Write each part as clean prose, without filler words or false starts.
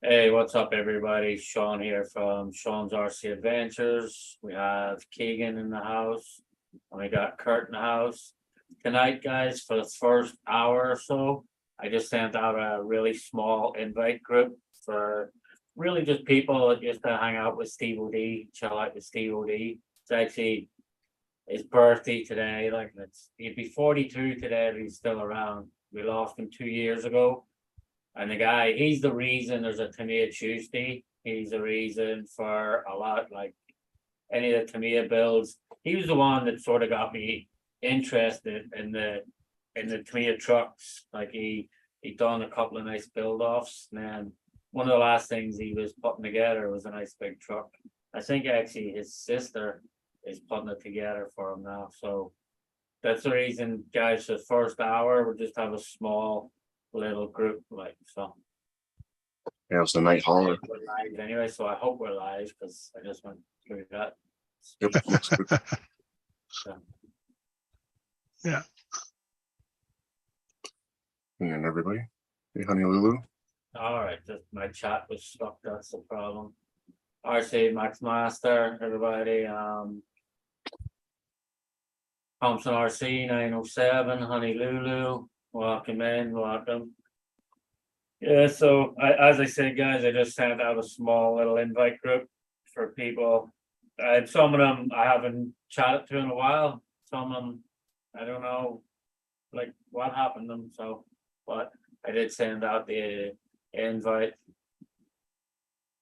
Hey, what's up, everybody? Sean here from Sean's RC Adventures. We have Keegan in the house, and we got Kurt in the house. Tonight, guys, for the first hour or so, I just sent out a really small invite group for really just people that just to hang out with Stevo D, chill out with Stevo D. It's actually his birthday today. Like he'd be 42 today if he's still around. We lost him 2 years ago. And the guy, he's the reason there's a Tamiya Tuesday. He's the reason for a lot, like any of the Tamiya builds. He was the one that sort of got me interested in the Tamiya trucks. Like he done a couple of nice build offs, and then one of the last things he was putting together was a nice big truck. I think actually his sister is putting it together for him now. So that's the reason, guys. For the first hour, we'll just have a small little group, like so. Yeah, it was the night hauler. We're live anyway, so I hope we're live because I just went through that. Yep, looks good. So, Yeah. And everybody. Hey, Honey Lulu. all right, just my chat was stuck. That's the problem. RC Max Master, everybody. Thompson RC 907, Honey Lulu. Welcome in, welcome. Yeah, so as I said, guys, I just sent out a small little invite group for people. Some of them I haven't chatted to in a while. Some of them I don't know, like what happened to them. So, but I did send out the invite.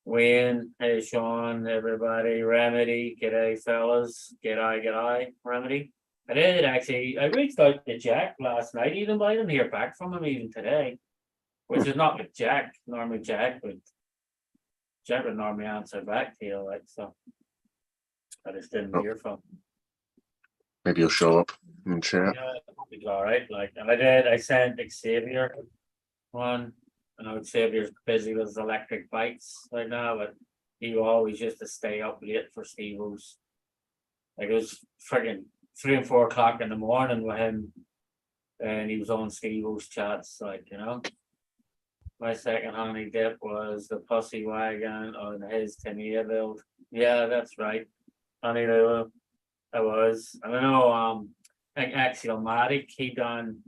Wayne, hey Sean, everybody, Remedy, g'day fellas, g'day, Remedy. I did actually. I reached out to Jack last night. Even I didn't hear back from him even today, which is not with Jack. Normally, Jack would normally answer back to you, like so. I just didn't hear from him. Maybe he'll show up in chat. Yeah, he's all right. Like, and I did. I sent Xavier one. I know Xavier's busy with his electric bikes right now, but he always used to stay up late for Stevo's. Like it was friggin' 3 and 4 o'clock in the morning with him, and he was on Stevo's chats, like My second honey dip was the pussy wagon on his Tamiya build. Yeah, that's right. Honey Lulu. I was. I don't know, I think Axiomatic, he done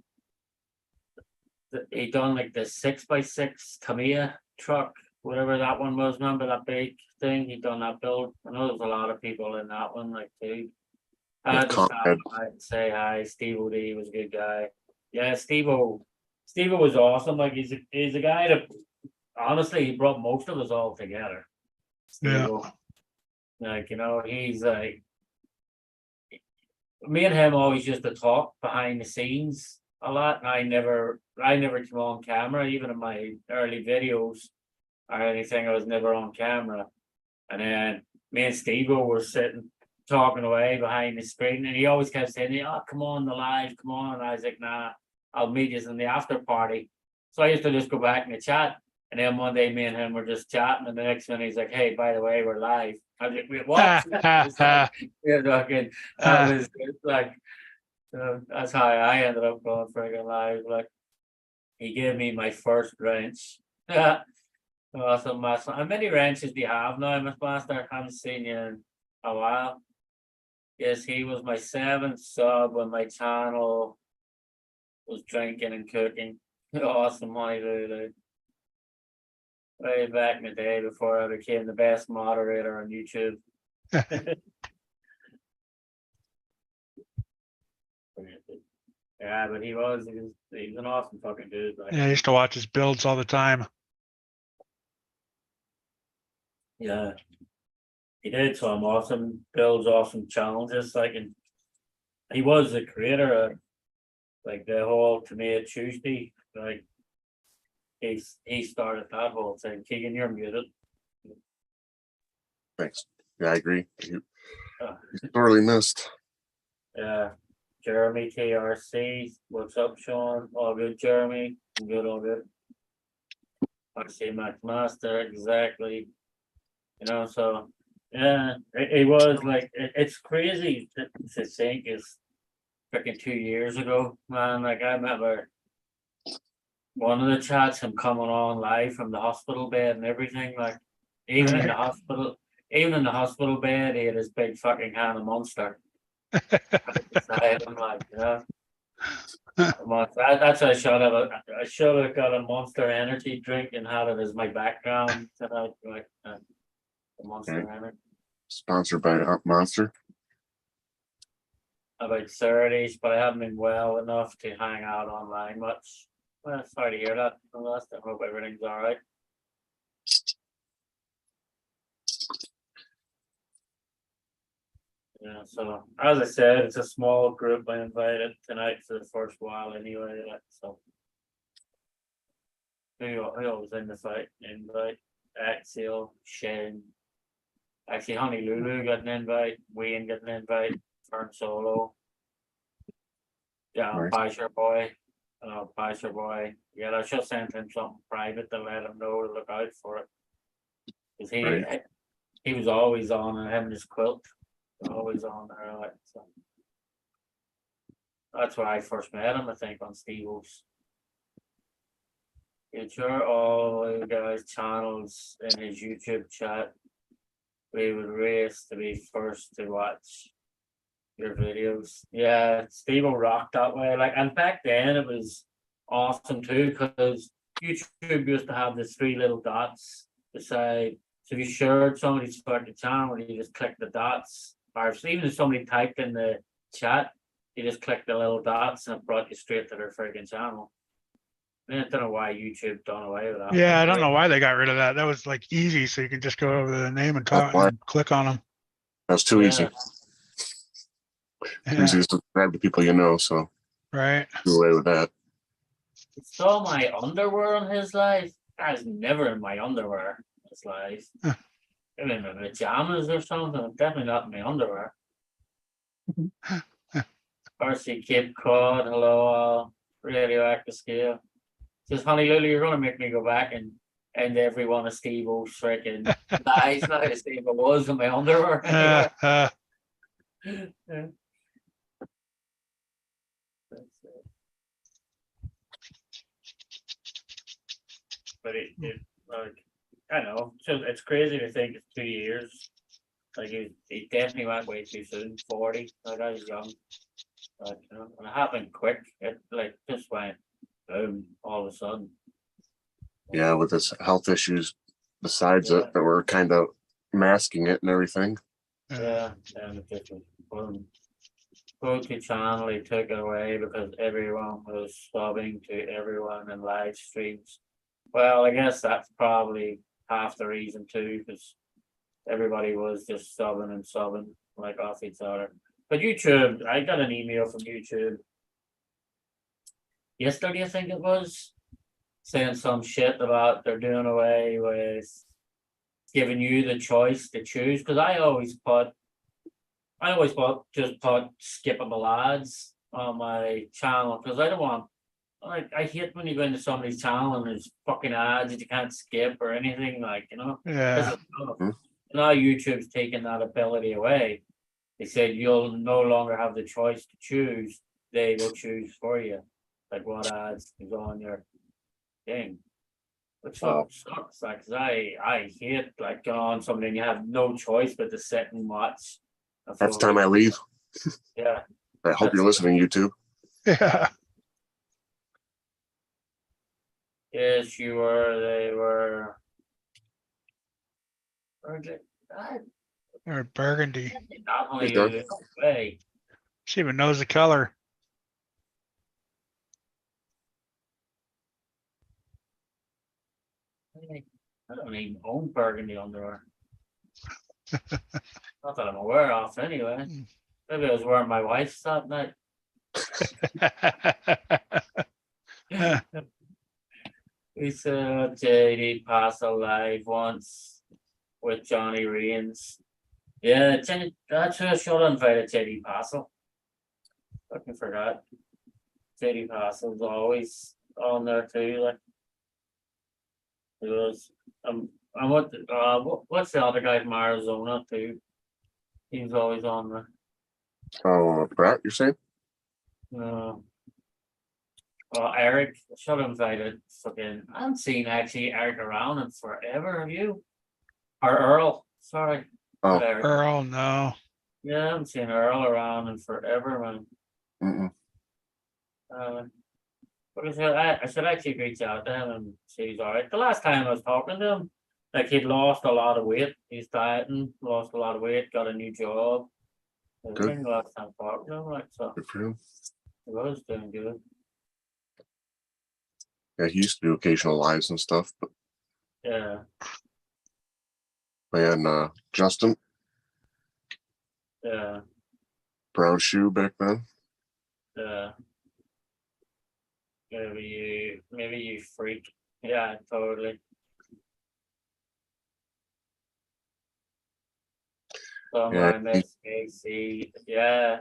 like the 6x6 Tamiya truck, whatever that one was, remember that big thing? He done that build. I know there's a lot of people in that one, like too. I had to stop by and say hi. Stevo D was a good guy. Yeah, Stevo was awesome. Like he's a guy that honestly he brought most of us all together. Stevo. Yeah. Like, he's like me and him always used to talk behind the scenes a lot, and I never came on camera, even in my early videos or anything. I was never on camera. And then me and Stevo were sitting talking away behind the screen, and he always kept saying, "Oh, come on the live, come on." And I was like, "Nah, I'll meet you in the after party." So I used to just go back in the chat, and then one day me and him were just chatting, and the next one he's like, "Hey, by the way, we're live." I was like, "Wait, what?" It's like that's how I ended up going friggin' live. Like he gave me my first wrench. Awesome, Master. How many wrenches do you have now, Miss Master? I haven't seen you in a while. Yes, he was my 7th sub when my channel was drinking and cooking. Awesome, I do. Way back in the day before I became the best moderator on YouTube. Yeah, but he was an awesome fucking dude. Like, Yeah, I used to watch his builds all the time. yeah. He did some awesome builds, awesome challenges. Like, and he was the creator of like the whole Tamiya Tuesday. Like, he started that whole thing. Keegan, you're muted. Thanks. Yeah, I agree. He's sorely missed. Yeah. Jeremy KRC. What's up, Sean? All good, Jeremy. Good, all good. RC Max Master, exactly. So yeah, it was like it's crazy to think it's freaking 2 years ago, man. Like I remember one of the chats, him coming on live from the hospital bed and everything, like, even in the Right. hospital, even in the hospital bed, he had his big fucking can of Monster. Beside him, like, you know. That's what I should have. I should have got a Monster Energy drink and had it as my background tonight, like the Monster Okay. Energy. Sponsored by Monster. About 30s, but I haven't been well enough to hang out online much. Well, sorry to hear that. Nonetheless, I hope everything's all right. Yeah, so as I said, it's a small group I invited tonight for the first while anyway. Like, so we always invite Axel, Shane, actually Honey Lulu got an invite, Wayne got an invite, Fern Solo, yeah, Nice. Bicep boy. Yeah, I should send him something private to let him know to look out for it. Cause he was always on and having his quilt, always on there, like, so. That's where I first met him, I think, on Stevo's. You sure all the guys' channels in his YouTube chat. We would race to be first to watch your videos. Yeah, Steve rocked that way. Like, and back then it was awesome too, because YouTube used to have the three little dots beside. So if you shared somebody's fucking channel, you just click the dots. Or even if somebody typed in the chat, you just click the little dots and it brought you straight to their freaking channel. I don't know why YouTube done away with that. Yeah, I don't know why they got rid of that. That was like easy, so you can just go over the name and That's talk why and click on them. that's too easy. Yeah, Easy to subscribe to people you know, so right. do away with that. You saw my underwear in his life. I was never in my underwear in his life. Huh. I'm in my pajamas or something. I'm definitely not in my underwear. Percy Cape Cod, hello, radioactive scale. Says, honey Lily, you're gonna make me go back and every one of Steve-O's freaking lies now to Steve was in my underwear anyway. Yeah. But it like I know, so it's crazy to think it's 2 years. Like he definitely went way too soon, 40. Like I was young. Like, you know, and it happened quick. It like just went boom all of a sudden. Yeah, with his health issues besides Yeah. it that were kind of masking it and everything. Yeah, and it just was boom. Go-to channel, he took it away because everyone was subbing to everyone in live streams. Well, I guess that's probably half the reason too, because everybody was just subbing and subbing like off each other. But YouTube, I got an email from YouTube yesterday, I think it was, saying some shit about they're doing away with giving you the choice to choose. Because I always just put skippable ads on my channel because I don't want. Like I hate when you go into somebody's channel and there's fucking ads that you can't skip or anything, like, you know. Yeah. Now YouTube's taking that ability away. They said you'll no longer have the choice to choose. They will choose for you, like what ads is on your thing. Which Wow. sucks. Like, 'cause I hate like going on something and you have no choice but to sit and watch. That's the time I leave. Yeah. I hope you're listening, YouTube. Yeah. Yes, you were. They were. Or burgundy. Not only Hey, Doug. the way. She even knows the color. I don't even own burgundy underwear. Not that I'm aware of, anyway. Maybe I was wearing my wife's that night. We saw JD pass a live once with Johnny Reigns. Yeah, that's who I should have invited, JD Passel. Fucking forgot. JD Passel's always on there too. Like, it was. And what's the other guy from Arizona too? He's always on there. Oh, Brett, you're saying? Eric, I should have invited fucking. I haven't seen actually Eric around in forever. Have you? Or Earl? Sorry. Oh. Not Eric. Earl, no. Yeah, I haven't seen Earl around in forever, man. Mm-mm. But I should actually reach out to him and see he's alright. The last time I was talking to him, like he'd lost a lot of weight. He's dieting, lost a lot of weight, got a new job. I Good. think the last time I talked to him, like so Good for him. he was doing good. Yeah, he used to do occasional lives and stuff, but Yeah, man, Justin yeah, Brown Shoe back then. yeah. Maybe you freak. Yeah, totally. Yeah, I miss AC. Yeah,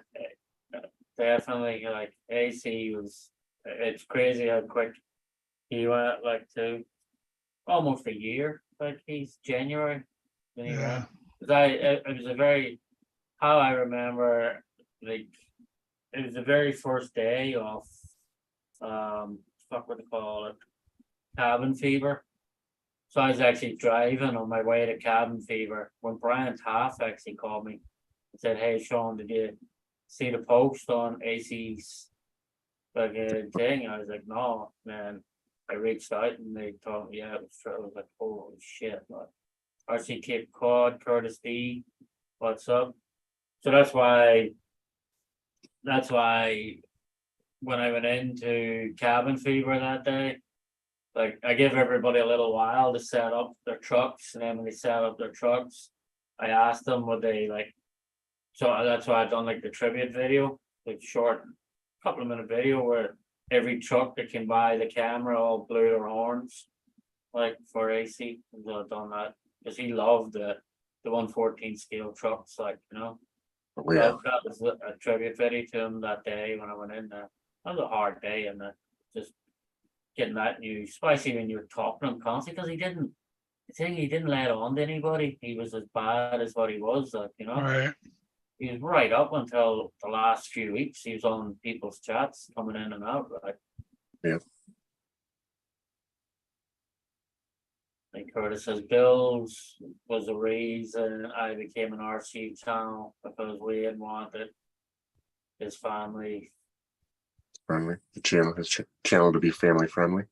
definitely. Like AC was. It's crazy how quick he went. Like to almost a year. Like he's January when he Yeah. went. 'Cause it was a very how I remember like it was the very first day of fuck what they call it cabin fever. So I was actually driving on my way to cabin fever when Brian Taff actually called me and said, "Hey Sean, did you see the post on AC's like thing?" I was like, "No, man." I reached out and they told me, "Yeah, it was true." I was like, "Holy shit!" Like, RC Cape Cod, Curtis D, what's up? So that's why when I went into cabin fever that day, like I give everybody a little while to set up their trucks, and then when they set up their trucks, I asked them would they like. So that's why I've done like the tribute video, like short, couple of minute video where every truck that can buy the camera all blew their horns, like for AC. And so I've done that because he loved the 114 scale trucks, like yeah. that was a tribute video to him that day when I went in there. That was a hard day, and just getting that news, especially when you're talking to him constantly, because he didn't let on to anybody. He was as bad as what he was, like, Right. he was right up until the last few weeks. He was on people's chats coming in and out, like. Yeah. Like Curtis says, Bills was the reason I became an RC channel because we had wanted his family. Friendly. The channel, his channel to be family friendly.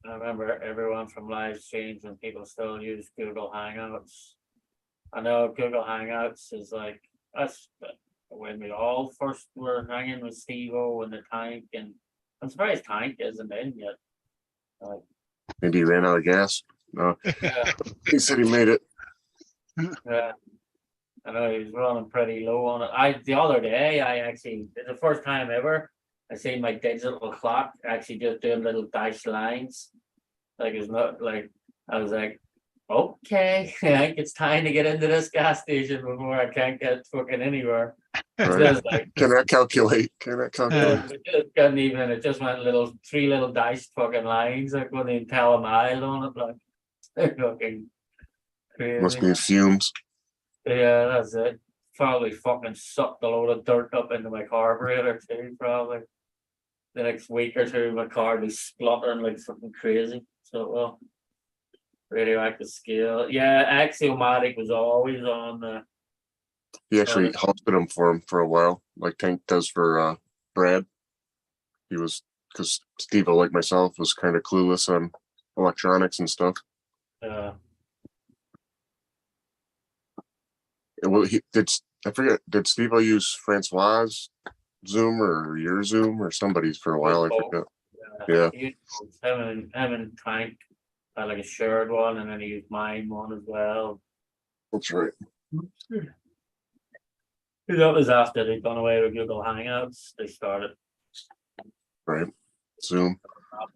I remember everyone from live streams and people still use Google Hangouts. I know Google Hangouts is like us when we all first were hanging with Stevo and the tank, and I'm surprised Tank isn't in yet. Like, Maybe he ran out of gas. No, yeah, he said he made it. yeah. I know he was running pretty low on it. The other day it's the first time ever I seen my digital clock actually just doing little dash lines. Like it's not like I was like, okay, I think it's time to get into this gas station before I can't get fucking anywhere. It's Right. just like Cannot calculate. Cannot calculate. it just couldn't even. It just went three little dashed fucking lines. I couldn't even tell a mile on it. Like fucking Must crazy. be fumes. Yeah, that's it. Probably fucking sucked a load of dirt up into my carburetor too. Probably the next week or two, my car be spluttering like fucking crazy. So well, radioactive scale. Yeah, Axiomatic was always on the. He actually hosted him for him for a while, like Tank does for Brad. He was because Steve, like myself, was kind of clueless on electronics and stuff. Well, he did. I forget. Did Steve use Francois Zoom or your Zoom or somebody's for a while? I forget. Yeah. Him and Tank had like a shared one, and then he used mine one as well. That's right. That was after they'd gone away with Google Hangouts. They started Right. Zoom.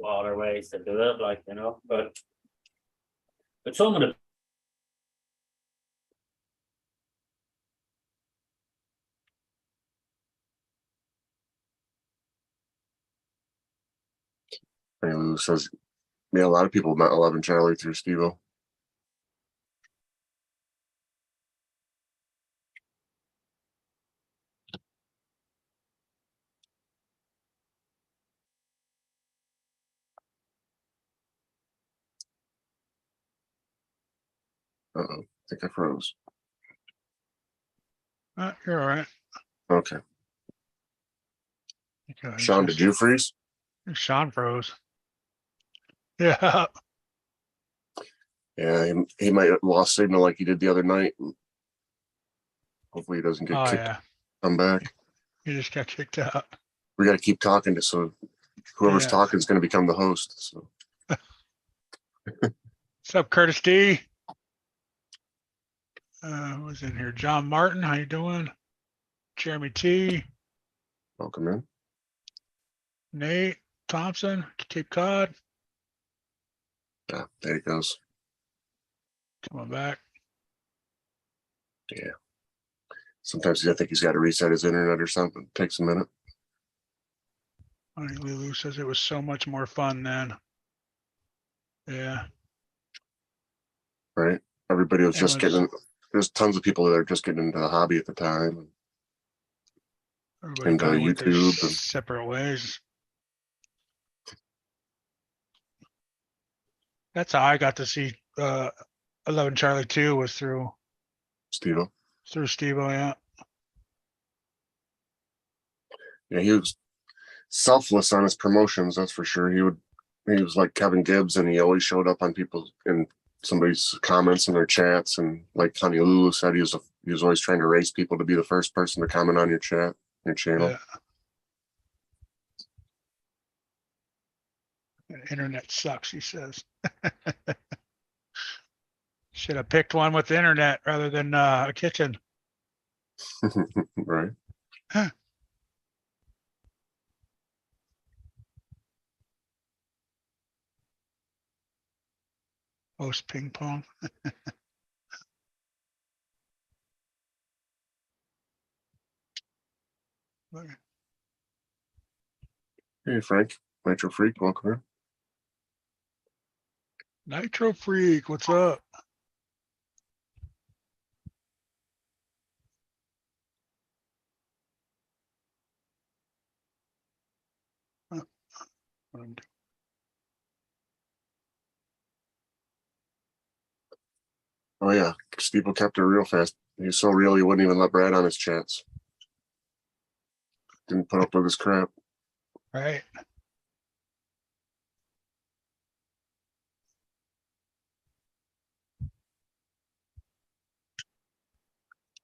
other ways to do it, like but some of the Lou says, yeah, a lot of people met 11 Charlie through Steve-O. Uh-oh, I think I froze. You're all right. Okay. Okay, Sean, did you freeze? Sean froze. Yeah. Yeah, he might have lost signal like he did the other night. Hopefully he doesn't get Oh kicked. yeah. Come back. He just got kicked out. We got to keep talking to so whoever's Yeah. talking is going to become the host. So What's up, Curtis D? Who's in here? John Martin, how you doing? Jeremy T, welcome in. Nate Thompson, Cape Cod, Yeah, there he goes. come on back. Yeah. Sometimes I think he's got to reset his internet or something. It takes a minute. I think Lulu says it was so much more fun then. Yeah. Right. Everybody was It just was- getting. There's tons of people that are just getting into the hobby at the time. Everybody Into kind of went their YouTube and- separate ways. That's how I got to see 11 Charlie 2 was through Stevo. Stevo, yeah. Yeah, he was selfless on his promotions, that's for sure. He was like Kevin Gibbs, and he always showed up on people in somebody's comments in their chats. And like Honeyulu said, he was always trying to race people to be the first person to comment on your chat, your channel. Yeah. The internet sucks, he says. Should have picked one with the internet rather than a kitchen. Right. Host ping pong. Hey, Frank, Nitro Freak, welcome in. Nitro Freak, what's up? Oh yeah, Steeple kept it real fast. He's so real, he wouldn't even let Brad on his chats. Didn't put up with his crap. Right.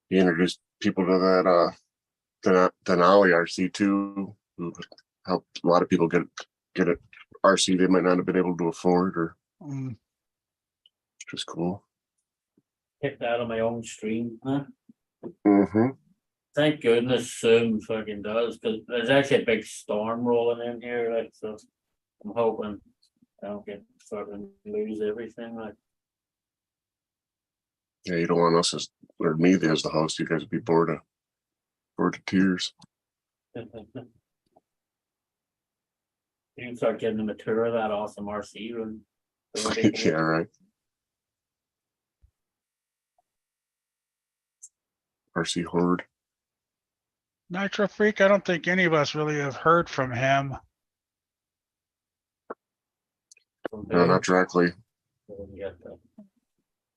He introduced people to that Denali RC2, who helped a lot of people get it RC they might not have been able to afford, or which was cool. Kicked out of my own stream, huh? Mm-hmm. Thank goodness Zoom fucking does, because there's actually a big storm rolling in here, like, so I'm hoping I don't get fucking lose everything, like. Yeah, you don't want us or me as the host. You guys would be bored to tears. You can start getting them a tour of that awesome RC room. Yeah, right. RC Horde. Nitro Freak, I don't think any of us really have heard from him. No, not directly. I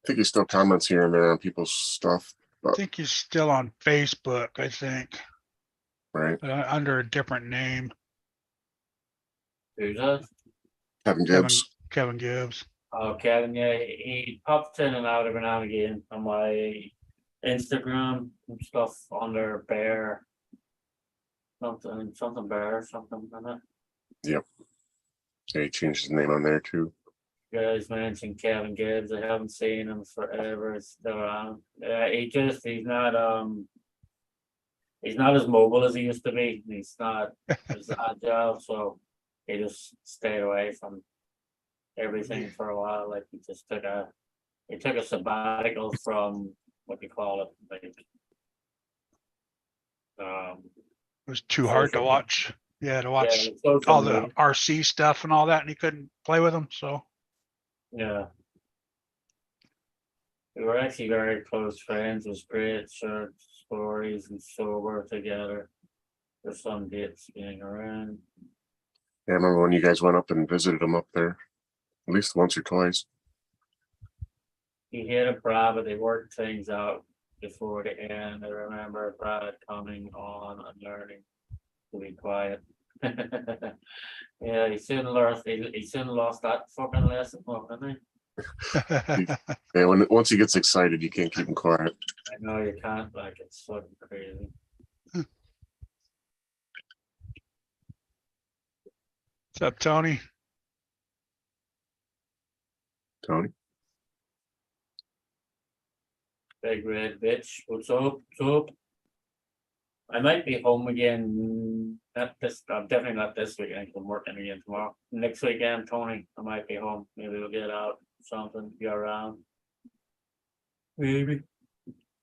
think he still comments here and there on people's stuff. I think he's still on Facebook, I think. Right. Under a different name. Who's that? Kevin Gibbs. Kevin Gibbs. Oh, Kevin, yeah, he pops in and out every now and again on my Instagram and stuff under Bear. Something Bear or something, isn't it? Yep. Yeah, he changed his name on there too. You guys mentioned Kevin Gibbs. I haven't seen him forever. It's still around. He's not as mobile as he used to be. He's not as agile, so he just stayed away from everything for a while. Like he took a sabbatical from what do you call it? Like It was too hard to watch. Yeah, to watch social all the media. RC stuff and all that, and he couldn't play with them. So Yeah. We were actually very close friends. It was great, shared stories and sober together. There's some dates being around. Yeah, I remember when you guys went up and visited him up there, at least once or twice. he hated Brad, but they worked things out before the end. I remember Brad coming on and learning to be quiet. Yeah, he soon lost. He soon lost that fucking lesson, didn't he? Yeah, once he gets excited, you can't keep him quiet. I know you can't. Like it's fucking crazy. What's up, Tony? Tony, Big red bitch. What's up? What's up? I might be home again. Not this. I'm definitely not this weekend. 'Cause I'm working again tomorrow. Next weekend, Tony. I might be home. Maybe we'll get out. Something. Be around. Maybe.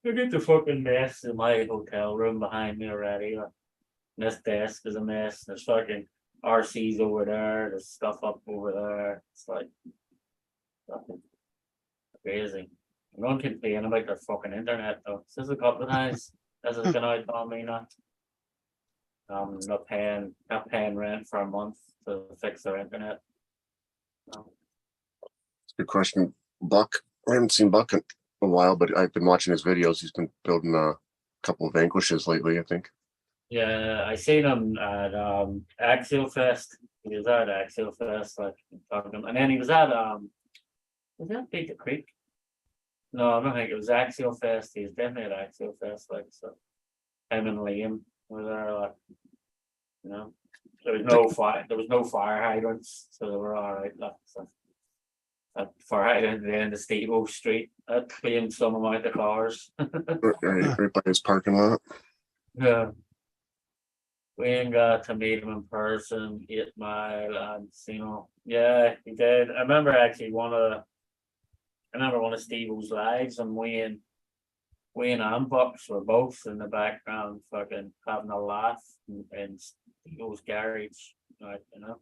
Look at the fucking mess in my hotel room behind me already. Like, this desk is a mess. There's fucking RCs over there. There's stuff up over there. It's like fucking crazy. I'm going to complain about their fucking internet though. This is a couple of times. This is gonna tell me not. Not paying rent for a month to fix their internet. good question. Buck, I haven't seen Buck in a while, but I've been watching his videos. He's been building a couple of vanquishes lately, I think. Yeah, I seen him at Axial Fest. He was at Axial Fest, like talking, and then he was at was that Big Creek? No, I don't think it was Axial Fest. He was definitely at Axial Fest, like so. Him and Liam were there, like you know. There was no fire. There was no fire hydrants, so they were all right. Like so. That fire hydrant at the end of Stevo Street. That claimed some amount of cars. Right by his parking lot. Yeah. We ain't got to meet him in person, 8 Mile, and you know, yeah, he did. I remember actually one of Steve-O's lives, and Wayne and Bucks were both in the background, fucking having a laugh in Steve-O's garage, like you know.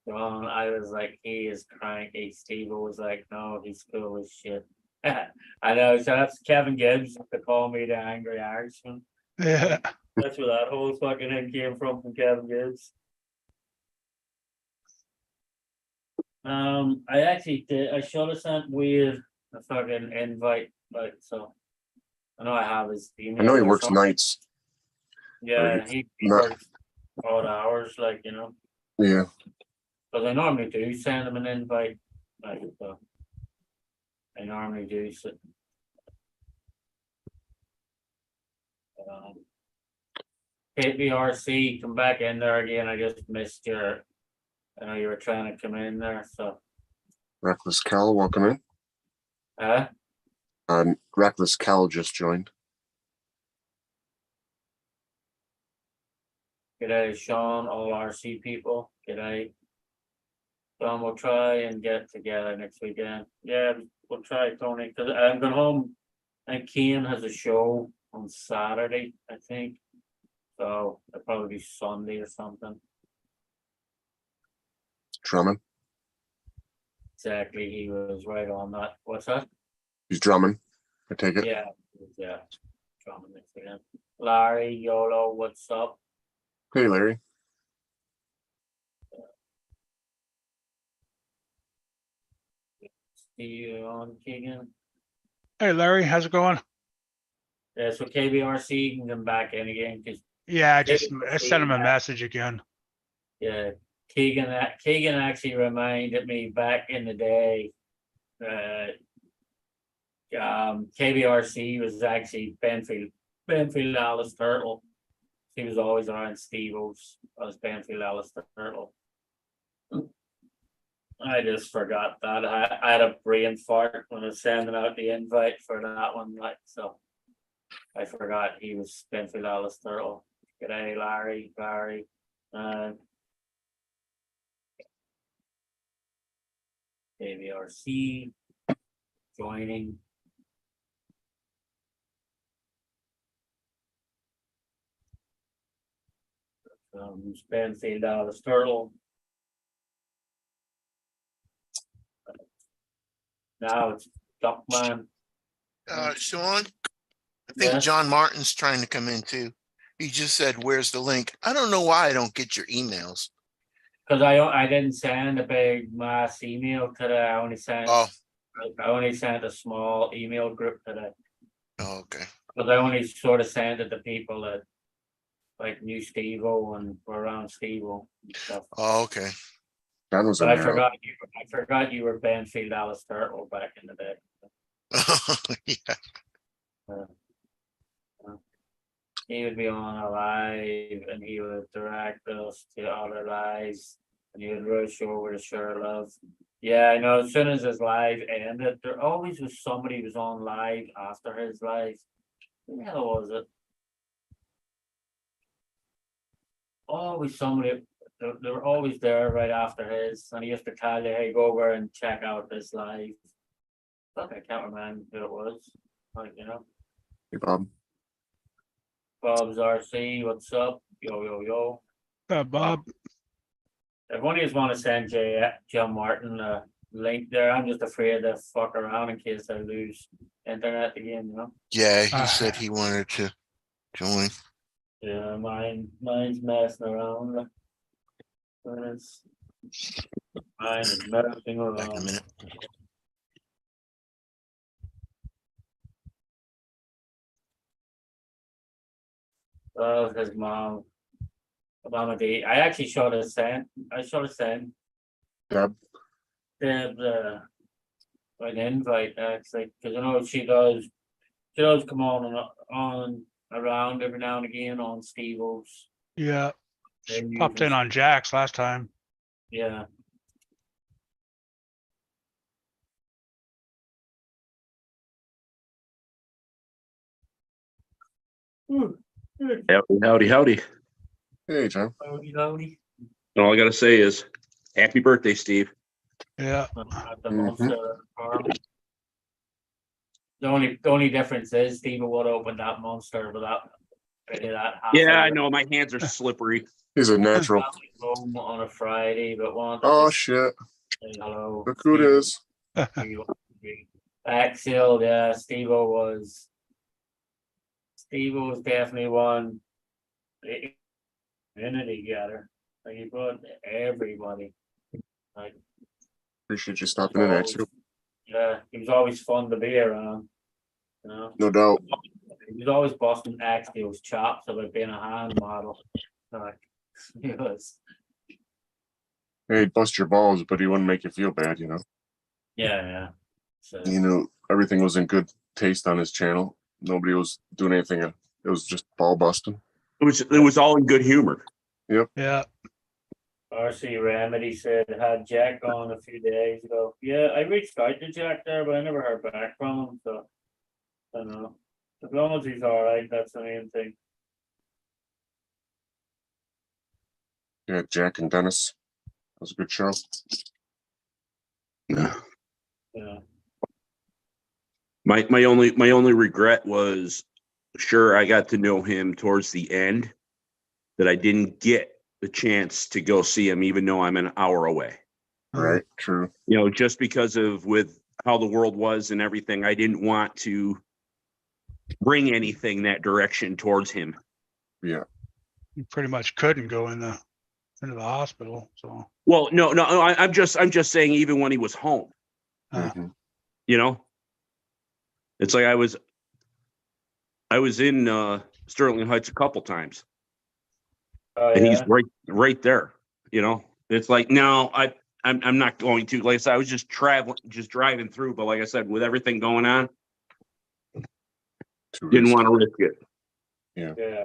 Well, I was like, he is cranky. Steve was like, no, he's cool as shit. I know, so that's Kevin Gibbs to call me the angry Irishman. Yeah. That's where that whole fucking thing came from Kevin Gibbs. I actually did. I should have sent Weird a fucking invite, like so. I know I have his email. I know he or works something. nights. Yeah, he Not- works odd hours, like you know. Yeah. Because I normally do send him an invite, like so. I normally do. So, KBRC, come back in there again. I just missed your. I know you were trying to come in there, so. Reckless Cal, welcome in. Reckless Cal just joined. G'day, Sean, all RC people. G'day. Sean, we'll try and get together next weekend. Yeah, we'll try, Tony, because I'm going home. And Kean has a show on Saturday, I think. So it'll probably be Sunday or something. Drumming. Exactly, he was right on that. What's that? He's drumming. I take it. Yeah, drumming next weekend. Larry, YOLO, what's up? Hey, Larry. See you on Keegan. Hey, Larry, how's it going? Yeah, so KBRC can come back in again because Yeah, I sent him a message again. yeah, Keegan actually reminded me back in the day. KBRC was actually Benfield Alice Turtle. He was always around Stevo's as Benfield Alice Turtle. I just forgot that. I had a brain fart when I was sending out the invite for that one, like so. I forgot he was Benfield Alice Turtle. G'day, Larry. KBRC joining. Benfield Alice Turtle. Now it's Duckman. Sean, I think Yes. John Martin's trying to come in too. He just said, "Where's the link?" I don't know why I don't get your emails. Cause I didn't send a big mass email today, I only sent a small email group today. Oh, okay. Cause I only sort of sent it to people that like knew Stevo and were around Stevo and stuff. Oh, okay. John was in But I there. forgot you were Benfield Alice Turtle back in the day. Yeah. He would be on a live and he would direct us to other lives and he would rush over to share love. Yeah, I know. As soon as his live ended, there always was somebody who was on live after his live. Who the hell was it? Always somebody. They were always there right after his, and he used to tell you, "Hey, go over and check out this live." Fuck, I can't remember who it was. Like, you know. Hey, Bob. Bob's RC, what's up? Yo, yo, yo. Bob, If one of you want to send John Martin a link there, I'm just afraid to fuck around in case I lose internet again, you know? Yeah, he said he wanted to join. Yeah, mine's messing around. Mine is messing Back in a around. minute. Oh, his mom. Mama D. I actually should have sent. Deb. Deb an invite actually, because I know she does. She does come on around every now and again on Stevo's. yeah, she They popped in usually- on Jack's last time. Yeah. Howdy, howdy. Hey, John. Howdy. And all I gotta say is, happy birthday, Steve. Yeah, At the Monster Farm. The only difference is Steve would open that Monster without that. Yeah, I know my hands are slippery. He's a natural. Home on a Friday, but one. Oh, shit. Hello. Look who it is. Axial, yeah, Steve-O was definitely one community getter. Like he put everybody. Like Appreciate you stopping in, Axel. yeah, he was always fun to be around. You know, No doubt. he was always busting Axial's chops about being a hand model. Like he was. Hey, he'd bust your balls, but he wouldn't make you feel bad, you know. Yeah. So You know, everything was in good taste on his channel. Nobody was doing anything. It was just ball busting. It was all in good humor. yeah. RC Remedy said had Jack on a few days ago. Yeah, I reached out to Jack there, but I never heard back from him. So I don't know. As long as he's all right, that's the main thing. Yeah, Jack and Dennis. That was a good show. Yeah. Yeah. My only regret was, sure, I got to know him towards the end, that I didn't get the chance to go see him, even though I'm an hour away. Right, true. You know, just because of with how the world was and everything, I didn't want to bring anything that direction towards him. Yeah. You pretty much couldn't go into the hospital. So Well, no, I'm just saying, even when he was home, Mhm. you know, it's like I was in Sterling Heights a couple times, Oh, and yeah. he's right there. You know, it's like, no, I'm not going to. Like I said, I was just driving through, but like I said, with everything going on, Too didn't risky. want to risk it. Yeah.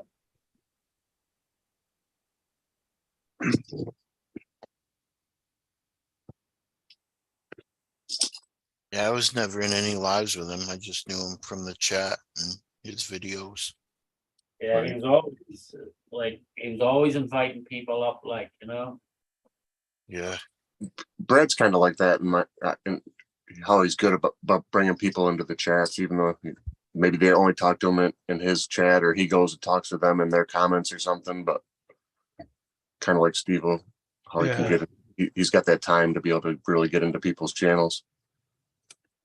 Yeah, I was never in any lives with him. I just knew him from the chat and his videos. Yeah, Right. he was always inviting people up, like, you know. Yeah. Brad's kind of like that in how he's good about bringing people into the chats, even though maybe they only talk to him in his chat, or he goes and talks to them in their comments or something. But kind of like Steve, how he can Yeah. get, he's got that time to be able to really get into people's channels.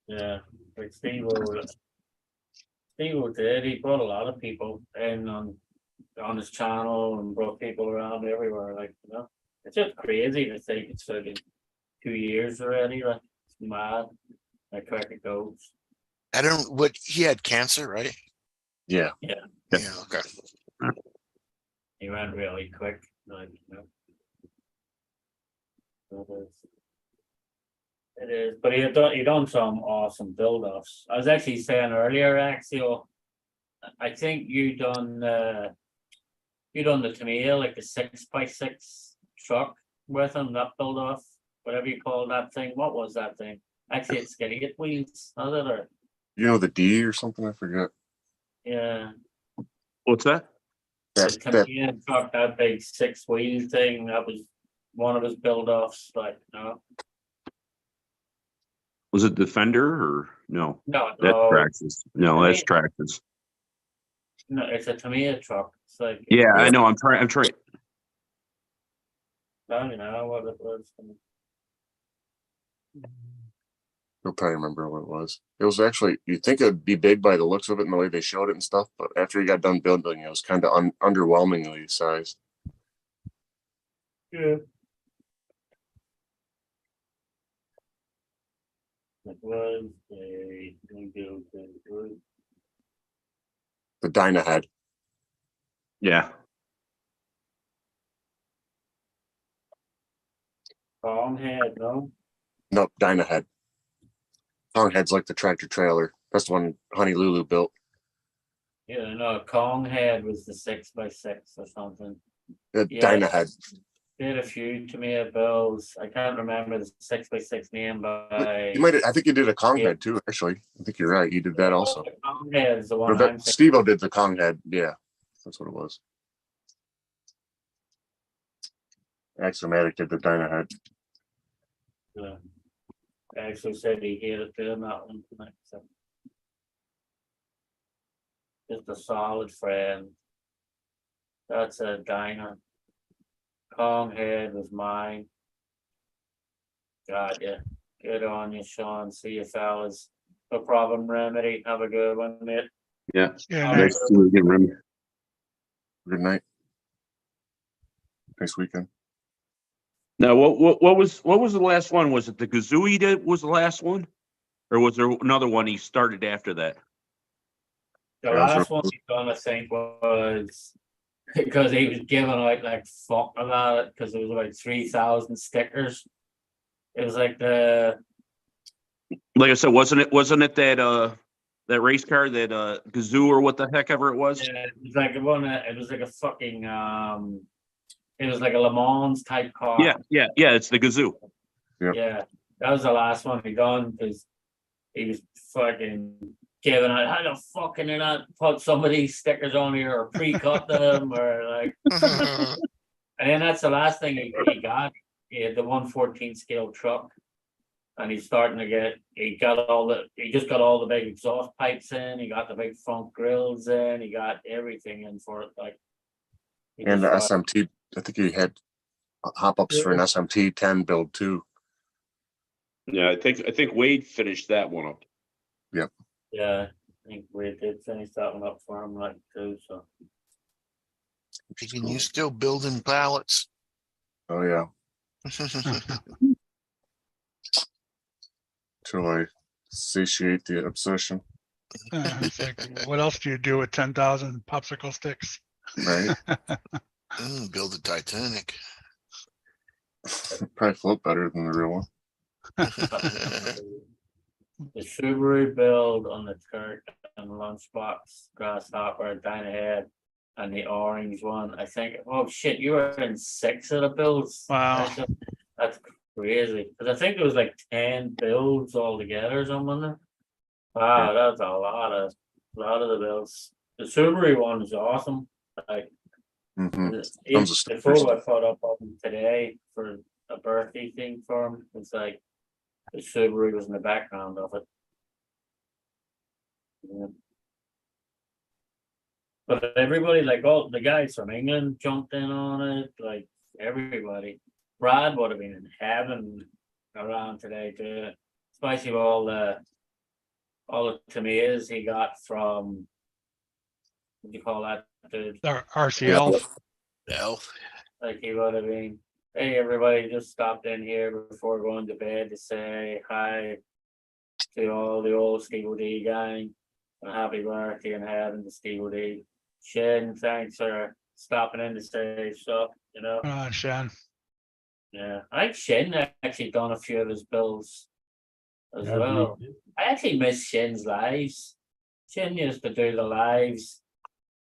Yeah, like Steve did. He brought a lot of people in on on his channel and brought people around everywhere, like, it's just crazy to think it's fucking 2 years already, like, it's mad, like, crack it goes. I don't, what, he had cancer, right? Yeah. Yeah, okay. He went really quick, like, It is. It is, but he done some awesome build-offs. I was actually saying earlier, Axel, I think you done the Tamiya, like the 6x6 truck with him, that build-off, whatever you call that thing. What was that thing? Actually, it's idiot wheels, not it? Or You know, the D or something, I forget. yeah, What's that? the That Tamiya truck, that big 6-wheel thing. That was one of his build-offs. Like, Was it Defender or no? no, That's no, Traxxas. No, that's Tamiya. Traxxas. No, it's a Tamiya truck. It's like, Yeah, I know. I'm trying. I don't know what it was. You'll probably remember what it was. It was actually, you'd think it'd be big by the looks of it and the way they showed it and stuff, but after he got done building, it was kind of underwhelmingly sized. Yeah. It was a The Dynahead. Yeah. Kong head, no? Nope, Dynahead. Longhead's like the tractor trailer. That's the one Honey Lulu built. Yeah, no, Kong head was the 6x6 or something. The Yeah. Dynahead. Did a few Tamiya bills. I can't remember the 6x6 name, but You might. I think you did a Kong Yeah. head too. Actually, I think you're right. You did that also. Kong head is the one Or that I'm thinking. Stevo did the Kong head. Yeah, that's what it was. Axomatic did the Dynahead. Yeah. Actually said he hated doing that one tonight. So. Just a solid friend. That's a diner. Kong head was mine. Got ya. Good on you, Sean. See you fellas. No problem, Remedy. Have a good one, mate. Yeah. Yeah, All Nice to get rid. Good night. Nice weekend. Now, what was the last one? Was it the Gazooie that was the last one, or was there another one he started after that? The Yeah, last one he done, I think, was because he was giving out like fuck about it because it was like 3,000 stickers. It was like the Like I said, wasn't it that race car that Gazoo or what the heck ever it was? it was like one. It was like a fucking It was like a Le Mans type car. Yeah. It's the Gazoo. Yeah, that was the last one he done because he was fucking giving out how the fucking did not put some of these stickers on here or pre-cut them or like, and then that's the last thing he got. He had the 114 scale truck, and he's starting to get. He just got all the big exhaust pipes in. He got the big front grills in. He got everything in for it. Like, he And the just thought- SMT. I think he had hop ups for an SMT 10 build too. Yeah, I think Wade finished that one up. Yeah, I think we did finish that one up for him, like too. So Can you still building pallets? Oh yeah. Till I satiate the obsession. it's like, what else do you do with 10,000 popsicle sticks? Right. Build a Titanic. Probably float better than the real one. the Subaru build on the Turk and Lunchbox, Grasshopper, Dynahead, and the orange one. I think. Oh shit, you were in 6 of the builds. Wow. That's crazy. Because I think there was like 10 builds altogether or something. Wow, that's a lot of the builds. The Subaru one is awesome. Like Tons of the stickers. photo I put up of him today for a birthday thing for him. It's like the Subaru was in the background of it. Yeah. But everybody, like all the guys from England jumped in on it, like everybody. Brad would have been in heaven around today too. Especially with all the Tamiyas he got from what do you call that, dude? Our RCL. Elf. Like he would have been, hey, everybody just stopped in here before going to bed to say hi to all the old Stevo D gang. And happy birthday and having the Stevo D. Shin, thanks for stopping in to say stuff, you know. Shan. Yeah, I think Shin actually done a few of his builds as Yeah, well. we- I actually miss Shin's lives. Shin used to do the lives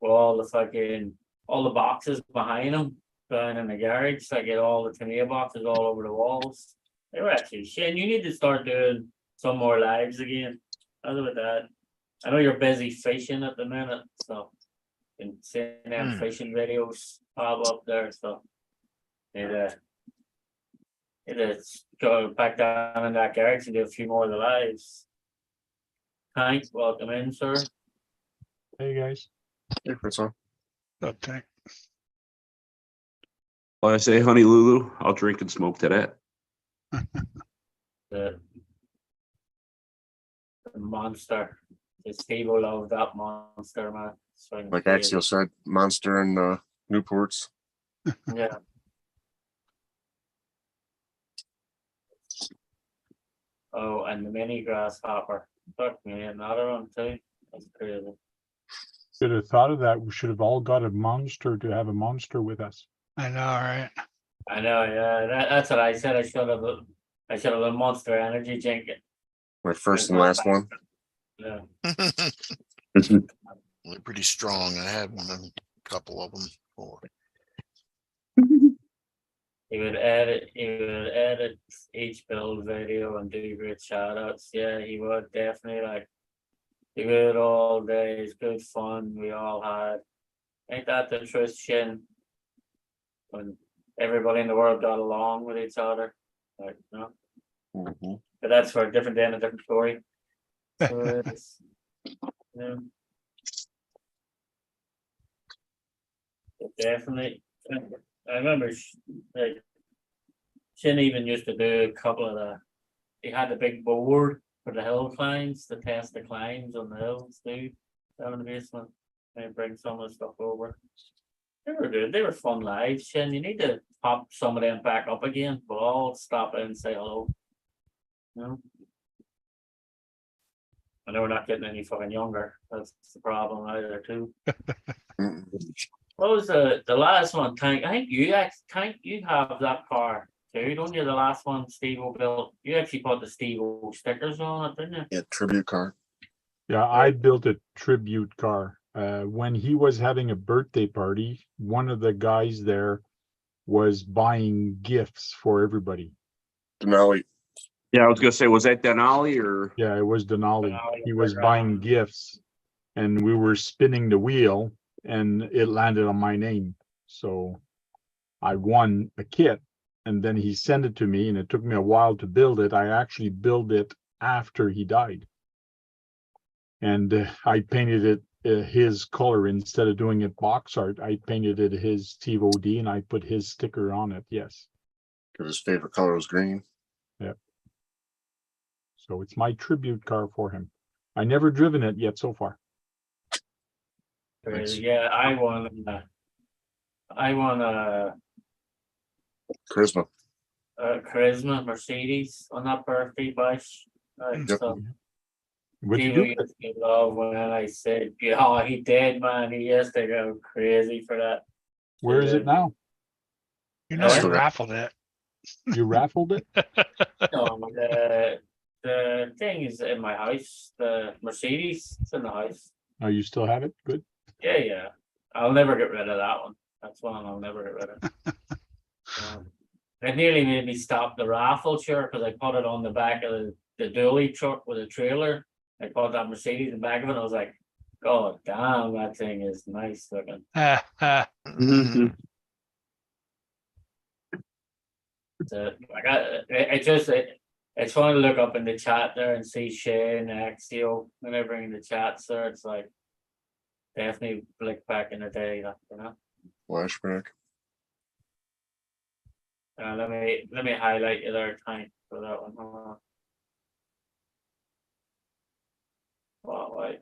with all the boxes behind him down in the garage. I get all the tomato boxes all over the walls. They were actually Shin. You need to start doing some more lives again. How's about that? I know you're busy fishing at the minute, so you can send them fishing videos pop up there. So it go back down in that garage and do a few more of the lives. Hank, welcome in, sir. Hey, guys. Yeah, that's all. Tank. Well, I say, honey Lulu, I'll drink and smoke to that. The monster. The Stevo loved that monster, man. So Like Axio said, Monster and Newports. yeah. Oh, and the mini grasshopper. Fuck me, another one too. That's crazy. Should have thought of that. We should have all got a monster to have a monster with us. I know, right? I know, yeah. That's what I said. I should have a Monster Energy drink. My first and last one. Yeah. They're pretty strong. I had a couple of them before. He would edit each build video and do great shout outs. Yeah, he would definitely like he would all day. It's good fun we all had. Ain't that the truth, Shin? When everybody in the world got along with each other. Like, you know? Mhm. But that's for a different day and a different story. So it's, yeah. But definitely. I remember like Shin even used to do a couple of he had a big board for the hill climbs to test the climbs on the hills too. Down in the basement. And bring some of the stuff over. They were good. They were fun lives, Shin. You need to pop some of them back up again. We'll all stop in and say hello. You know? I know we're not getting any fucking younger. That's the problem either too. Mm. What was the last one? Tank. I think you have that car too, don't you? The last one Stevo built. You actually put the Stevo stickers on it, didn't you? Yeah, tribute car. Yeah, I built a tribute car. When he was having a birthday party, one of the guys there was buying gifts for everybody. Denali. Yeah, I was gonna say, was that Denali or? Yeah, it was Denali. Denali, He was right. buying gifts and we were spinning the wheel and it landed on my name. So I won a kit and then he sent it to me and it took me a while to build it. I actually built it after he died. And I painted it his color instead of doing it box art. I painted it his Stevo D and I put his sticker on it. Yes. Because his favorite color was green. So it's my tribute car for him. I never driven it yet so far. Nice. Yeah, I won Charisma. Charisma Mercedes on that birthday bash. Yep. So What did people you used to love when I said, yeah, he did, man. He used to go crazy for that. Where is it now? You know, I Still got- raffled it. You raffled it? No, the thing is in my house, the Mercedes, it's in the house. Oh, you still have it? Good. Yeah. I'll never get rid of that one. That's one I'll never get rid of. It nearly made me stop the raffle, sure, because I put it on the back of the dually truck with a trailer. I put that Mercedes in the back of it. I was like, God damn, that thing is nice looking. Mhm. It's fun to look up in the chat there and see Shane, Axio, whenever in the chat, sir. It's like definitely blick back in the day, you know. Flashback. Let me highlight you there, Tank, for that one. Hold on. Wow, wait.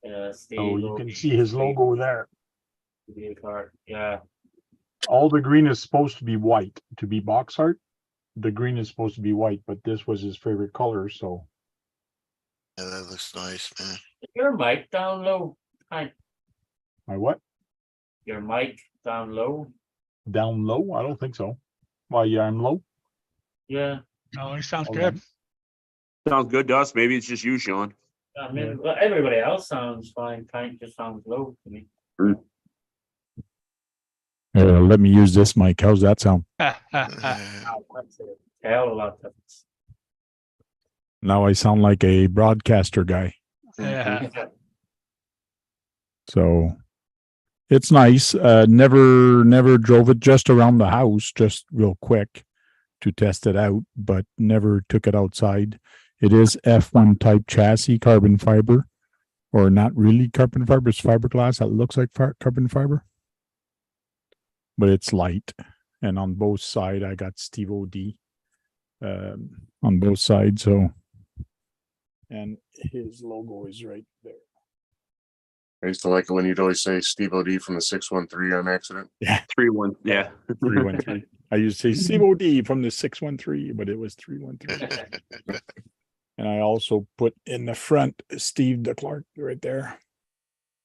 Yeah, Steve. Oh, you can see his logo there. Yeah, All the green is supposed to be white to be box art. The green is supposed to be white, but this was his favorite color, so. Yeah, that looks nice, man. is your mic down low? Hi, My what? your mic down low? Down low? I don't think so. Why, yeah, I'm low. Yeah, No, he sounds Hold good. on. Sounds good to us. Maybe it's just you, Sean. I mean, well, everybody else sounds fine. Tank just sounds low to me. Let me use this mic. How's that sound? Uh, That's a hell of a lot difference. Now I sound like a broadcaster guy. Yeah. So it's nice. Never drove it, just around the house, just real quick to test it out, but never took it outside. It is F1 type chassis, carbon fiber, or not really carbon fiber. It's fiberglass that looks like carbon fiber, but it's light. And on both sides, I got Stevo D on both sides. So, and his logo is right there. I used to like it when you'd always say Stevo D from the 613 on accident. 3-1. Yeah. 313. I used to say Stevo D from the 613, but it was 313. And I also put in the front Steve DeClark right there.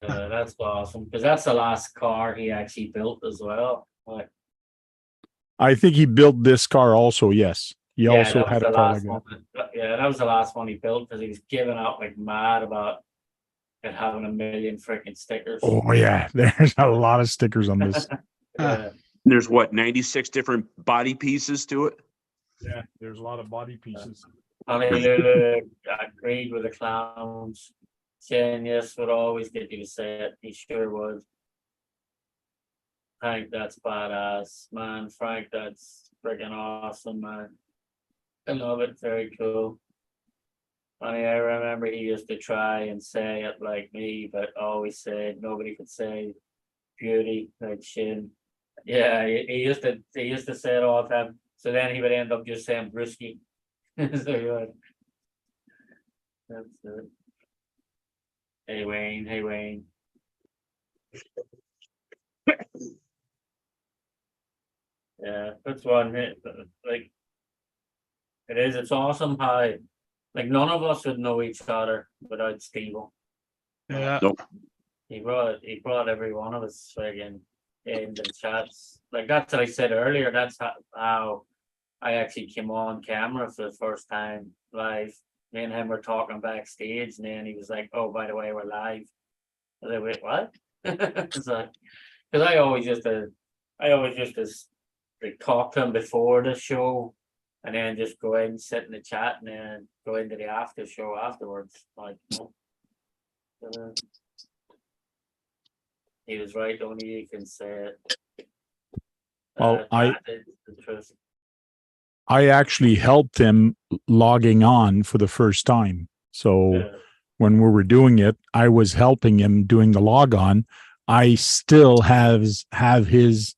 That's awesome because that's the last car he actually built as well. Like, I think he built this car also. Yes, he yeah, also that was had the a car like last that. one. Yeah, that was the last one he built because he was giving out like mad about it having a million freaking stickers. Oh yeah, there's a lot of stickers on this. Yeah. There's what, 96 different body pieces to it? Yeah, there's a lot of body pieces. Honolulu agreed with the clowns, saying yes would always get you to say it. He sure would. Frank, that's badass, man. Frank, that's freaking awesome, man. I love it. Very cool. Funny, I remember he used to try and say it like me, but always said nobody could say beauty like Shin. Yeah, he used to say it all the time. So then he would end up just saying brisky. So he would. That's it. Hey Wayne, hey Wayne. Yeah, that's one hit. Like it is. It's awesome how like none of us would know each other without Steve. Yeah. He brought every one of us friggin' in the chats. Like that's what I said earlier. That's how I actually came on camera for the first time live. Me and him were talking backstage, and then he was like, "Oh, by the way, we're live." I was like, "Wait, what?" It's like, because I always used to like talk to him before the show, and then just go in, sit in the chat, and then go into the after show afterwards. Like, he was right. Only you can say it. Well, That is the truth. I actually helped him logging on for the first time. So Yeah. when we were doing it, I was helping him doing the log on. I still have his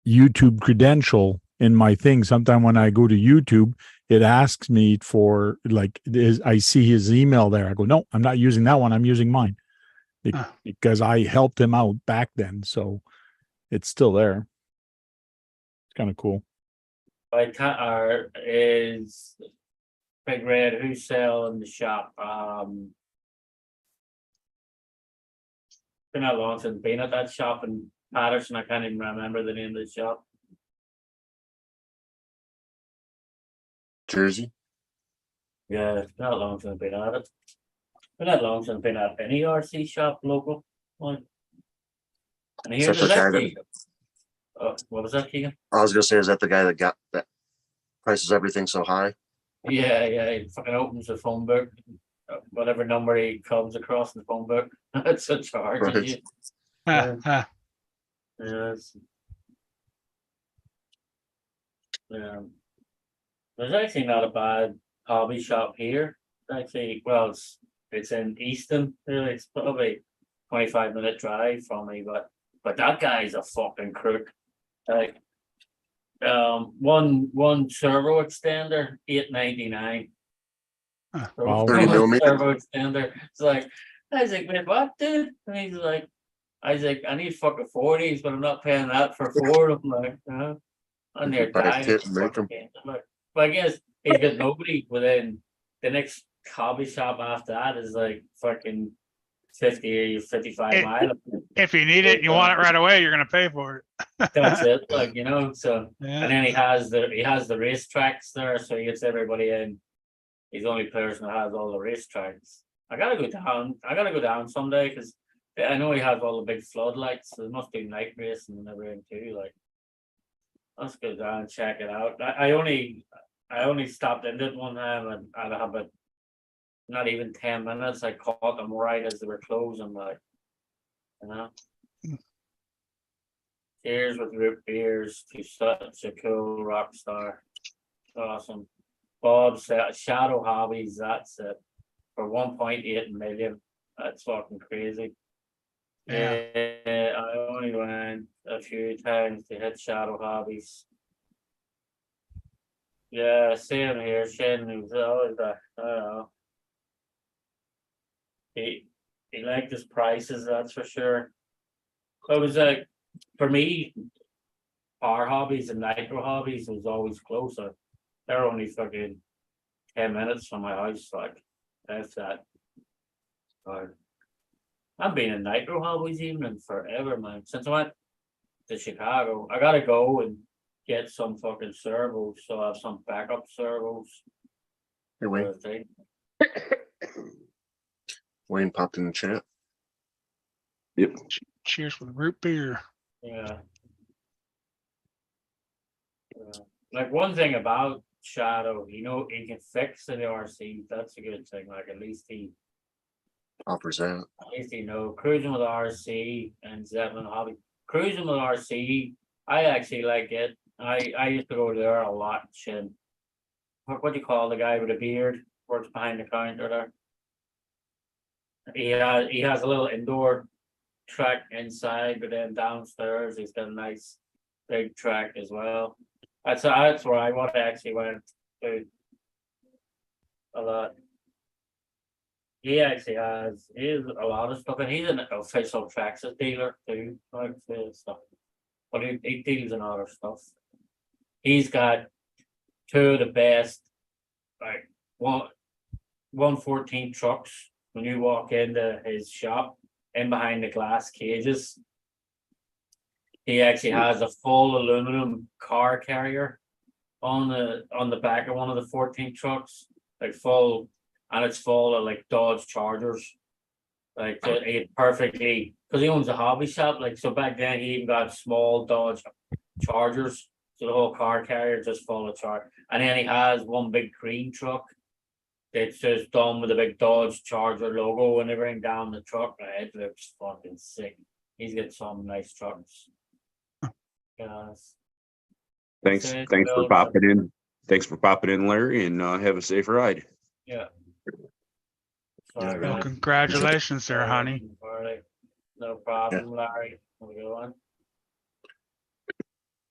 YouTube credential in my thing. Sometime when I go to YouTube, it asks me for like I see his email there. I go, no, I'm not using that one. I'm using mine because I helped him out back then. So it's still there. It's kind of cool. Is Big Red who sell in the shop? Been that long since been at that shop in Patterson. I can't even remember the name of the shop. Jersey. Yeah, it's been that long since I've been at it. Been that long since I've been at any RC shop local one. And here's Such a guy actually. What was that, Keegan? I was gonna say, is that the guy that got that prices everything so high? Yeah, he fucking opens the phone book, whatever number he comes across in the phone book. That's a charge. Right. You. Yes. Yeah. There's actually not a bad hobby shop here. Actually, well, it's in Easton. Really, it's probably 25-minute drive from me, but that guy's a fucking crook. Like, one servo extender, $8.99. Wow. 30 millimeter. Servo extender. It's like I was like, wait, what, dude? And he's like, I was like, I need fucking 40s, but I'm not paying that for 4 of them, like, you know. And they're Buy a dying. kit and make 'em. But I guess he's got nobody within the next hobby shop after that is like fucking 50 or 55 It- miles. If you need it, and you want it right away, you're gonna pay for it. That's it, like, you know, so. Yeah. And then he has the racetracks there, so he gets everybody in. He's the only person that has all the racetracks. I gotta go down someday, because I know he has all the big floodlights, so there must be night racing and everything too, like. Let's go down and check it out. I only stopped in it one time, and I'd have it not even 10 minutes. I caught them right as they were closing, like, you know. Cheers with root beers to such a cool rock star. Awesome. Bob said Shadow Hobbies, that's it. For 1.8 million. That's fucking crazy. Yeah. Yeah, I only went a few times to hit Shadow Hobbies. Yeah, same here. Shane was always that. I don't know. He liked his prices, that's for sure. It was like, for me, our hobbies and Nitro Hobbies was always closer. They're only fucking 10 minutes from my house, like, that's that. I've been in Nitro Hobbies even in forever, man. Since I went to Chicago, I gotta go and get some fucking servos, so I have some backup servos. Hey, for Wayne. the thing. Wayne popped in the chat. Yep. Cheers with root beer. Yeah. Like, one thing about Shadow, you know, he can fix the RC. That's a good thing. Like, at least he Offers that. know, cruising with RC and Zeppelin Hobby. Cruising with RC, I actually like it. I used to go there a lot. Shit. What do you call the guy with a beard? Works behind the counter there. He has a little indoor track inside, but then downstairs he's got a nice big track as well. That's where I want to actually went to a lot. He actually has a lot of stuff, and he's an official Traxxas dealer too, like stuff. But he deals in other stuff. He's got two of the best, like 114 trucks. When you walk into his shop, in behind the glass cages, he actually has a full aluminum car carrier on the back of one of the 14 trucks, like full, and it's full of like Dodge Chargers, like it perfectly, because he owns a hobby shop, like, so back then he even got small Dodge Chargers, so the whole car carrier just full of charge, and then he has one big green truck. It's just done with a big Dodge Charger logo and everything down the truck. It looks fucking sick. He's got some nice trucks. Yes. Thanks So, for popping in. Thanks for popping in, Larry, and have a safe ride. Yeah. Yeah, Well, man. congratulations there, honey. No problem, Larry. We'll go on.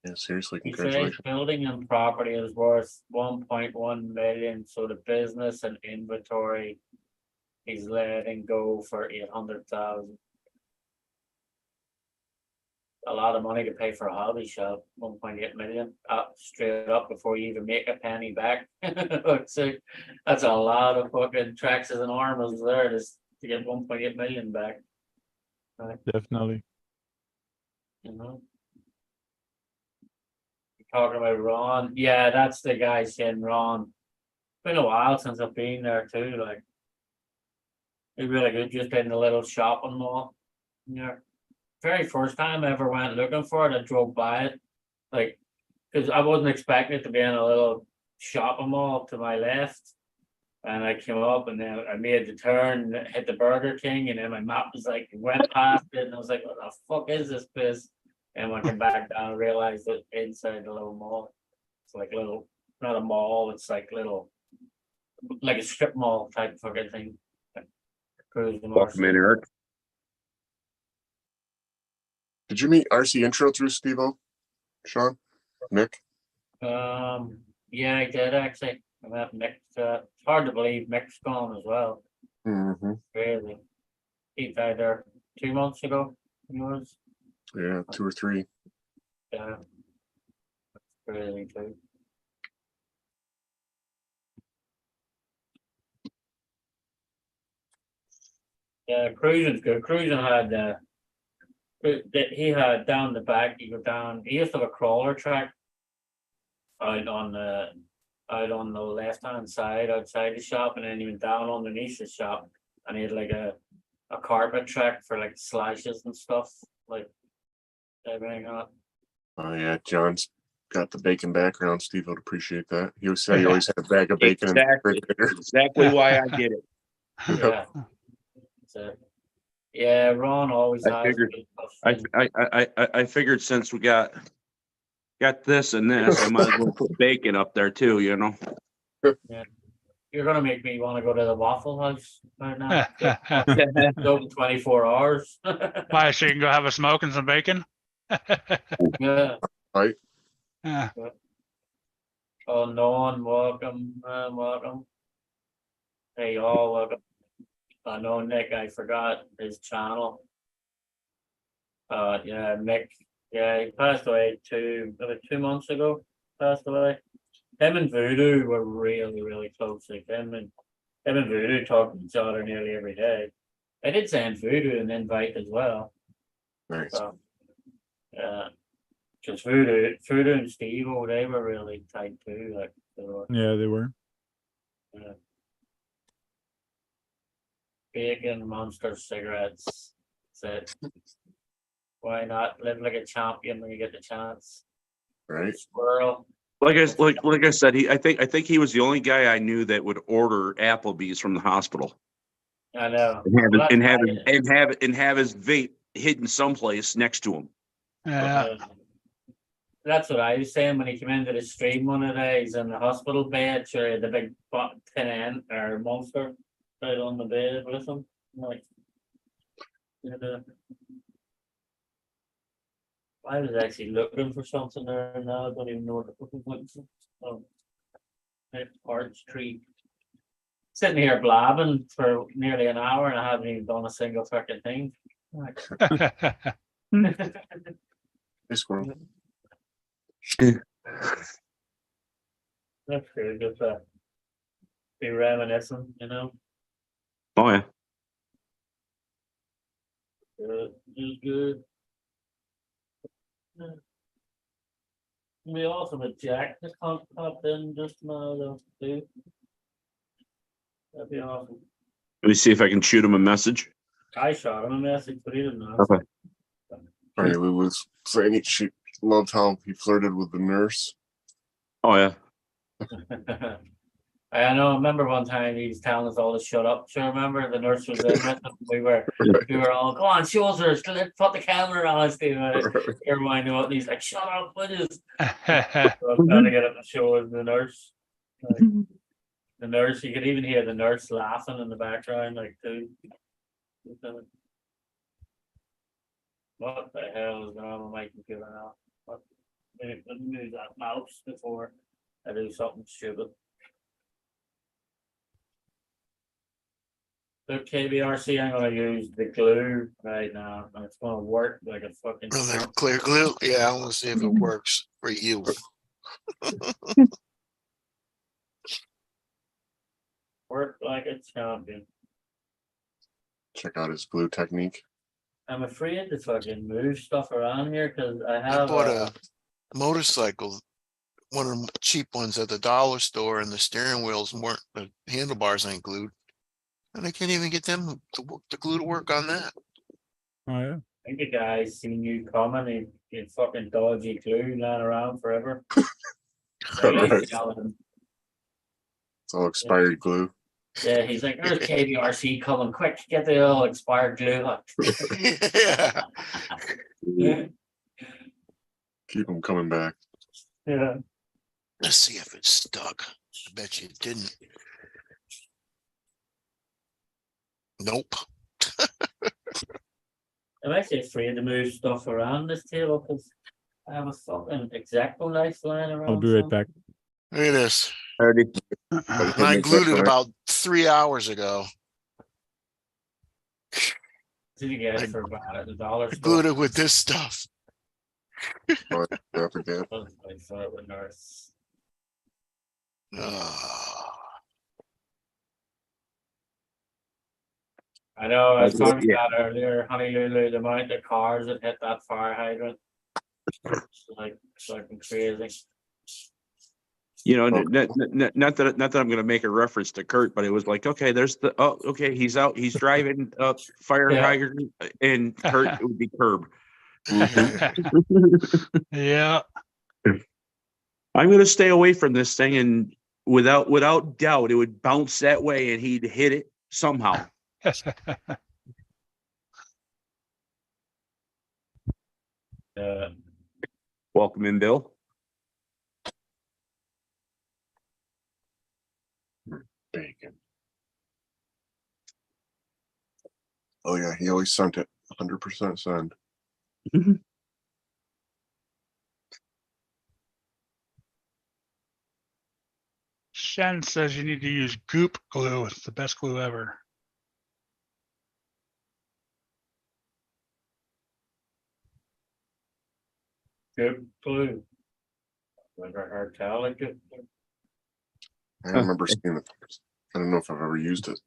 Yeah, seriously, He says congratulations. building and property is worth 1.1 million, so the business and inventory he's letting go for 800,000. A lot of money to pay for a hobby shop, 1.8 million, straight up before you even make a penny back. So that's a lot of fucking Traxxas and armors there just to get 1.8 million back. Definitely. You know. Talking about Ron, yeah, that's the guy saying Ron. Been a while since I've been there too, like. It's really good, just in the little shopping mall. Yeah. Very first time I ever went looking for it, I drove by it. Like, cause I wasn't expecting it to be in a little shopping mall to my left. And I came up and then I made the turn, hit the Burger King, and then my map was like, went past it, and I was like, what the fuck is this place? And when I came back down, I realized that inside the little mall, it's like little, not a mall, it's like little, like a strip mall type fucking thing. Cruising Welcome in, Eric. Did you meet RC Intro through Stevo? Sean? Nick? Yeah, I did actually. I met Mick. It's hard to believe Mick's gone as well. Mm-hmm. Really. He died there 2 months ago. He was. Yeah, 2 or 3. Yeah. Really too. Yeah, cruising's good. Cruising had that he had down the back. You go down. He used to have a crawler track out on the left hand side outside the shop, and then he went down underneath the shop, and he had like a carpet track for like slashes and stuff, like everything on it. Oh yeah, John's got the bacon background. Steve would appreciate that. He was saying he always had a bag of bacon in the Exactly. refrigerator. Exactly why I did it. Yeah. So, yeah, Ron always I has. figured- good stuff. I figured since we got this and this, I might as well put bacon up there too, you know? You're gonna make me want to go to the Waffle House right now. It's open 24 hours. Why, so you can go have a smoke and some bacon? Yeah. Right? Yeah. Oh, no one, welcome, welcome. Hey, all welcome. I know Nick, I forgot his channel. Yeah, Nick, yeah, he passed away about 2 months ago, passed away. Him and Voodoo were really, really close, like him and Voodoo talked to each other nearly every day. I did send Voodoo an invite as well, Nice. so. Yeah. Just Voodoo and Stevo, they were really tight too, like, so, Yeah, they were. bacon, Monster cigarettes, that's it. Why not live like a champion when you get the chance? Right? Squirrel. Like I said, I think he was the only guy I knew that would order Applebee's from the hospital I know. and have his vape hidden someplace next to him. Yeah. That's what I was saying when he came into the stream one of the days in the hospital bed, sure, the big tin or monster right on the bed with him. Like, I was actually looking for something there now. I don't even know what the fuck was. Oh, Arch Tree. Sitting here blabbing for nearly an hour and I haven't even done a single fucking thing. Like, Hey, squirrel. that's good. Just be reminiscing, you know. Oh yeah. Good, is good. Be awesome if Jack just popped in just now though, too. That'd be awesome. Let me see if I can shoot him a message. I shot him a message, but he didn't know. Okay. Anyway, was saying she loved how he flirted with the nurse. Oh yeah. I know. I remember one time he was telling us all to shut up. Sure, remember the nurse was in with him. We were all, go on, show us, let's put the camera on, Steve. Everyone knew it. And he's like, shut up, what is? So I'm trying to get him to show us the nurse. Like, the nurse, you could even hear the nurse laughing in the background, like, too. What the hell is going on with my computer now? Let me move that mouse before I do something stupid. The KBRC, I'm gonna use the glue right now, and it's gonna work like a fucking. Oh, they're clear glue. Yeah, I want to see if it works for you. Work like a champion. Check out his glue technique. I'm afraid to fucking move stuff around here because I I have bought a motorcycle, one of the cheap ones at the dollar store, and the steering wheels weren't, the handlebars ain't glued. And I can't even get them to glue to work on that. Oh yeah. I think the guy's seen you coming, he fucking dodgy glue lying around forever. Right. He's yelling at him. It's all expired glue. Yeah, he's like, there's KBRC coming, quick, get the old expired glue hook. Yeah. Yeah. Keep them coming back. Yeah. Let's see if it's stuck. I bet you it didn't. Nope. I'm actually afraid to move stuff around this table because I have a fucking X-Acto knife lying around. I'll be right somewhere. back. Look at this. Already. And I glued it about 3 hours ago. Did you get I- it for about a dollar I store? glued it with this stuff. But I forget. I thought it was North. Ah, I know, I was That's what- talking yeah. about earlier, Honolulu, the amount of cars that hit that fire hydrant. It's like crazy. You know, Oh. not that I'm gonna make a reference to Kurt, but it was like, okay, there's the, oh, okay, he's out, he's driving up fire Yeah. hydrant, and Kurt, it would be curb. Yeah, I'm gonna stay away from this thing, and without doubt, it would bounce that way and he'd hit it somehow. Uh, Welcome in, Bill. Bacon. Oh yeah, he always sent it 100% send. Shen says you need to use goop glue. It's the best glue ever. good glue. Never heard tell it good. I remember seeing it. I don't know if I've ever used it.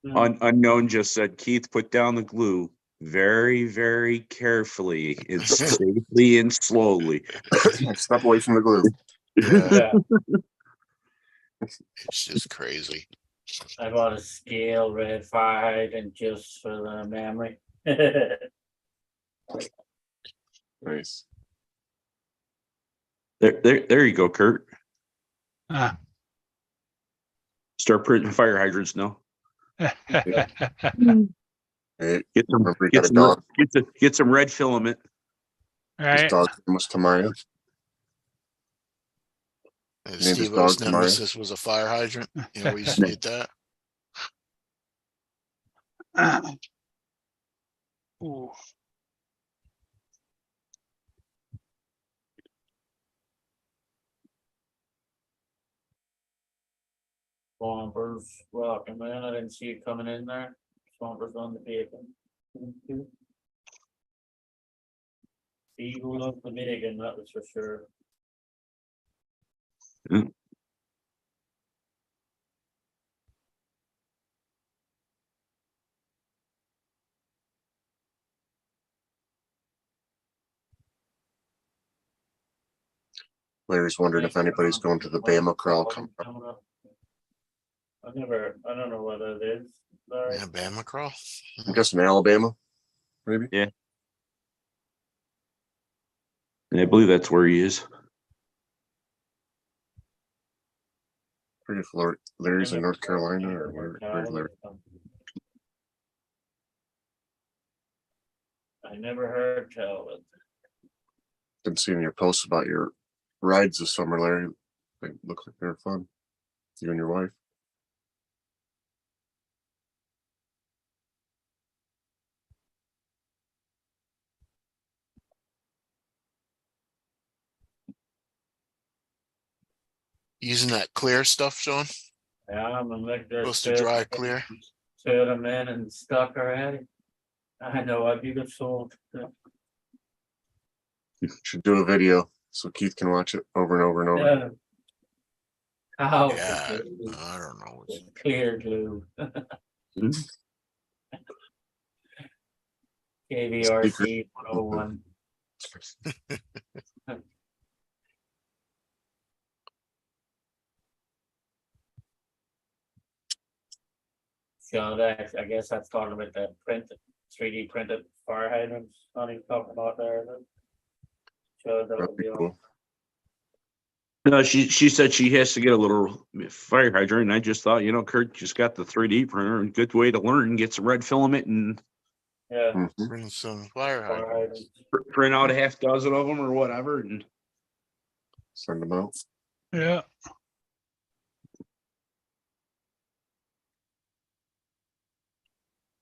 Unknown just said, Keith, put down the glue very, very carefully and safely and slowly. Step away from the glue. yeah, Yeah, it's just crazy. I bought a scale red fire hydrant just for the memory. Nice. There you go, Kurt. Ah. Start printing fire hydrants now. Hey, Get some, remember you got a some, dog. get some red filament. His Right. dog was Tamaya. And Named his Stevo's dog tomorrow. nemesis was a fire hydrant. You know, we used to get that. Ooh. Swampers, welcome in. I didn't see you coming in there. Swampers on the bacon. Eagle of the bacon, that was for sure. Larry's wondering if anybody's going to the Bama crawl coming up. I don't know whether it is. Sorry. Yeah, Bama crawl. I'm guessing Alabama, maybe. And I believe that's where he is. Pretty if Larry's in North Carolina or where's Larry? I never heard tell it. Been seeing your posts about your rides this summer, Larry. They look like they're fun. You and your wife. Using that clear stuff, Sean. Yeah, I'm like there's Supposed to dry clear. two of them in and stuck already. I know I'd be good sold. Should do a video so Keith can watch it over and over and over. Yeah. How? Yeah, I don't know. Clear glue. KVRC 101. So that, I guess that's talking about the printed, 3D printed fire hydrants, not even talking about there. So that That'd would be be all. cool. No, she said she has to get a little fire hydrant, and I just thought, you know, Kurt just got the 3D printer, and good way to learn, get some red filament and Yeah. Mhm. Bring some fire Fire hydrants. hydrants. print out a half dozen of them or whatever, and Send them out. Yeah.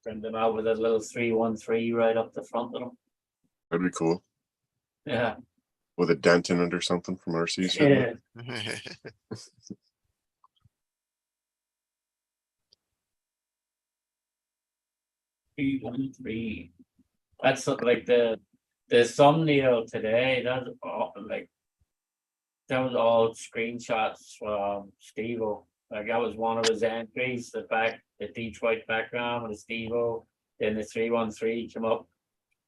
Print them out with a little 313 right up the front of them. That'd be cool. Yeah. With a dent in it or something from RC's. Yeah. 313. That's like the thumbnail today. That's all like that was all screenshots from Stevo. Like that was one of his entries. The Detroit background with the Stevo. Then the 313 came up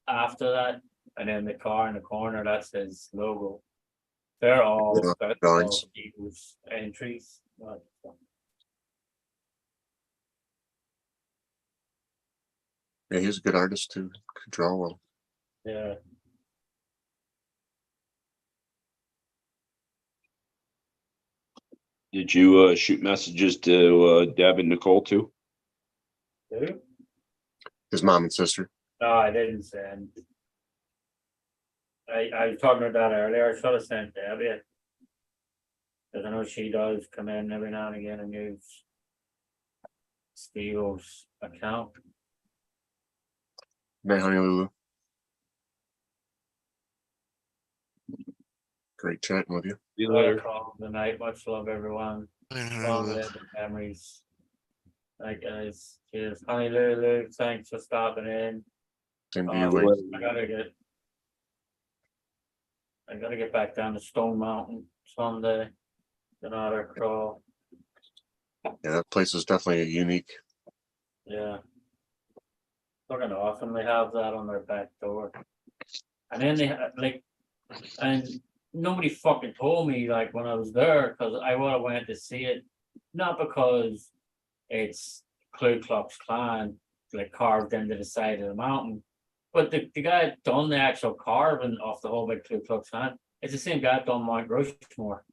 after that, and then the car in the corner. That's his logo. They're all Yeah, that's nice. all Stevo's entries. Yeah, he's a good artist too. Could draw well. Yeah. Did you shoot messages to Deb and Nicole too? Who? His mom and sister. No, I didn't send. I was talking about that earlier. I should have sent Debbie. Because I know she does come in every now and again and use Steve's account. Night, honey Lulu. Great chatting with you. See you Another later. call of the night. Much love, everyone. Long live the memories. Right, guys. Cheers. Honey Lulu, thanks for stopping in. Same to you, Um, Wade. I gotta get back down to Stone Mountain Sunday. Another crawl. Yeah, that place is definitely unique. Yeah. Fucking awesome. They have that on their back door. And then they like, and nobody fucking told me like when I was there because I would have went to see it, not because it's Ku Klux Klan like carved into the side of the mountain, but the guy that done the actual carving of the whole big Ku Klux Klan, it's the same guy that done Mount Rushmore.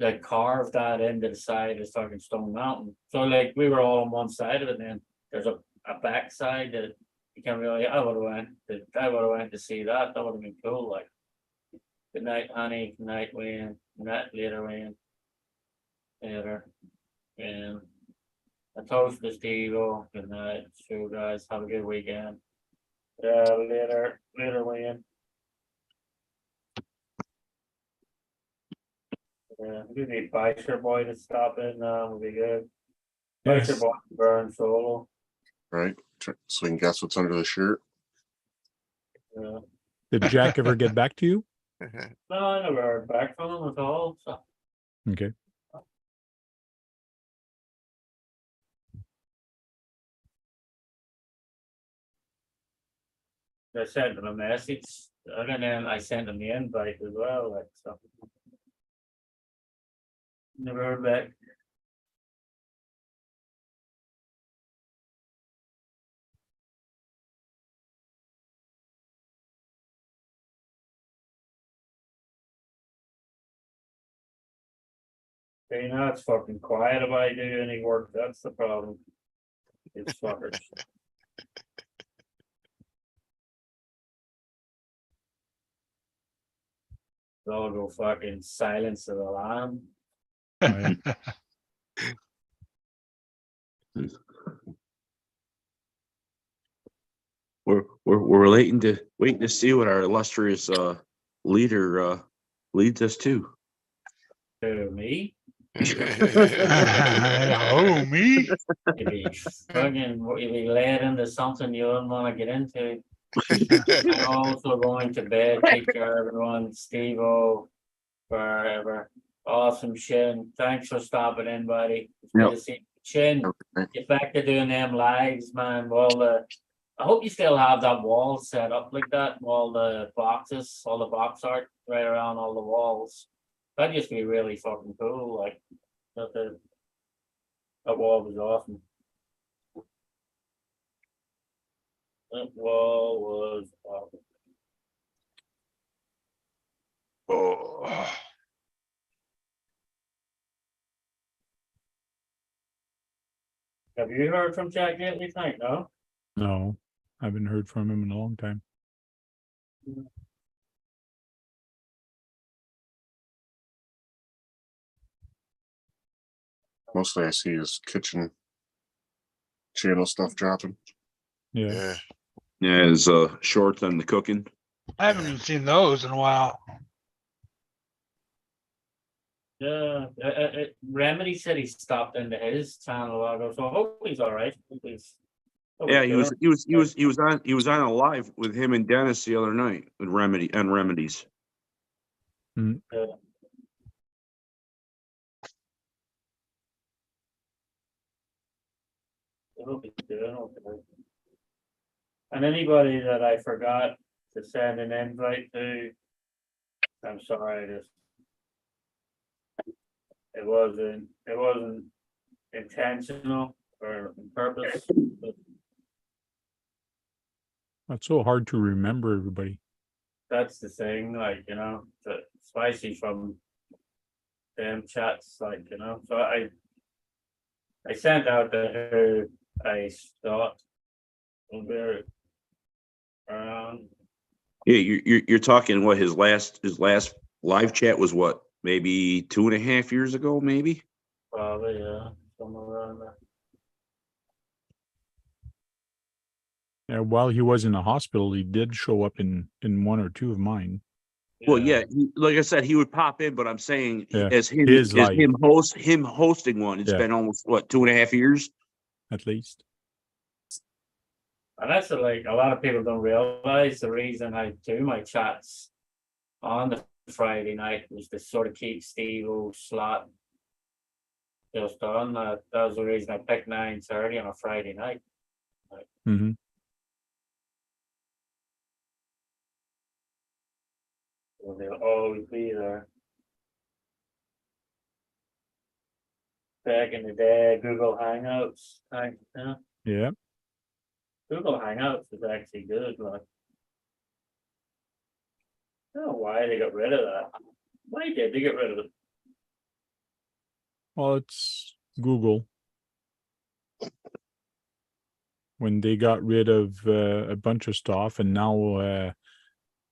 That carved that into the side of fucking Stone Mountain. So like we were all on one side of it, and then there's a back side that you can't really. I would have went to see that. That would have been cool. Like, good night, honey. Good night, Wayne. Good night, later, Wayne. Later, and a toast to Steve. Good night, sure, guys. Have a good weekend. Yeah, later, Wayne. Yeah, we need Biker Boy to stop in. Will be good. Biker Boy burn solo. Right? So we can guess what's under the shirt. Yeah. Did Jack ever get back to you? No, I never heard back from him at all. So Okay. I sent him a message, and then I sent him the invite as well. Like so, never heard back. You know, it's fucking quiet if I do any work. That's the problem. It's fuckers. They'll go fucking silence of the alarm. Right. We're waiting to see what our illustrious leader leads us to. To me, Oh, me? if he led into something you wouldn't want to get into. I'm also going to bed. Take care, everyone. Steve-O, forever. Awesome, Shin. Thanks for stopping in, buddy. It's good Yep. to see you. Shin, Okay. get back to doing them lives, man. Well, I hope you still have that wall set up like that. All the boxes, all the box art right around all the walls. That'd just be really fucking cool. Like that wall was awesome. That wall was awesome. Oh, Have you heard from Jack yet? You think, no? No, I haven't heard from him in a long time. Mostly I see his kitchen channel stuff dropping. Yeah. Yeah. Yeah, his shorts on the cooking. I haven't even seen those in a while. Yeah, Remedy said he stopped into his channel a while ago, so I hope he's all right. Hope he's Oh, Yeah, good. he was on a live with him and Dennis the other night with remedies. Yeah. It'll be good, okay. And anybody that I forgot to send an invite to, I'm sorry, it wasn't intentional or on purpose. But That's so hard to remember everybody. that's the thing, like, spicy from them chats, like, so I sent out to who I thought would be around. Yeah, you're talking what his last live chat was what, maybe 2.5 years ago, maybe? Probably, yeah, somewhere around there. Yeah, while he was in the hospital, he did show up in one or two of mine. Well, yeah, like I said, he would pop in, but I'm saying Yeah, as his live. him hosting one, it's Yeah. been almost what, 2.5 years? At least. And that's like, a lot of people don't realize the reason I do my chats on the Friday night was to sort of keep Stevo slot just on. That was the reason I picked 9:30 on a Friday night. Mm-hmm. So they'll always be there. Back in the day, Google Hangouts, Yeah. Google Hangouts is actually good, like. I don't know why they got rid of that. Why did they get rid of it? Well, it's Google. When they got rid of a bunch of stuff, and now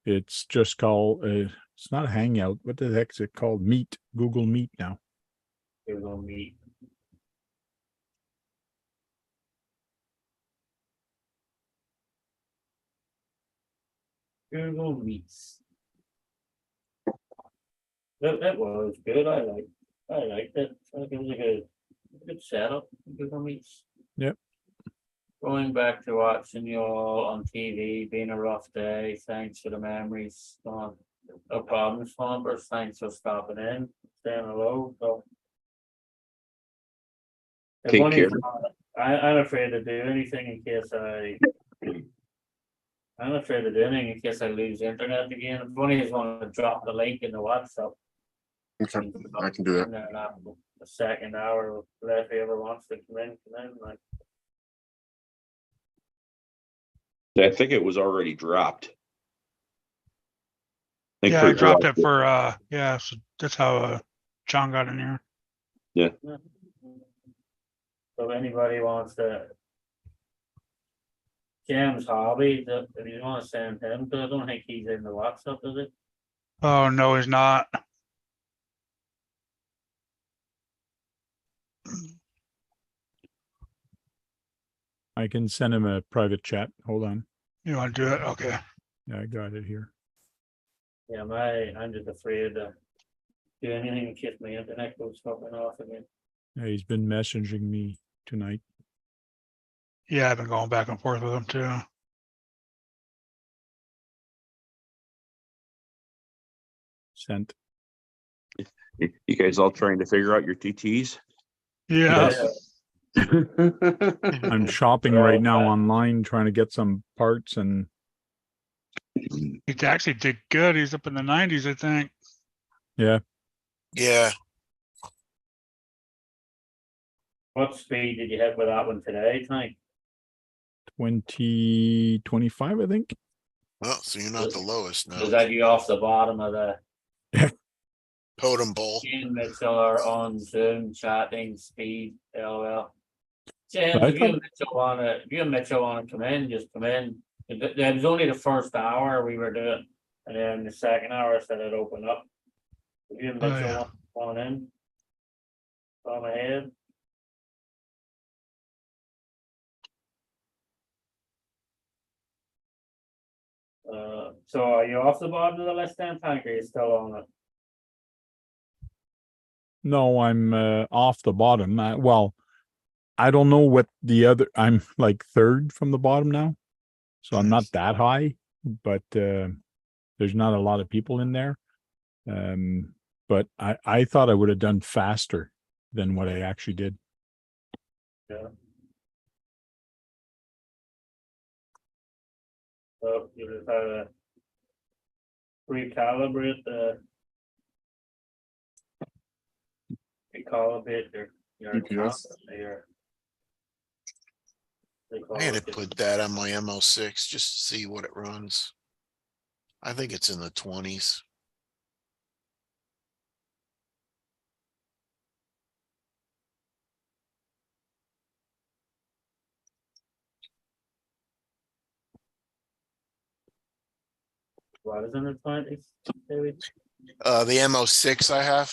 it's just called. It's not Hangout. What the heck is it called? Meet. Google Meet now. Google Meet. Google Meets. That was good. I liked it. I think it was a good setup. Google Meets. Yep. Going back to watching you all on TV, being a rough day. Thanks for the memories. No problem, Swampers. Thanks for stopping in, saying hello. So, Take care. I'm afraid to do anything in case I'm afraid of doing it in case I lose internet again. If only just want to drop the link in the WhatsApp. Okay, I can do that. And then the second hour, if whoever wants to come in, like. I think it was already dropped. Yeah, I dropped it for, yeah, so that's how, John got in here. Yeah. So if anybody wants to. Jam's hobby, if you want to send him, but I don't think he's in the WhatsApp, is it? Oh, no, he's not. I can send him a private chat. Hold on. You want to do it? Okay. Yeah, I got it here. Yeah, I'm just afraid to do anything in case my internet goes fucking off again. Yeah, he's been messaging me tonight. Yeah, I've been going back and forth with him too. Sent. You guys all trying to figure out your TTs? Yeah. I'm shopping right now online, trying to get some parts, and He actually did good. He's up in the 90s, I think. yeah, Yeah, What speed did you hit with that one today, Tank? 2025, I think. well, so you're not the lowest Was now. that you off the bottom of the Totem pole. Ian Mitchell are on Zoom chatting speed? LOL. James, I if you and Mitchell wanna come in, just come in. It was only the first hour we were doing, and then the second hour I said I'd open up. If you and Oh, Mitchell yeah. want to come on in. Come ahead. So are you off the bottom of the list then, Tank, or are you still on it? No, I'm off the bottom. Well, I don't know what the other, I'm like third from the bottom now. So I'm not that high, but there's not a lot of people in there. But I thought I would have done faster than what I actually did. Yeah. So you just have to recalibrate your GPS. your they call I had to it the- put that on my MO6 just to see what it runs. I think it's in the 20s. what is in the 20s, David? The MO6 I have.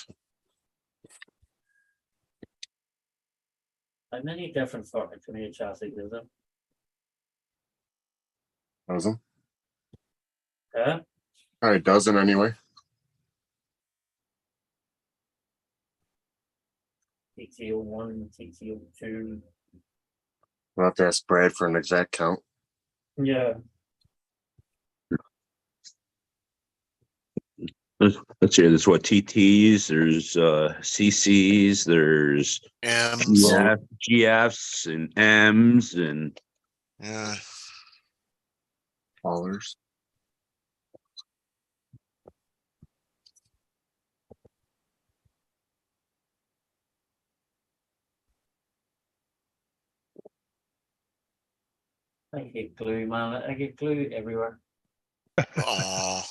How many different fucking Canadian chassis is it? Dozen. Huh? All right, dozen anyway. TTO1, TTO2. We'll have to ask Brad for an exact count. Yeah. Let's see, there's what TTs, there's CCs, there's M's. GFs and M's and Yeah. Dollars. I get glue, man. I get glue everywhere. Oh,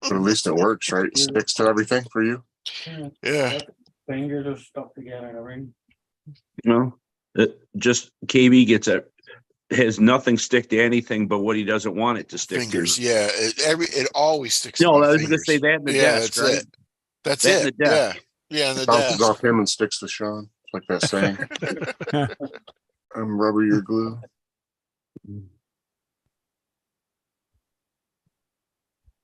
But at least it works, right? It sticks to everything for you. Yeah. yeah. Fingers are stuck together in a ring. you know, just KB gets has nothing stick to anything but what he doesn't want it to stick Fingers. to. Yeah. It always sticks to No, my I was fingers. gonna say that in the Yeah, desk, that's right? it. That's That in it. the desk. Yeah. Yeah, in the Bounces desk. off him and sticks to Sean. It's like that saying. I'm rubber, you're glue.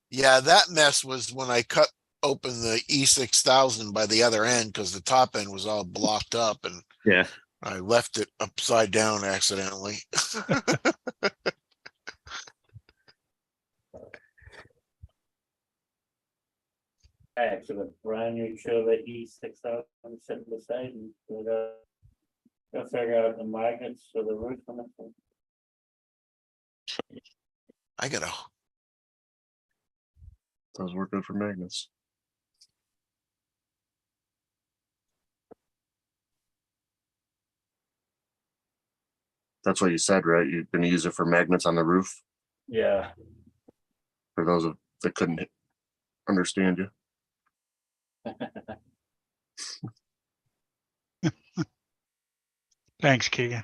Yeah, that mess was when I cut open the E6000 by the other end because the top end was all blocked up and Yeah. I left it upside down accidentally. I actually have a brand new Chevrolet E6000 sitting beside me. So gotta figure out the magnets for the roof on it. I gotta. Those work good for magnets. That's what you said, right? You're going to use it for magnets on the roof. Yeah. For those that couldn't understand you. Thanks, Keegan.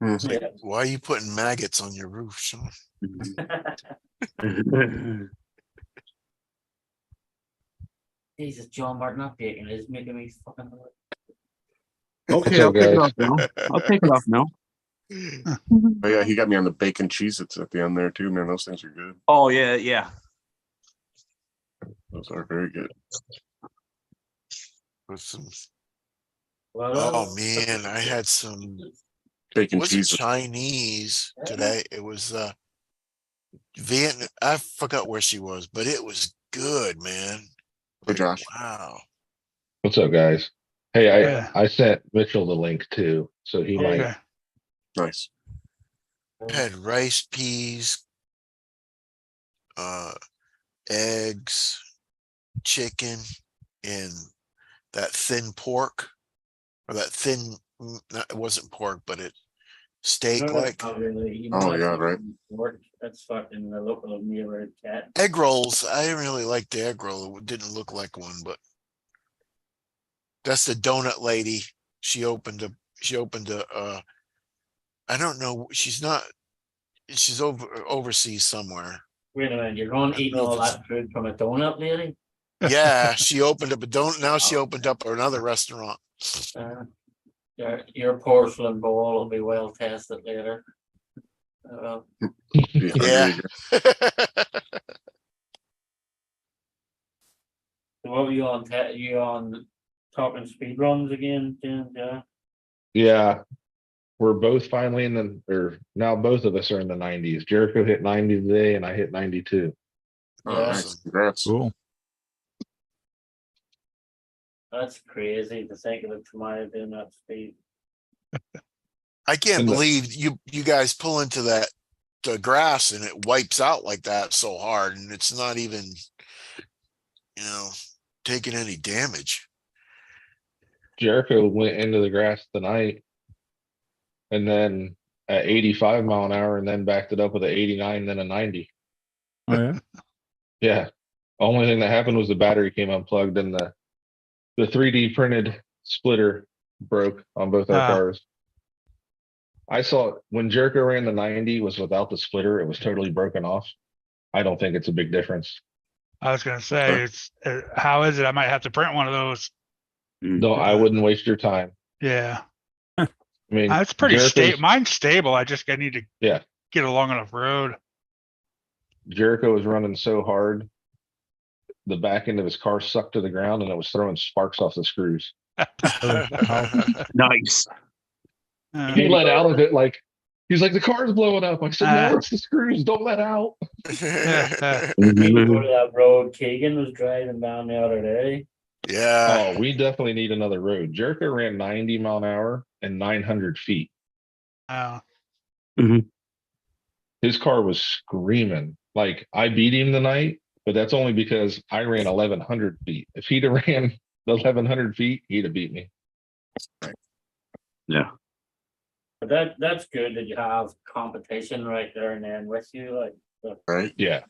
Mhm. Yeah. Why are you putting maggots on your roof, Sean? Jesus, John Martin updating is making me fucking. Okay, I'll take it off now. I'll take it off now. Oh, yeah, he got me on the bacon cheese. It's at the end there too, man. Those things are good. Oh yeah, yeah. Those are very good. With some, Well, oh man, I had some. Bacon It wasn't cheese. Chinese today. It was Vietnam. I forgot where she was, but it was good, man. Hey, Josh. Wow. What's up, guys? Hey, Yeah. I sent Mitchell the link too, so he might. Okay. Nice. I had rice, peas, eggs, chicken, and that thin pork, or that thin. It wasn't pork, but it steak like Oh, yeah, right. That's fucking the local neighborhood cat. egg rolls. I didn't really like the egg roll. It didn't look like one, but that's the donut lady. She opened a. I don't know. She's overseas somewhere. Wait a minute, you're going I don't eating know if all it's- that food from a donut lady? Yeah, she opened up a don't. Now she opened up another restaurant. Your porcelain bowl will be well tested later. Be hungry Yeah. again. What were you on? You on talking speed runs again, Jim? Yeah. Yeah, we're both finally in the, or now both of us are in the 90s. Jericho hit 90 today, and I hit 92. Oh, Yeah. nice. Congrats. Cool. That's crazy to think of it to my doing that speed. I can't And the- believe you guys pull into that the grass and it wipes out like that so hard, and it's not even, taking any damage. Jericho went into the grass tonight, and then at 85 mile an hour, and then backed it up with an 89, then a 90. Oh, yeah. Yeah. Only thing that happened was the battery came unplugged, and the 3D printed splitter broke on both our Ah. cars. I saw when Jericho ran the 90 was without the splitter, it was totally broken off. I don't think it's a big difference. I was gonna say, it's, how is it? I might have to print one of those. No, I wouldn't waste your time. Yeah, I mean, it's pretty Jericho's- stable. Mine's stable. I just need to Yeah. get along enough road. Jericho was running so hard, the back end of his car sucked to the ground, and it was throwing sparks off the screws. Nice. Uh, He let out of it like he's like, the car's blowing up. I said, Ah. no, it's the screws. Don't let out. You need to go to that road Keegan was driving down the other day. Yeah. Oh, we definitely need another road. Jericho ran 90 mile an hour and 900 feet. uh, His car was screaming. Like, I beat him tonight, but that's only because I ran 1100 feet. If he'd have ran the 1100 feet, he'd have beat me. Yeah. But that's good that you have competition right there and then with you, like. Right. Yeah.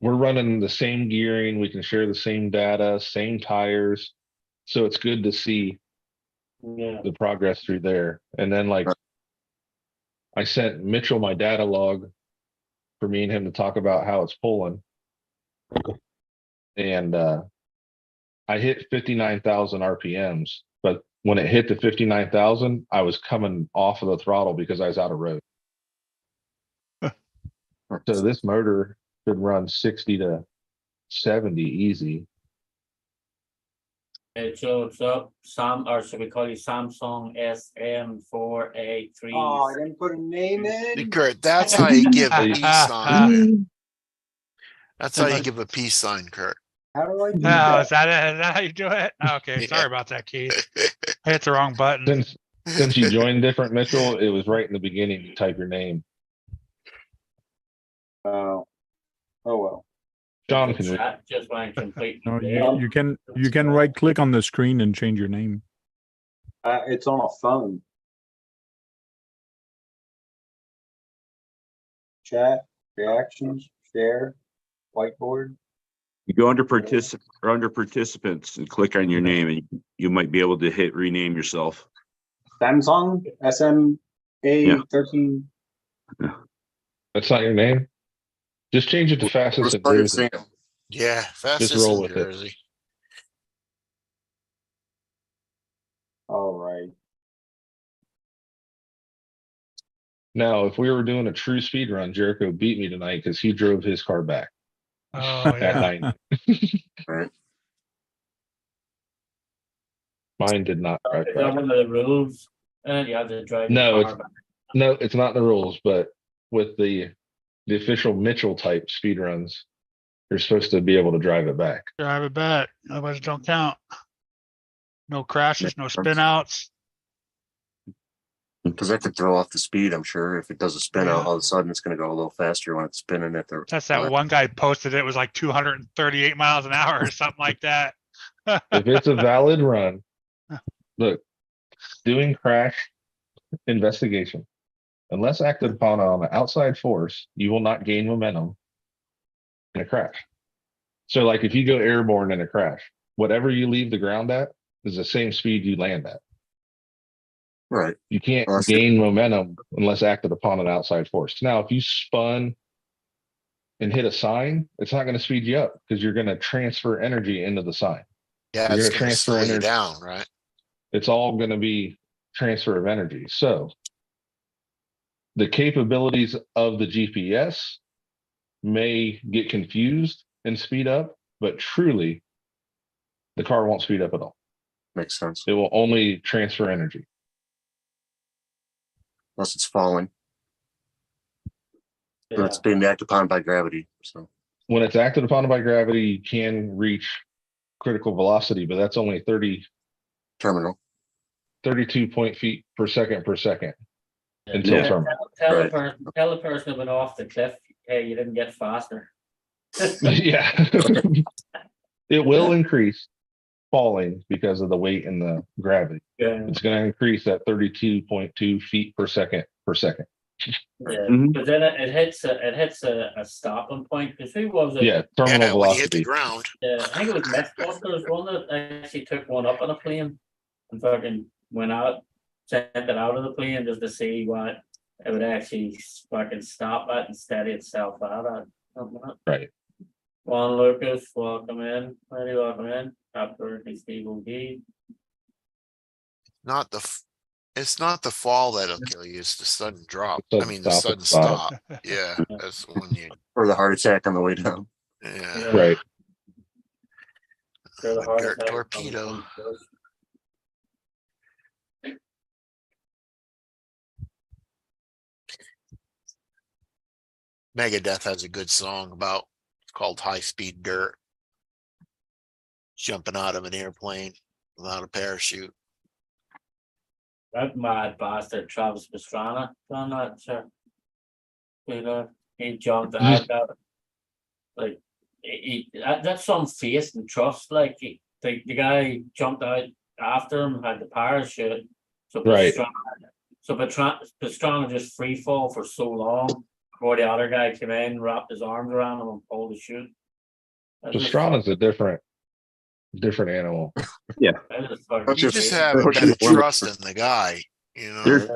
We're running the same gearing. We can share the same data, same tires. So it's good to see Yeah. the progress through there. And then, like, I sent Mitchell my data log for me and him to talk about how it's pulling. And I hit 59,000 RPMs, but when it hit to 59,000, I was coming off of the throttle because I was out of road. So this motor should run 60 to 70 easy. It shows up or should we call you Samsung SM4A3? Oh, I didn't put a name in. Kurt, that's how you give a peace sign. That's how you Like- give a peace sign, Kurt. How do I do oh, that? is that it? Is that how you do it? Okay, Yeah. sorry about that, Keith. I hit the wrong button. Since you joined different, Mitchell, it was right in the beginning. You type your name. Oh, oh well. John The can read. chat just went completely No, dead. you can right click on the screen and change your name. It's on a phone. Chat, reactions, share, whiteboard. You go under participants and click on your name, and you might be able to hit rename yourself. Samsung SMA Yeah. 13. That's not your name. Just change it to fastest in Spell your Jersey. name. Yeah, fastest roll in with it. Jersey. All right. Now, if we were doing a true speed run, Jericho beat me tonight because he drove his car back Oh at yeah. 90. Right. Mine did not drive Is that back. one of the rules? And you have to drive No, your it's car back. no, it's not in the rules, but with the official Mitchell type speed runs, you're supposed to be able to drive it back. Drive it back. Otherwise, it don't count. No crashes, no spin outs. Because that could throw off the speed, I'm sure. If it does a spin out, Yeah. all of a sudden it's going to go a little faster when it's spinning at the. That's that one guy posted it was like 238 miles an hour or something like that. If it's a valid run, look, doing crash investigation, unless acted upon on an outside force, you will not gain momentum in a crash. So, like, if you go airborne in a crash, whatever you leave the ground at is the same speed you land at. Right. You can't Well, I see. gain momentum unless acted upon an outside force. Now, if you spun and hit a sign, it's not going to speed you up because you're going to transfer energy into the sign. Yeah, You're it's gonna gonna transfer slow you energy. down, right? It's all going to be transfer of energy. So the capabilities of the GPS may get confused and speed up, but truly the car won't speed up at all. Makes sense. It will only transfer energy. unless it's falling. And Yeah, it's being acted upon by gravity. So When it's acted upon by gravity, you can reach critical velocity, but that's only terminal. 32 point feet per second yeah. until Yeah. terminal. Right. Tell the person who went off the cliff, hey, you didn't get faster. Yeah. It will increase falling because of the weight and the gravity. Yeah, It's going to increase at 32.2 feet per second per second. yeah, Mhm. but then it hits a stopping point, because who was it? Yeah, terminal Yeah, when you hit the velocity. ground, I think it was Mythbusters, one that actually took one up on a plane and fucking went out, sent it out of the plane just to see what it would actually fucking stop at and steady itself out at. Something like that. Right. Juan Lucas, welcome in. Ready, welcome in. After Stevo D. not the, it's not the fall that'll kill you, it's the sudden drop. The I sudden mean, the stop sudden at the bottom. stop. Yeah, that's when you, Or the heart attack on the way down. yeah. Right. Sure, the The heart Gert attack torpedo. comes first. Megadeth has a good song about, it's called High Speed Dirt. Jumping out of an airplane without a parachute. That mad bastard Travis Pastrana done that, sir. You know, he jumped out that, like that's some faith and trust. Like the guy jumped out after him, had the parachute. So Right. Pastrana just free fall for so long before the other guy came in, wrapped his arms around him and pulled the chute. Pastrana's a different animal. That's You just- just have a that's better just limit. trust in the guy, you know? There's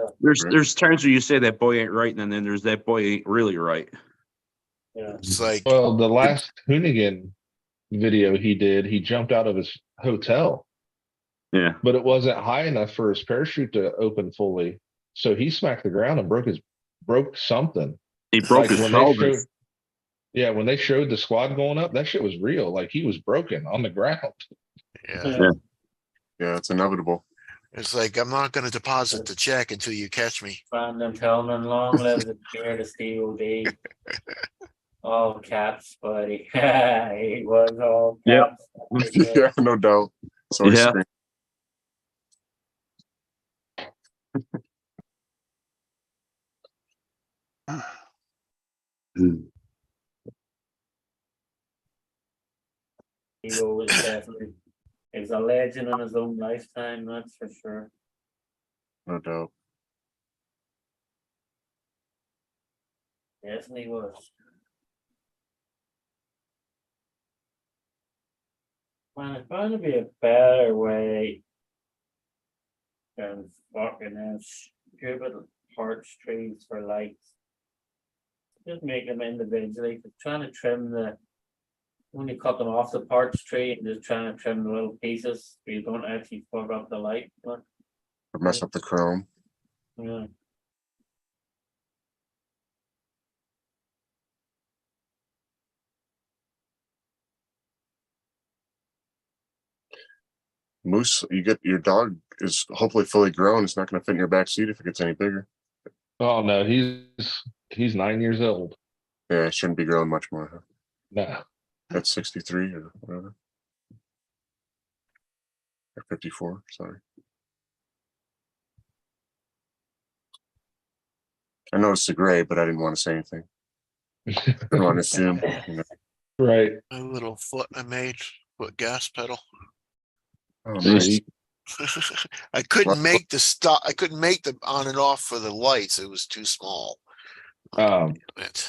Right. there's times where you say that boy ain't right, and then there's that boy ain't really right. Yeah. It's like, Well, the last Hoonigan video he did, he jumped out of his hotel, Yeah. but it wasn't high enough for his parachute to open fully. So he smacked the ground and broke something. He broke his when they pelvis. showed, yeah, when they showed the squad going up, that shit was real. Like he was broken on the ground. yeah, Yeah, it's inevitable. it's like, I'm not gonna deposit the check until you catch me. Random Tellman, long live the spirit of Stevo D. All caps, buddy. He was all Yep. caps. Yeah, no doubt. So Yeah. Stevo was definitely, he's a legend in his own lifetime, that's for sure. No doubt. Definitely was. Man, it's bound to be a better way than fucking them stupid parts trees for lights. Just make them individually, trying to trim when you cut them off the parts tree and just trying to trim the little pieces, so you don't actually fuck up the light. But, Or mess up the chrome. yeah. Moose, you get your dog is hopefully fully grown. It's not going to fit in your back seat if it gets any bigger. Oh no, he's 9 years old. Yeah, it shouldn't be growing much more. Huh? No. That's 63 or whatever. Or 54, sorry. I noticed the gray, but I didn't want to say anything. I didn't want to assume. You know. Right. A little foot I made, foot gas pedal. Oh, Nice. nice. I couldn't make the stop, I couldn't make the on and off for the lights, it was too small. It-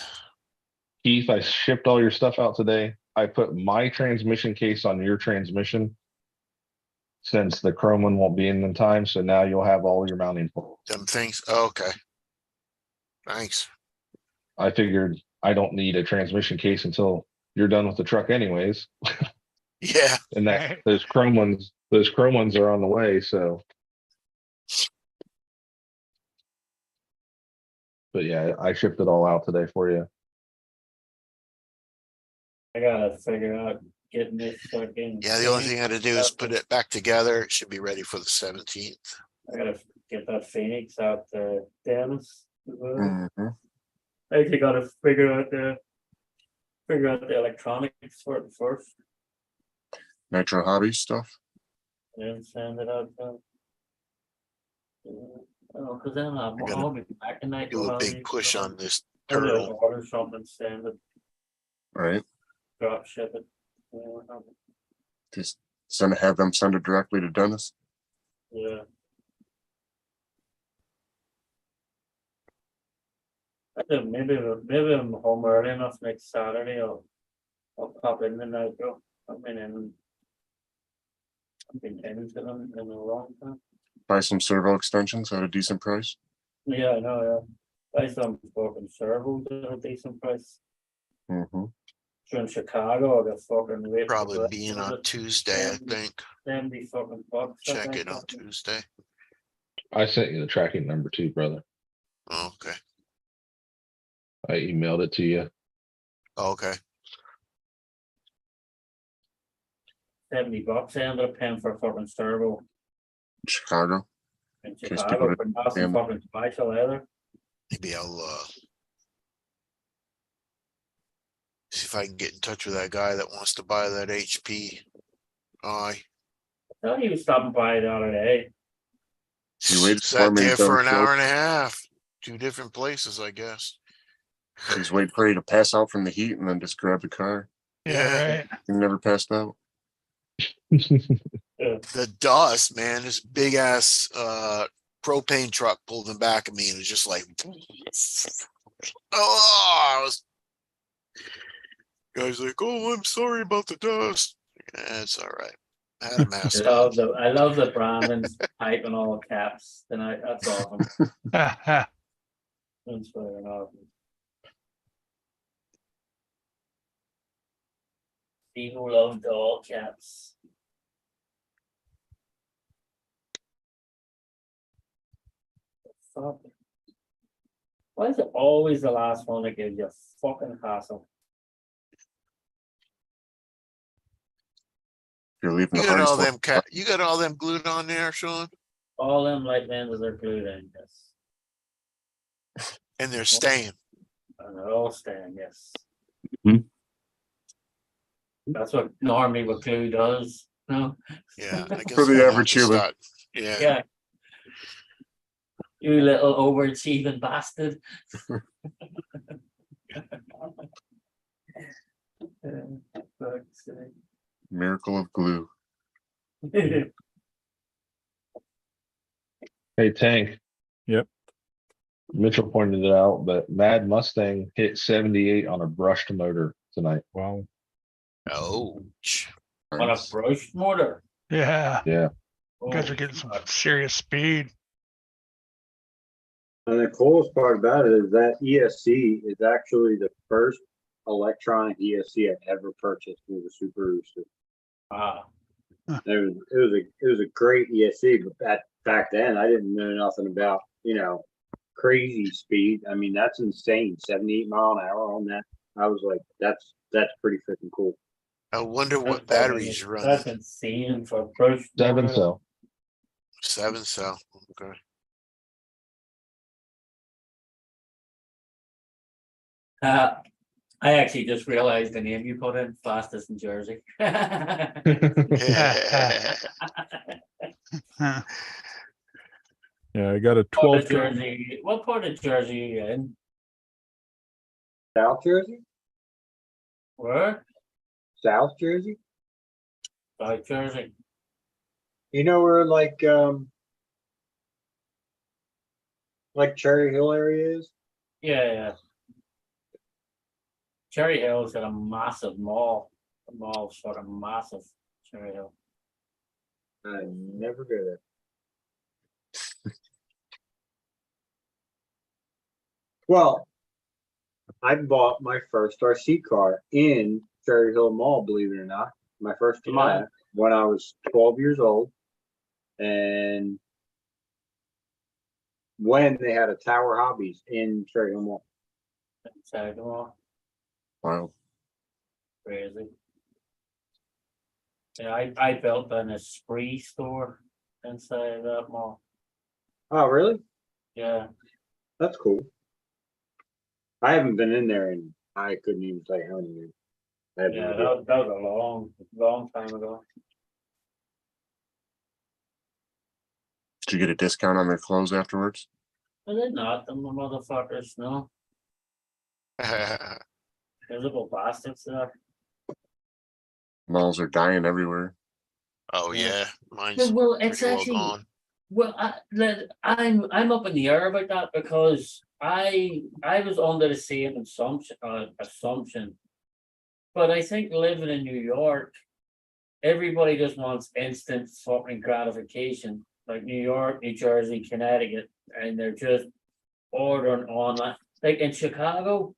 Keith, I shipped all your stuff out today. I put my transmission case on your transmission since the chrome one won't be in time. So now you'll have all your mounting poles. Them things, okay. Thanks. I figured I don't need a transmission case until you're done with the truck anyways. Yeah, And that those chrome ones are on the way. So, but yeah, I shipped it all out today for you. I gotta figure out getting this fucking. yeah, the only thing I had to do is put it back together, it should be ready for the 17th. I gotta get that Phoenix out to Dennis. Mhm. I think you gotta figure out the electronics for it first, Nitro hobby stuff. and then send it out to. Oh, cause then I gotta I'll be back tonight. Do a big push on this I'll just turtle. order something, send it, Right. drop ship it. you know, something. Just have them send it directly to Dennis. Yeah. I think maybe I'm home early enough next Saturday. I'll pop in the night, bro. I've been into them in a long time. Buy some servo extensions at a decent price. Yeah, I know, yeah. Buy some fucking servos at a decent price. Mm-hmm. If you're in Chicago, I got fucking rate. Probably being on Tuesday, I think. 70 fucking bucks. I Check think. it on Tuesday. I sent you the tracking number too, brother. Oh, okay. I emailed it to you. Oh, okay. 70 bucks. I ended up paying for a fucking servo Chicago. in case Chicago people for nothing didn't- fucking special either. Maybe I'll see if I can get in touch with that guy that wants to buy that HP. I thought he was stopping by the other day. You waited for Sat me there until for the an show. hour and a half. 2 different places, I guess. He's waiting for you to pass out from the heat and then just grab the car. Yeah, right. You never passed out. The dust, man, this big ass propane truck pulled in back of me and it was just like oh, I was guys like, oh, I'm sorry about the dust. Yeah, it's all right. I had a mask on. I love the Brandon's type in all caps tonight. That's awesome. That's fucking awesome. People love the all caps. Fuck. Why is it always the last one that gives you a fucking hassle? You're leaving You the got all hardest them one. you got all them glued on there, Sean? All them light lenses are glued in, yes. And they're staying. And they're all staying, yes. Mhm. That's what normally what glue does, no? Yeah, I guess For the we'll have average to human. start- Yeah. Yeah. You little overachieving bastard. Fuck's sake. Miracle of glue. Hey, Tank. Yep. Mitchell pointed it out, but Mad Mustang hit 78 on a brushed motor tonight. Wow. Ouch. On a Nice. brush motor. Yeah, Yeah. you guys are Oh, getting some fuck. serious speed. And the coolest part about it is that ESC is actually the first electronic ESC I've ever purchased with a Super Rooster. Ah, It was a great ESC, but back then I didn't know nothing about, crazy speed. I mean, that's insane. 78 mile an hour on that. I was like, that's pretty freaking cool. I wonder what that's batteries fucking- running. That's insane for a brush. 7 motor. cell. 7 cell. Okay. I actually just realized the name you put in, fastest in Jersey. Yeah. Yeah, I got a What 12. Jersey? What part of Jersey are you in? South Jersey? Where? South Jersey? South Jersey. You know where like Cherry Hill area is? Yeah. Cherry Hill's got a massive mall. The mall's sort of massive. Cherry Hill. I never go there. Well, I bought my first RC car in Cherry Hill Mall, believe it or not. My first Tamiya when I was 12 years old. And when they had a Tower Hobbies in Cherry Hill Mall. Inside the mall. Wow. Crazy. Yeah, I built an Esprit store inside that mall. Oh, really? Yeah, That's cool. I haven't been in there and I couldn't even say how many years. I have no yeah, idea. that was a long time ago. Did you get a discount on their clothes afterwards? But they're not, them motherfuckers, no. Miserable bastards there. Malls are dying everywhere. Oh, Yeah. yeah, mine's Well, it's pretty well actually, gone. well, I'm up in the air about that because I was under the same assumption. But I think living in New York, everybody just wants instant fucking gratification, like New York, New Jersey, Connecticut, and they're just ordering online. Like in Chicago,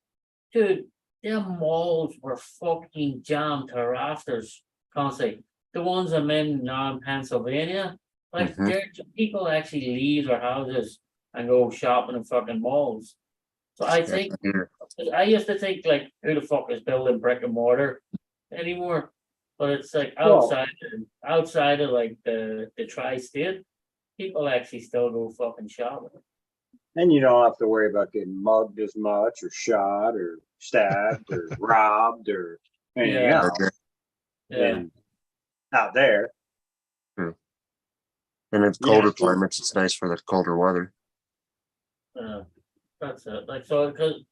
dude, their malls were fucking jammed to rafters constantly. The ones I'm in now in Pennsylvania, like Mhm. people actually leave their houses and go shopping in fucking malls. So I think Here, I used to think like, who the fuck is building brick and mortar anymore? But it's like Well- outside of like the tri-state, people actually still go fucking shopping. And you don't have to worry about getting mugged as much or shot or stabbed or robbed or anything Yeah. else. Yeah, And out there, and it's Yeah. colder climates. It's nice for the colder weather. that's it. Like so, because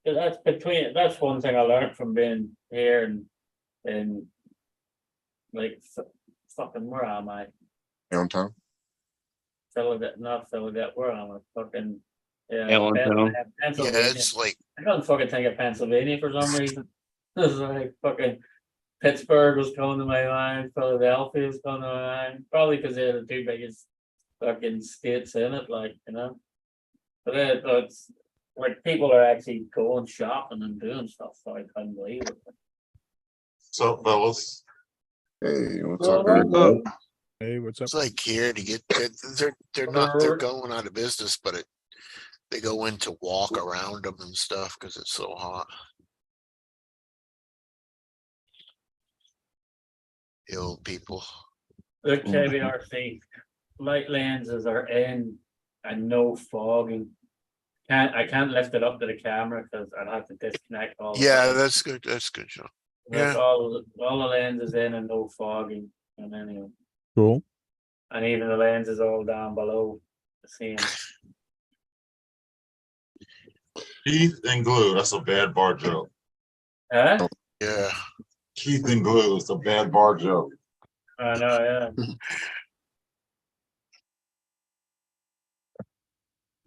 that's one thing I learned from being here and like fucking where am I? Downtown. Not Philadelphia. Where am I? Fucking Allentown. Yeah, Pennsylvania. it's like, I couldn't fucking think of Pennsylvania for some reason. It was like fucking Pittsburgh was coming to my mind, Philadelphia was coming to my mind, probably because they're the two biggest fucking states in it, like, you know. But it's like people are actually going shopping and doing stuff, so I couldn't believe it. So, fellas, Hey, what's Well, up, well, Eric? well, Hey, what's up? it's like here to get, they're going out of business, but they go in to walk around them and stuff because it's so hot. The old people. the KVRC light lenses are in and no fogging. I can't lift it up to the camera because I'd have to disconnect all. Yeah, that's good. That's good, Sean. Like yeah. all the lenses in and no fogging, and anyway, Cool. and even the lenses all down below the same. Keith and glue, that's a bad bar joke. Huh? Yeah. Keith and glue is a bad bar joke. I know, yeah.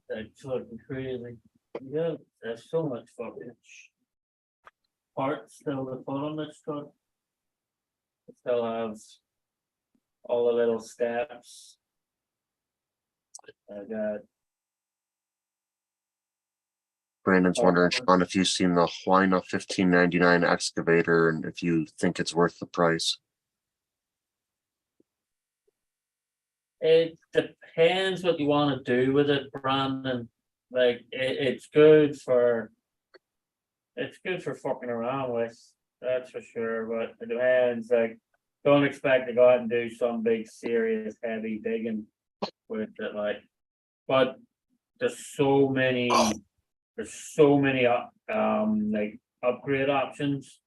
That's fucking crazy. Yeah, there's so much fucking parts still to put on this truck. It still have all the little steps. I got Brandon's wondering, Sean, if you've seen the Huayna 1599 excavator and if you think it's worth the price. It depends what you want to do with it, Brandon. Like it's good for fucking around with, that's for sure. But it depends. Like, don't expect to go out and do some big, serious, heavy digging with it. Like, but there's so many, like upgrade options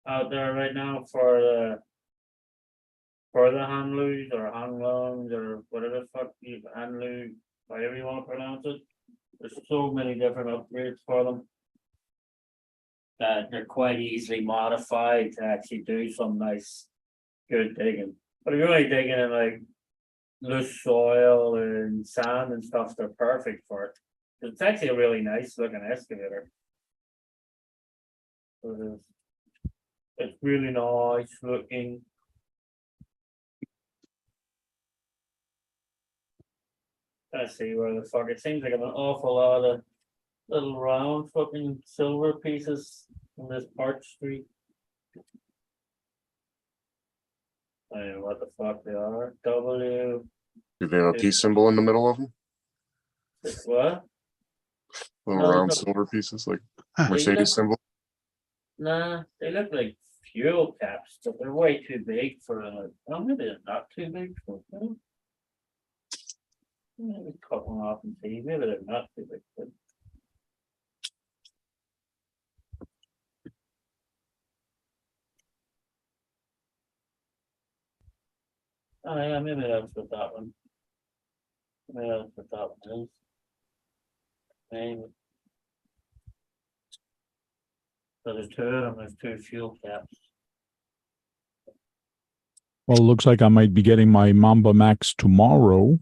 out there right now for the hand loos or hand lungs or whatever the fuck you hand loo, whatever you want to pronounce it. There's so many different upgrades for them that they're quite easily modified to actually do some nice, good digging. But if you're only digging in like loose soil and sand and stuff, they're perfect for it. It's actually a really nice looking excavator. So it's really nice looking. Let's see where the fuck, it seems like an awful lot of little round fucking silver pieces on this Park Street. I don't know what the fuck they are. W, Do they have a peace symbol in the middle of them? what? Little No, round no. silver pieces like Huh. Mercedes symbol? Nah, they look like fuel caps, but they're way too big for well, maybe they're not too big for them. Maybe cut one off and see, maybe they're not too big, but. Oh, yeah, maybe that's what that one. Maybe that's what that one is. Maybe. So there's two of them, there's two fuel caps. Well, it looks like I might be getting my Mamba Max tomorrow.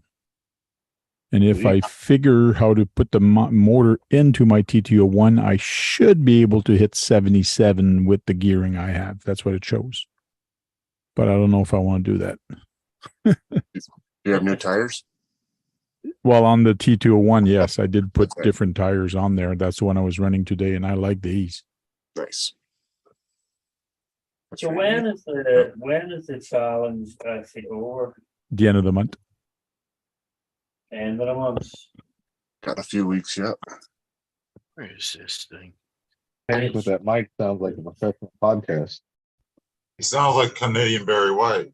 And if I figure how to put the motor into my TT01, I should be able to hit 77 with the gearing I have. That's what it shows. But I don't know if I want to do that. You have new tires? Well, on the T201, yes, I did put different tires on there. That's the one I was running today, and I like these. Nice. That's So right. when is the challenge actually over? The end of the month. End of the month. Got a few weeks yet. Where is this thing? Hank with that mic sounds like a professional podcast. He sounds like Canadian Barry White.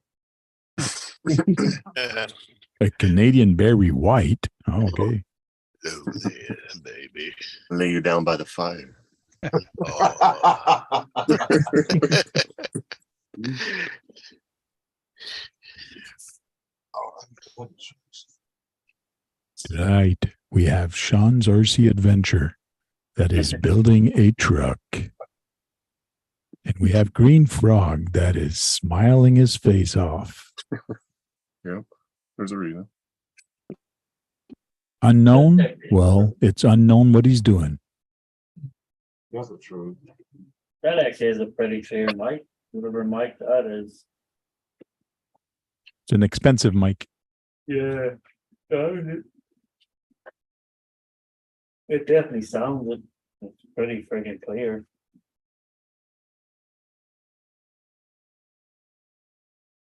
A Canadian Barry White. Oh, okay. Oh, yeah, baby. Lay you down by the fire. Oh. Tonight, we have Sean's RC Adventure that is building a truck. And we have Green Frog that is smiling his face off. Yep. There's a reason. Unknown? Well, it's unknown what he's doing. That's the truth. That actually is a pretty clear mic, whatever mic that is. It's an expensive mic. Yeah. It definitely sounds it. It's pretty friggin' clear.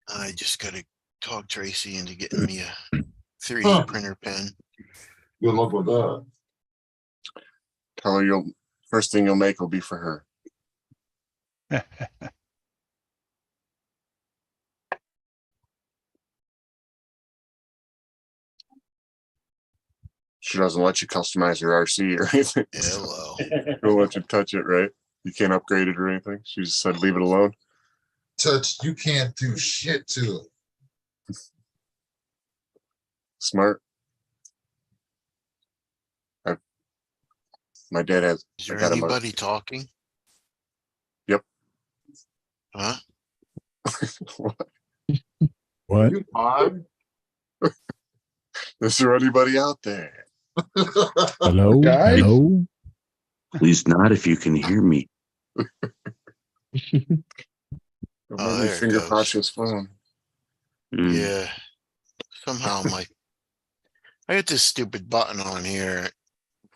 I just gotta talk Tracy into getting me a 3D Huh. printer pen. Good luck with that. Tell her first thing you'll make will be for her. She doesn't let you customize your RC or anything. Hello. Don't let you touch it, right? You can't upgrade it or anything. She just said leave it alone. Touch, you can't do shit to it. Smart. My dad has. Is I there got him a- anybody talking? Yep. Huh? What? You fine? Is there anybody out there? Hello? Guys? Hello? Please not if you can hear me. Don't Oh, let me there it finger goes. punch his phone. Mm. Yeah. Somehow I got this stupid button on here.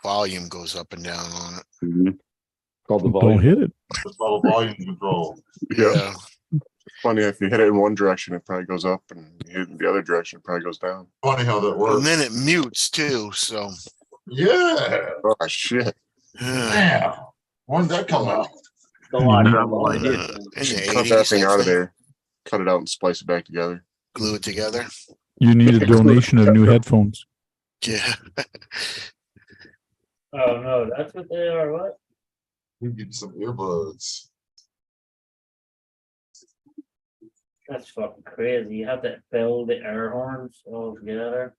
Volume goes up and down on it. Mhm. Called the Don't volume. hit it. It's all volume control. Yeah. Funny, if you hit it in one direction, it probably goes up, and you hit it in the other direction, it probably goes down. Funny how that And works. then it mutes too. So Yeah. Oh shit! Damn. When did that come out? Don't watch No, that I did. volume. in the Cut that 80s, thing I out of think, there. Cut it out and splice it back together. glue it together. You need a donation of new headphones. Yeah. Oh no, that's what they are, what? We get some earbuds. That's fucking crazy. You have to build the air horns all together.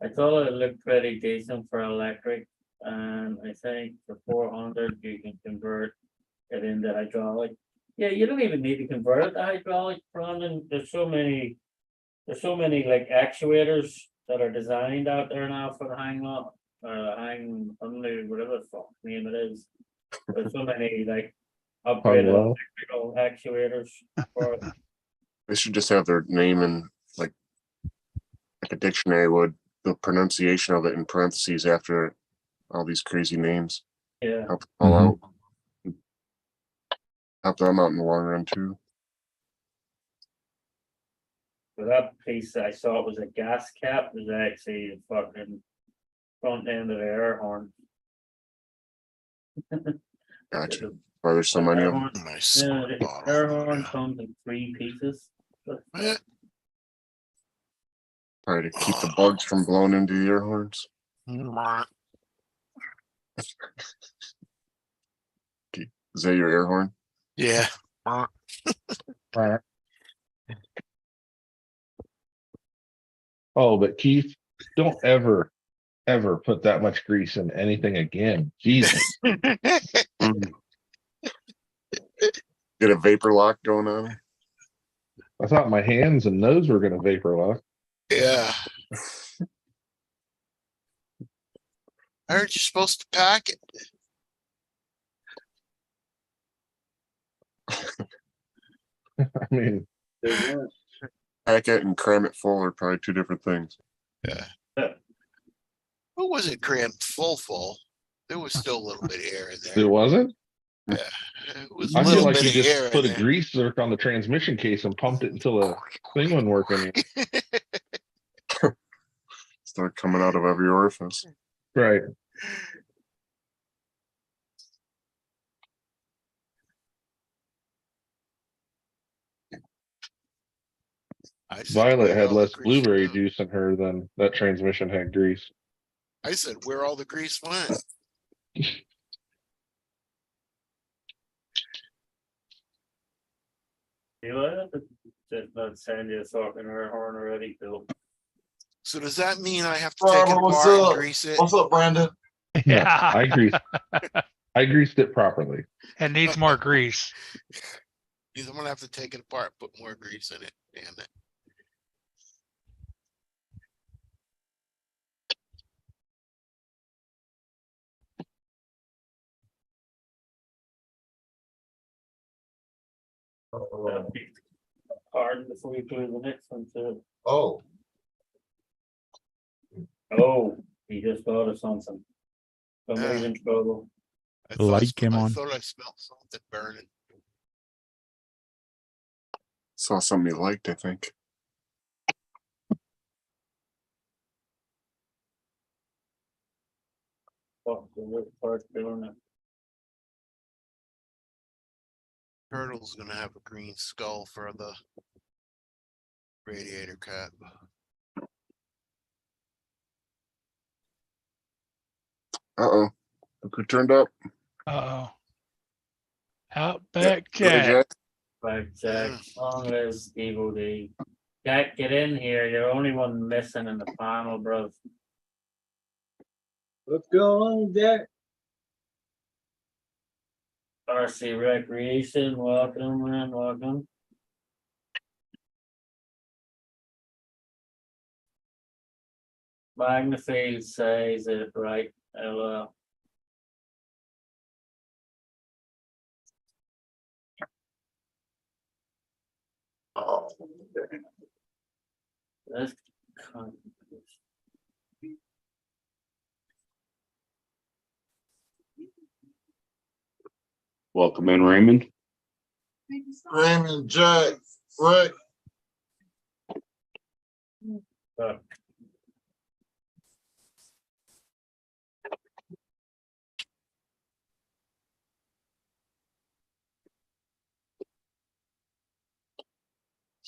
I thought it looked pretty decent for electric, and I think for 400 you can convert it into hydraulic. Yeah, you don't even need to convert it to hydraulic, Brandon. There's so many like actuators that are designed out there now for the hang on, hang under whatever the fuck name it is. There's so many like upgraded Well. electrical actuators for it. They should just have their name in like a dictionary would, the pronunciation of it in parentheses after all these crazy names. Yeah. Help them all out. Help them out in the long run too. For that piece, I saw it was a gas cap, it was actually a fucking front end of the air horn. Gotcha. Why there's so many of them. My Yeah, soda the bottle. air horn Yeah. comes in 3 pieces. Eh, Probably to keep the bugs from blowing into the air horns. Is that your air horn? Yeah. Oh, but Keith, don't ever put that much grease in anything again. Jesus. Get a vapor lock going on. I thought my hands and nose were going to vapor lock. Yeah. I heard you're supposed to pack it. I mean, Pack it and cram it full are probably two different things. Yeah. What was it crammed full? There was still a little bit of air in it there. wasn't. Yeah. It was a I feel little like bit you of air just in put a there. grease zerk on the transmission case and pumped it until the thing wouldn't work anymore. Start coming out of every orifice. Right. I said, Violet "Where had all the less grease blueberry went?" juice in her than that transmission had grease. I said, where all the grease went? You know, just not send you a fucking air horn already, Bill. So does that mean I have to take it Robert, what's apart and up? grease it? What's up, Brandon? No, Yeah, I greased it properly. it needs more grease. I'm gonna have to take it apart, put more grease in it. Damn it. Pardon before you do the next one too. Oh, Oh, he just thought of something. Somebody's in trouble. I The light came I on. thought I smelled something burning. Saw something you liked, I think. Fuck, the wood part doing it. Turtle's gonna have a green skull for the radiator cap. Uh-oh. Look who turned up. Uh-oh. Outback Billy Jack. Jack. Right, Jack, Mm. long live Stevo D. Jack, get in here. You're the only one missing in the panel, bro. What's going on, Jack? RC Recreation, welcome, man, welcome. Magnifield says it right. Hello. Oh, That's kind of- Welcome in, Raymond. Raymond, Jack, Rick.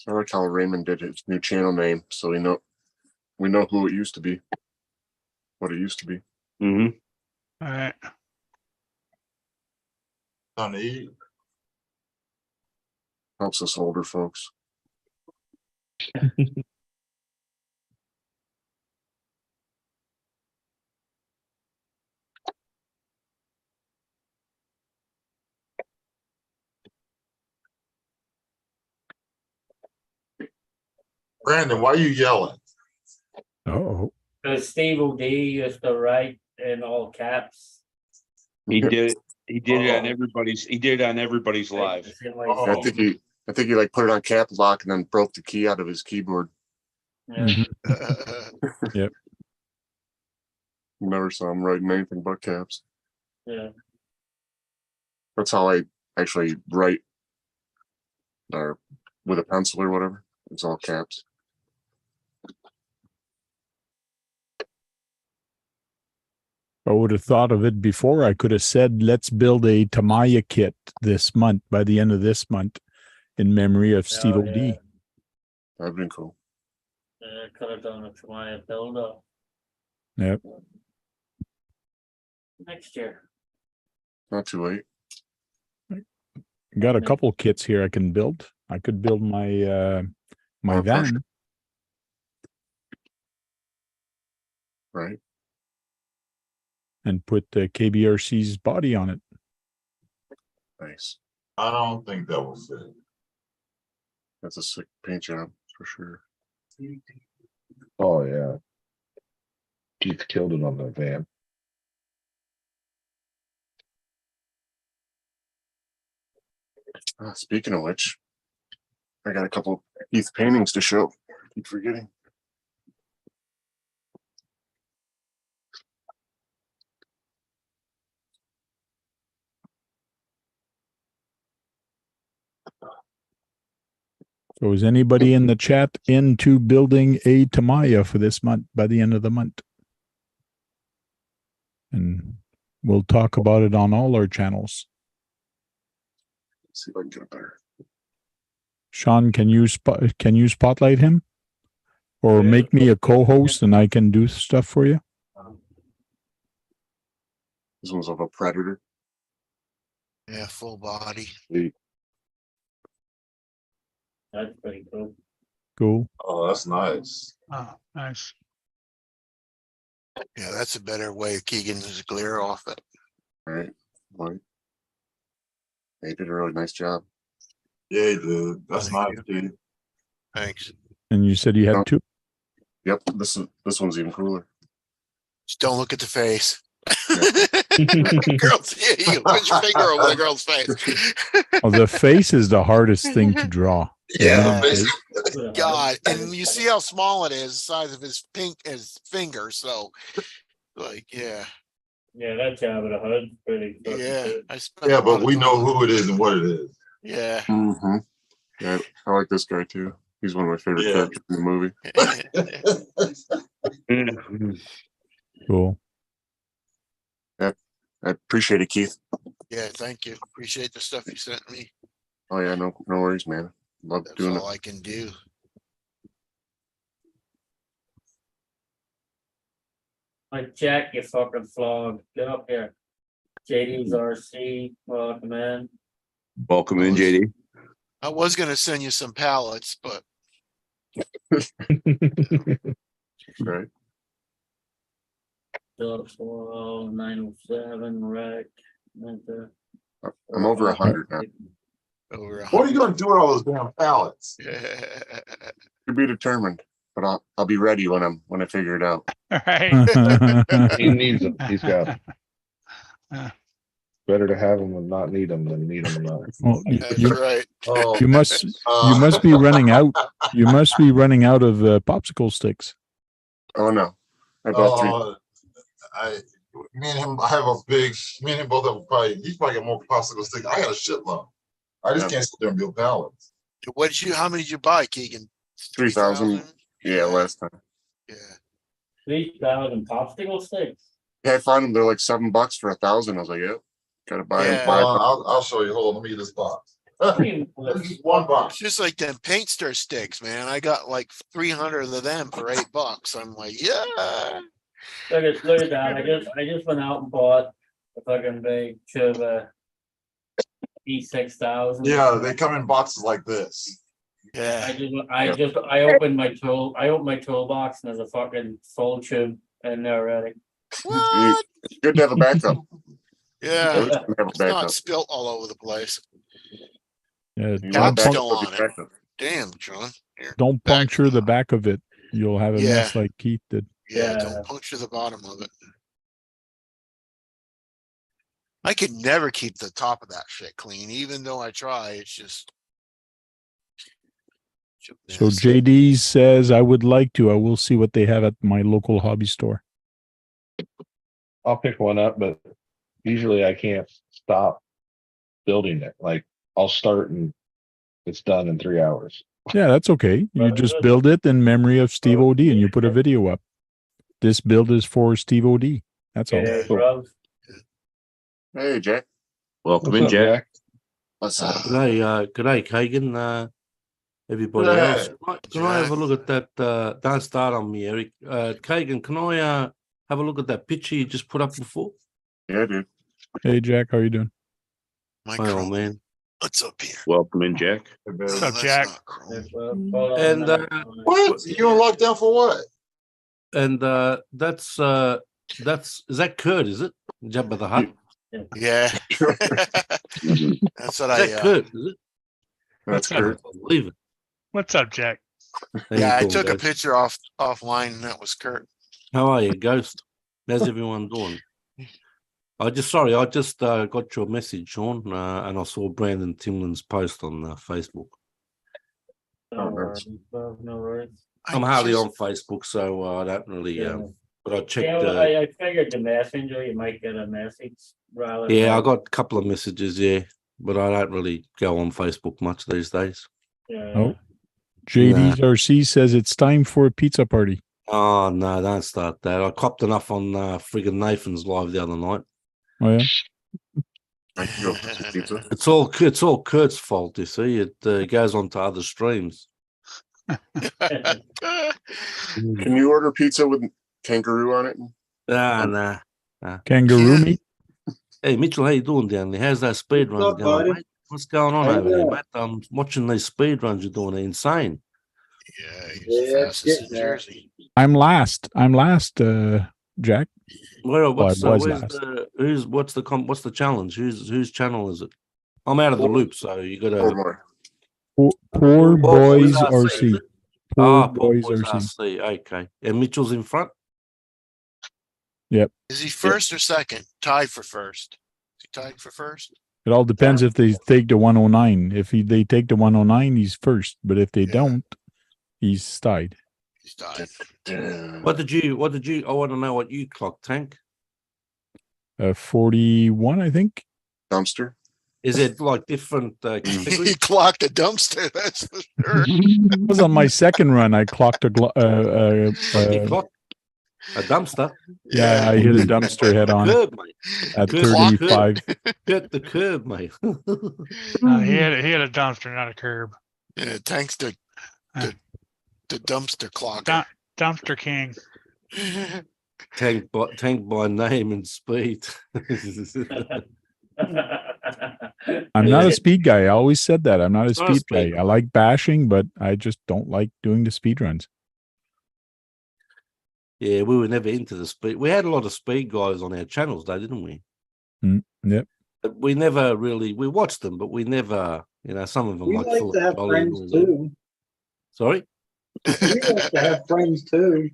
I like how Raymond did his new channel name, so we know who it used to be. What it used to be. Mm-hmm. All right. Time to eat. Helps us older folks. Brandon, why are you yelling? Oh, Cause Steve D used to write in all caps. He did it. He did it on Oh. everybody's. He did it on everybody's live. It's in my Oh. I think he like put it on cap lock and then broke the key out of his keyboard. Yeah. Never saw him writing anything but caps. Yeah. That's how I actually write, or with a pencil or whatever. It's all caps. I would have thought of it before. I could have said, let's build a Tamaya kit this month, by the end of this month, in memory of Steve Oh, D. yeah. That'd been cool. Could have done it to my build up Yep. next year. Not too late. Got a couple kits here I can build. I could build my my More pressure. van. Right. And put the KBRC's body on it. Nice. I don't think that was it. That's a sick paint job for sure. Oh, yeah. Keith killed it on the van. Speaking of which, I got a couple Keith paintings to show. Keep forgetting. So is anybody in the chat into building a Tamaya for this month by the end of the month? And we'll talk about it on all our channels. Let's see if I can get it better. Sean, can you spotlight him? Or Yeah. make me a co-host and I can do stuff for you? This one's of a predator. Yeah, full body. That's pretty cool. Cool. Oh, that's nice. Oh, nice. Yeah, that's a better way of Keegan to glare off it. All right. White. They did a really nice job. Yeah, dude. That's Thank nice, dude. Thanks. And you said you had two? Yep. This one's even cooler. Just don't look at the face. Yeah. Girls, yeah, you put your finger over the girl's face. Oh, the face is the hardest thing to draw. Yeah. basically. God, and you see how small it is, the size of his finger. So, like, yeah, Yeah, that job of the hood pretty fucking yeah. good. I spent Yeah, a lot but of we time know on who it is and what it is. Yeah. Mm-hmm. Yeah, I like this guy too. He's one of my favorite Yeah. characters in the movie. Cool. I appreciate it, Keith. Yeah, thank you. Appreciate the stuff you sent me. Oh yeah, no worries, man. Love That's doing all it. I can do. Like Jack, you fucking flog. Get up here. JD's RC, welcome in. Welcome in, JD. I was gonna send you some pallets, but Right. Phillips 907, wreck. I'm over 100 now. over What are you gonna do with all those damn pallets? To be determined, but I'll be ready when I figure it out. All right. He needs them. He's got them. Better to have them and not need them than need them and not. Well, That's you, right. Oh, you must be running out. You must be running out of popsicle sticks. Oh no, I bought three. me and him, I have a big, me and him both have he's probably got more popsicle sticks. I got a shitload. I just Yeah. can't sit there and build pallets. How many did you buy, Keegan? 3,000. Yeah, last time. Yeah. 3,000 popsicle sticks. Yeah, I found them. They're like $7 for 1,000. I was like, yep, gotta buy Yeah. them. Hold on, I'll show you. Hold on, let me get this box. This is one It's box. just like them paint stir sticks, man. I got like 300 of them for $8. I'm like, yeah. Look at that. I just went out and bought a fucking big Chuba E6000. Yeah, they come in boxes like this. Yeah. I opened my toolbox and there's a fucking full tube in there already. What? It's good to have a backup. Yeah. Always good to have a It's not backup. spilt all over the place. Yeah, You Cap's want a backup still with on your it. backup. Damn, John. Here. don't Back puncture the on. back of it. You'll have a mess Yeah. like Keith did. Yeah, Yeah. don't puncture the bottom of it. I could never keep the top of that shit clean, even though I try. It's just. So JD says, I would like to. I will see what they have at my local hobby store. I'll pick one up, but usually I can't stop building it. Like I'll start and it's done in 3 hours. Yeah, that's okay. You just build it in memory of Stevo D and you put a video up. This build is for Stevo D. That's all. Yeah, Cool. bro. Hey, Jack. Welcome What's in, up, Jack. Jack? What's up? G'day, Keegan. everybody Yeah. else. Can I have a look at that? Don't start on me, Eric. Kagan, can I have a look at that picture you just put up before? Yeah, dude. Hey, Jack, how you doing? My Oh Chrome. man. What's up here? Welcome in, Jack. What's up, that's Jack? not Chrome. And What? You on lockdown for what? that's is that Kurt? Is it Jabba the Hutt? Yeah. That's what Is that Kurt? Is it? That's I Kurt. can't believe it. What's up, Jack? How Yeah, I you doing, took a guys? picture offline and that was Kurt. How are you, Ghost? How's everyone doing? I just got your message, Sean, and I saw Brandon Timlin's post on Facebook. No worries, no worries. I'm hardly on Facebook, so I don't really. Yeah. But I checked. Yeah, I figured the messenger, you might get a message rather. Yeah, I than- got a couple of messages. Yeah, but I don't really go on Facebook much these days. Yeah. Oh. JD's RC says it's time for a pizza party. Oh no, don't start that. I copped enough on friggin' Nathan's live the other night. Oh yeah. I can go for some pizza. It's all Kurt's fault. You see, it goes on to other streams. Can you order pizza with kangaroo on it? Nah. Kangaroo Yeah. meat. Hey Mitchell, how you doing down there? How's that speed What's run up, going, buddy? mate? What's going on Hey over there, there. mate? I'm watching these speed runs you're doing. They're insane. Yeah, he's Yeah, the it's fastest in getting there. Jersey. I'm last, Jack. What's was where's last. what's the challenge? Whose channel is it? I'm out of the loop, so you got Or to. more. Poor boys RC, is RC. it? Poor Boys boys RC. RC. Okay, and Mitchell's in front. Is he first or second? Tied for first. Is he tied for first? It all depends if they take the 109. If they take the 109, he's first. But if they Yeah. don't, he's tied. He's tied. Damn. What did you? I want to know what you clocked, Tank. 41, I think. Dumpster. Is it like different He categories? clocked a dumpster. That's for sure. It was on my second run. I clocked What you clock? A dumpster. yeah, I hit a dumpster head on Curb, mate. at Good 35. Get the curb, mate. He had a dumpster, not a curb. Yeah, Tank's the dumpster clock. Dumpster king. Tank by name and speed. I'm not a speed guy. I always said that. I'm not a Not a speed speed guy. I like bashing, but I just don't like doing the speed runs. Yeah, we were never into the speed. We had a lot of speed guys on our channels, though, didn't we? Yep. But we never really we watched them, but we never, some of them We like like Philip to have Jolly and friends all that. too. Sorry. We like to have friends too.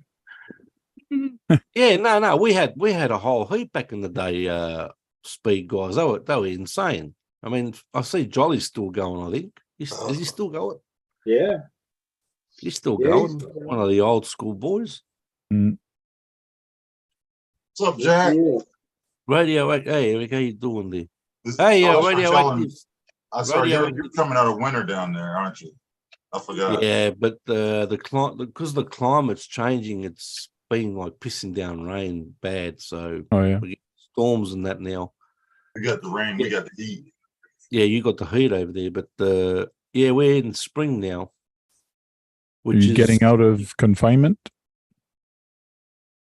Yeah, no. We had a whole heap back in the day. Speed guys, they were insane. I mean, I see Jolly's still going. I think is he still going? Yeah. He's still Yeah, going. he's still going. One of the old school boys. What's up, Jack? Yeah. Radioactive. Hey, Eric, how you doing there? I was Radioactive. I saw you're Radioactive. coming out of winter down there, aren't you? I forgot. Yeah, but because the climate's changing, it's been like pissing down rain bad. So Oh yeah. we get storms and that now. We got the rain, we got the heat. Yeah, you got the heat over there, but yeah, we're in spring now. Are Which you is getting out of confinement?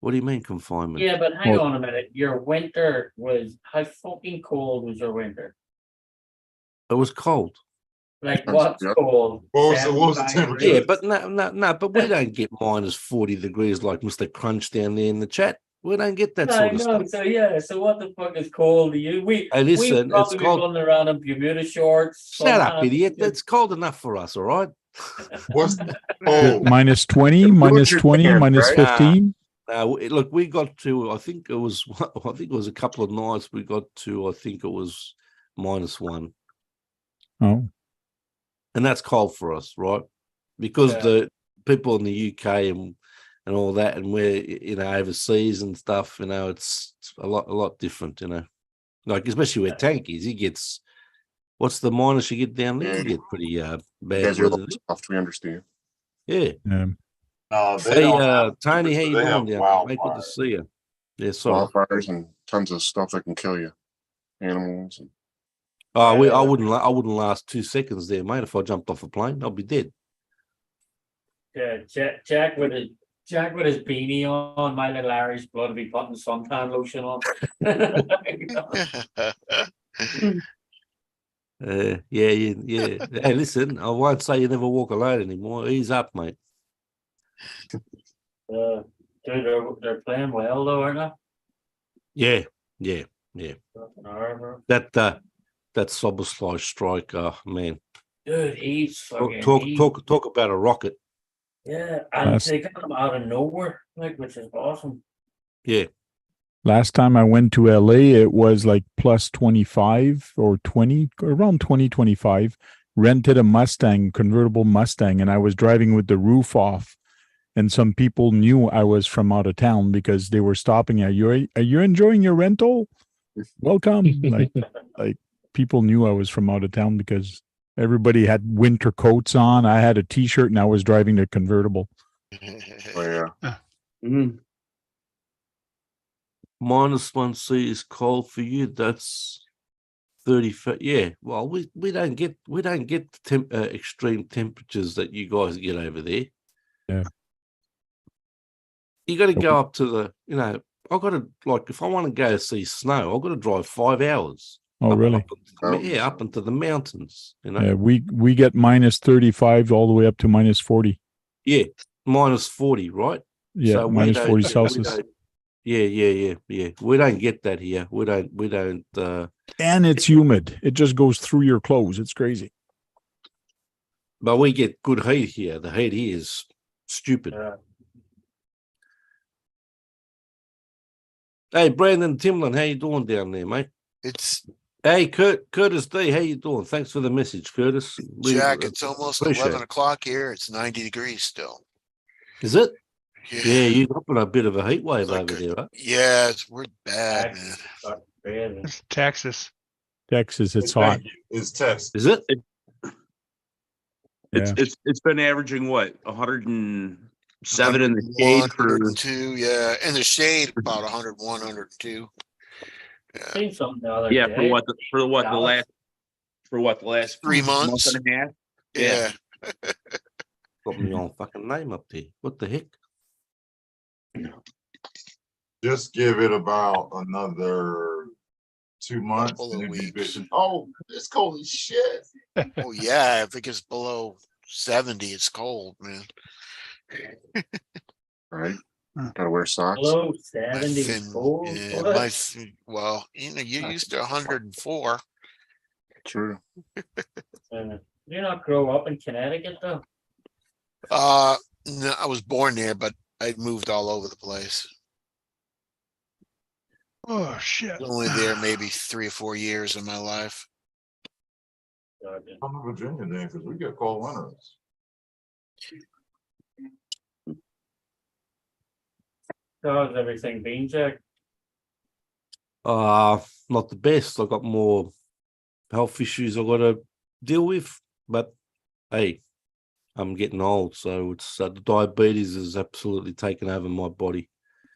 What do you mean confinement? Yeah, but hang Well- on a minute. Your winter was, how fucking cold was your winter? It was cold. Like That's- what's yeah. cold? What was the 75 temperature? Yeah, degrees? but no, but we don't get minus 40 degrees like Mr. Crunch down there in the chat. We don't get that I sort of know, stuff. so yeah, so what the fuck is cold to you? We Hey, listen, we it's probably cold. running around in Bermuda shorts. Shut up, sometimes. idiot. It's cold enough for us, all right? What's oh Minus 20, minus 20, pants, minus right? 15. Look, we got to, I think it was a couple of nights we got to, I think it was -1. Oh, And that's cold for us, right? Because Yeah. the people in the UK and all that, and we're overseas and stuff, it's a lot different, like especially where Tank is. He gets, what's the minus you get down there? You get pretty You bad guys are a weather. little soft. We understand. Yeah. yeah. no, they Hey, don't have Tony, how you they doing have down there? Mate, good to wildfires. see you. Yeah, sorry. Wildfires and tons of stuff that can kill you. Animals. And I Yeah. wouldn't last 2 seconds there, mate. If I jumped off a plane, I'd be dead. Yeah, Jack with his beanie on, my little Irish blood will be putting suntan lotion on. Yeah. Hey, listen, I won't say you never walk alone anymore. Ease up, mate. Dude, they're playing well though, aren't Yeah. they? Fucking Harbour. That Soboslai strike, man. Dude, he's fucking Talk about a rocket. yeah, and That's- they got him out of nowhere, like, which is awesome. Yeah. Last time I went to LA, it was like plus 25 or 20, around 20, 25. Rented a Mustang, convertible Mustang, and I was driving with the roof off. And some people knew I was from out of town because they were stopping. Are you enjoying your rental? Welcome. like people knew I was from out of town because everybody had winter coats on. I had a t-shirt and I was driving the convertible. Oh yeah. Mhm. -1C is cold for you. That's 30. Yeah. Well, we don't get extreme temperatures that you guys get over there. Yeah. You got to go up to the. I got to, like, if I want to go see snow, I've got to drive 5 hours. Oh, really? Up into the mountains. Yeah, we get minus 35 all the way up to minus 40. Yeah, -40, right? Yeah, So minus 40 we Celsius. don't- Yeah. We don't get that here. We don't. And it's humid. It just goes through your clothes. It's crazy. But we get good heat here. The heat here is stupid. Yeah. Hey, Brandon Timlin, how you doing down there, mate? It's Hey, Curtis D, how you doing? Thanks for the message, Curtis. Jack, it's almost appreciate 11 o'clock here. It's 90 degrees still. Is it? Yeah. Yeah, you got a bit of a heat wave Like over there, huh? Yeah, we're bad, man. Crazy. It's Texas. Texas, it's hot. It's Texas. Is it? It's been averaging what, 107 in the shade for 102, yeah. In the shade, about 101, 102. Yeah. Seen something the other day. for the last 3 months. month and a half. Yeah. Got me on fucking name up there. What the heck? Just give it about another 2 months. Couple and of it'd be weeks. bitching. Oh, it's cold as shit. Oh yeah, if it gets below 70, it's cold, man. Right. Gotta wear socks. Below My 70 fin- cold. yeah, What? well, you're used to 104. True. Did you not grow up in Connecticut though? No, I was born there, but I moved all over the place. Oh, shit. Was only there maybe 3 or 4 years in my life. I'm in Virginia then, because we get cold winters. How's everything been, Jack? Not the best. I got more health issues I got to deal with, but hey, I'm getting old, so it's the diabetes is absolutely taken over my body.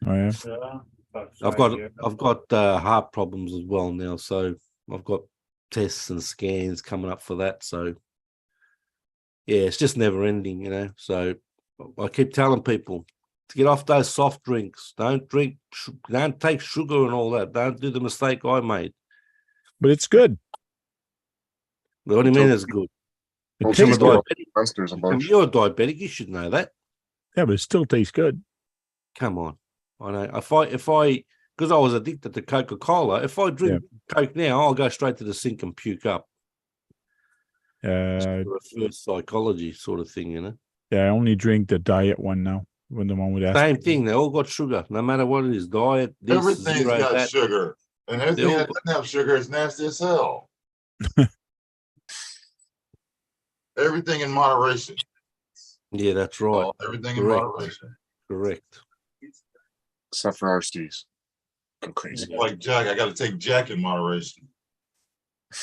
Oh, yeah. Yeah. I've got heart problems as well now, so I've got tests and scans coming up for that. So yeah, it's just never ending, So I keep telling people to get off those soft drinks. Don't take sugar and all that. Don't do the mistake I made. But it's good. What do you mean it's good? It Don't tastes you know good. There's a bunch. You're a diabetic. You should know that. Yeah, but it still tastes good. Come on. I know. If I because I was addicted to Coca-Cola, if I drink Coke now, I'll go straight to the sink and puke up. Reverse psychology sort of thing, Yeah, I only drink the diet one now. When the one with Same thing. They all got sugar, no matter what it is. Diet, this, Everything's zero, got that. sugar. And everything that doesn't have sugar is nasty as hell. Everything in moderation. Yeah, that's right. Everything Correct. in moderation. Correct. Except for our Steves. Go crazy. Like Jack, I got to take Jack in moderation.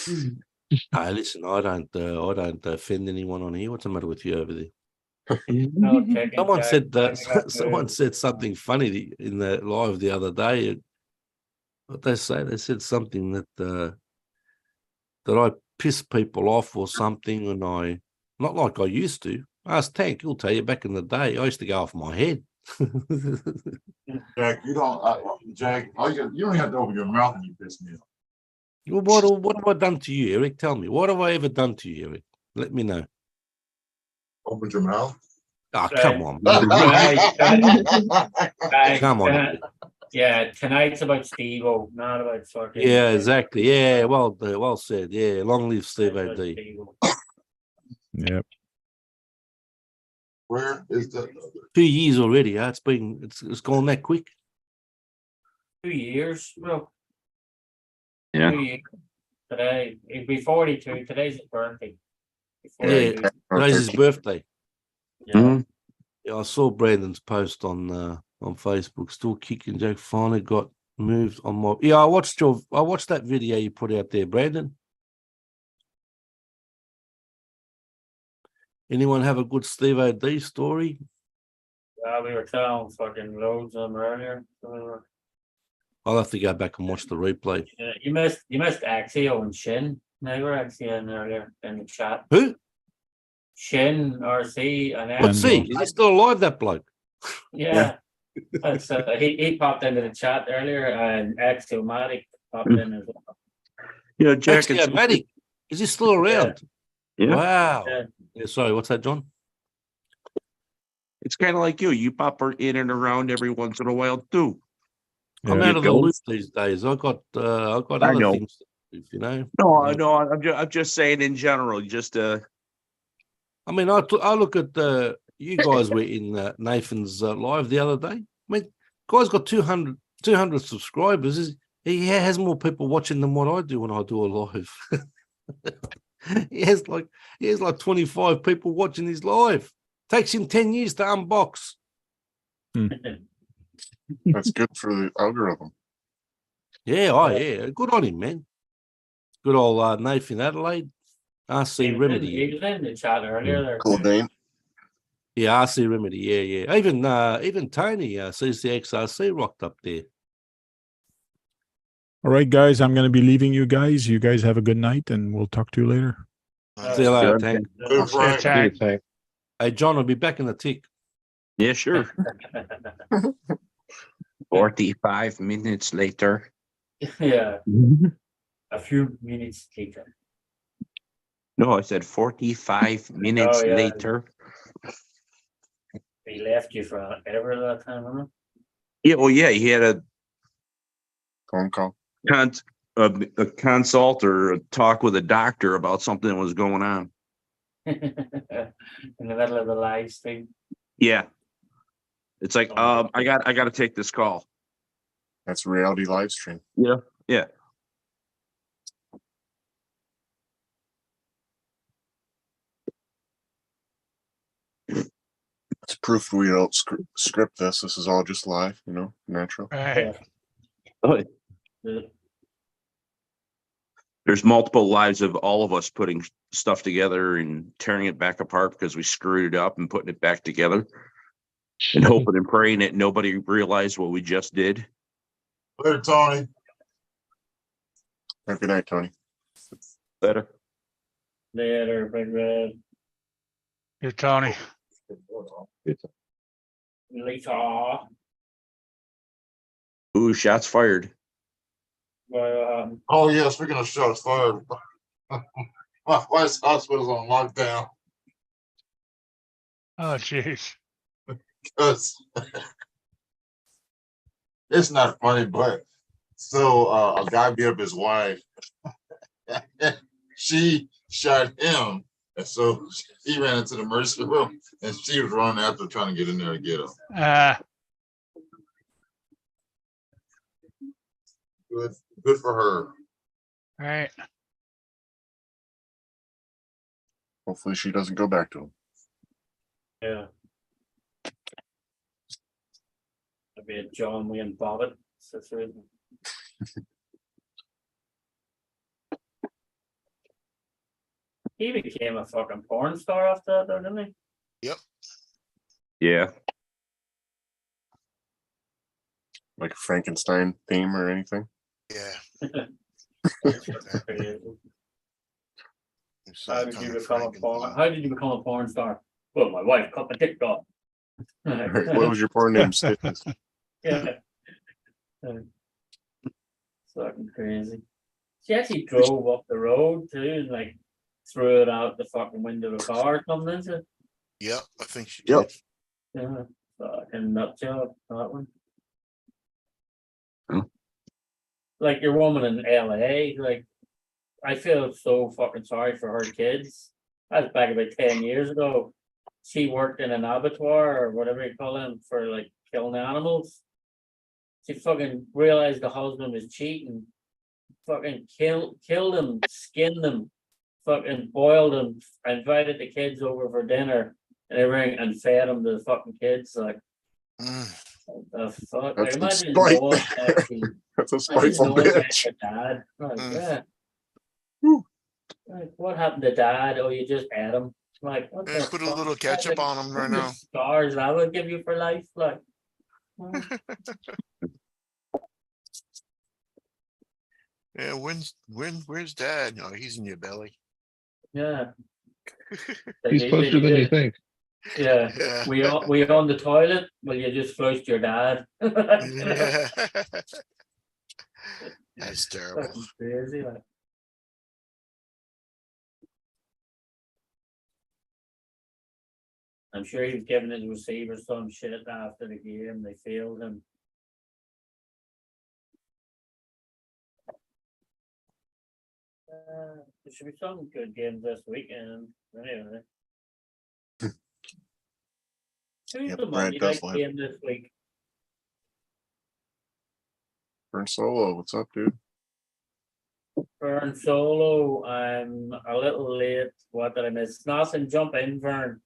Hey, listen, I don't offend anyone on here. What's the matter with you over there? Someone said something funny in the live the other day. What they say? They said something that I piss people off or something, and I not like I used to. Ask Tank, he'll tell you back in the day, I used to go off my head. Jack, you don't, Jack, you don't have to open your mouth when you piss me off. Well, what have I done to you, Eric? Tell me, what have I ever done to you, Eric? Let me know. Open your mouth. Oh, Right. come on, man. Guys, Come on. yeah, tonight's about Stevo, not about fucking. Yeah, exactly. Yeah, well said. Yeah, long live Stevo About D. Stevo. Yep. Where is the? 2 years already. Huh? It's gone that quick. 2 years, bro. Yeah. 2 years. Today, it'd be 42. Today's his birthday. Yeah. 42. Today's his birthday. Yeah. Mhm. Yeah, I saw Brandon's post on Facebook. Still kicking. Jack finally got moved on my. Yeah, I watched that video you put out there, Brandon. Anyone have a good Steve O.D. story? Yeah, we were telling fucking loads of them earlier. I'll have to go back and watch the replay. Yeah, you missed Axio and Shin. They were actually in earlier in the chat. Who? Shin, RC, and What's he? Axio. Is he still alive, that bloke? Yeah. That's, he popped into the chat earlier, and Axio Matic popped in as well. Yeah, Jack. Actually, Maddie, is he still around? Yeah. Wow. Yeah. Yeah, sorry, what's that, John? It's kind of like you. You pop her in and around every once in a while too. I'm Yeah. out of the Go. loop these days. I got I other know. things to do, you know. No, Yeah. no. I'm just saying in general. Just I mean, I look at you guys were in Nathan's live the other day. I mean, guy's got 200 subscribers. He has more people watching than what I do when I do a live. he has like 25 people watching his live. Takes him 10 years to unbox. That's good for the algorithm. Yeah, yeah. Good on him, man. Good old Nathan Adelaide. RC Remedy. He was in the chat earlier there. Cool name. Yeah, RC Remedy. Yeah. Even Tony sees the XRC rocked up there. All right, guys, I'm going to be leaving you guys. You guys have a good night, and we'll talk to you later. See you later, Good. Tank. Good, Frank. Dude, thank- Hey, John, I'll be back in the tick. yeah, sure. 45 minutes later. Yeah, a few minutes later. No, I said 45 minutes yeah. later. He left you for ever that time, remember? Yeah, well, yeah, he had a Phone call. a consult or a talk with a doctor about something that was going on. In the middle of the live stream. Yeah. It's like, I got to take this call. That's a reality live stream. Yeah. It's proof we don't script this. This is all just live, natural. Yeah. Oh, there's multiple lives of all of us putting stuff together and tearing it back apart because we screwed it up and putting it back together and hoping and praying that nobody realized what we just did. Later, Tony. Have a good night, Tony. Better. Later, Big Red. Here, Tony. Later. Ooh, shots fired. Well, Oh yeah, speaking of shots fired, my wife's hospital's on lockdown Oh, jeez. because it's not funny, but so a guy beat up his wife. She shot him, and so he ran into the emergency room, and she was running after trying to get in there to get him. Good for her. Right. Hopefully she doesn't go back to him. yeah. That'd be a John Wayne Bobbitt situation. He became a fucking porn star after that, though, didn't he? Yeah. Like a Frankenstein theme or anything. Yeah. How did you become a porn star? Well, my wife cut my dick off. Right, what was your poor name? Stiffness. Yeah. Fucking crazy. She actually drove up the road too and like threw it out the fucking window of the car or something, isn't it? Yeah, I think she Yep. did. Yeah. Fucking nut job, that one. Huh? Like your woman in LA, like I feel so fucking sorry for her kids. That was back about 10 years ago. She worked in an abattoir or whatever you call them for like killing animals. She fucking realized the husband was cheating. Fucking killed him, skinned them, fucking boiled them, invited the kids over for dinner and everything, and fed them to the fucking kids. Like, Mm. the fuck? That's Like, some imagine spite. knowing actually, That's a imagine spiteful knowing that bitch. your dad. Like, Mm. yeah. Whew. Like, what happened to dad? Oh, you just ate him. Like, what Yeah, the put a fuck? little ketchup on them right now. Scars that would give you for life. Like, Yeah, where's dad? No, he's in your belly. yeah. He's closer than you think. Yeah. Yeah. We on the toilet? Well, you just flushed your dad. Yeah. That's terrible. Fucking crazy. Like. I'm sure he was giving his receiver some shit after the game. They failed him. There should be some good games this weekend. Anyway. Who's Yep, the Brad Monday night Dufflin. game this week? Vern Solo, what's up, dude? Vern Solo. I'm a little late. What did I miss? Nothing. Jump in, Vern.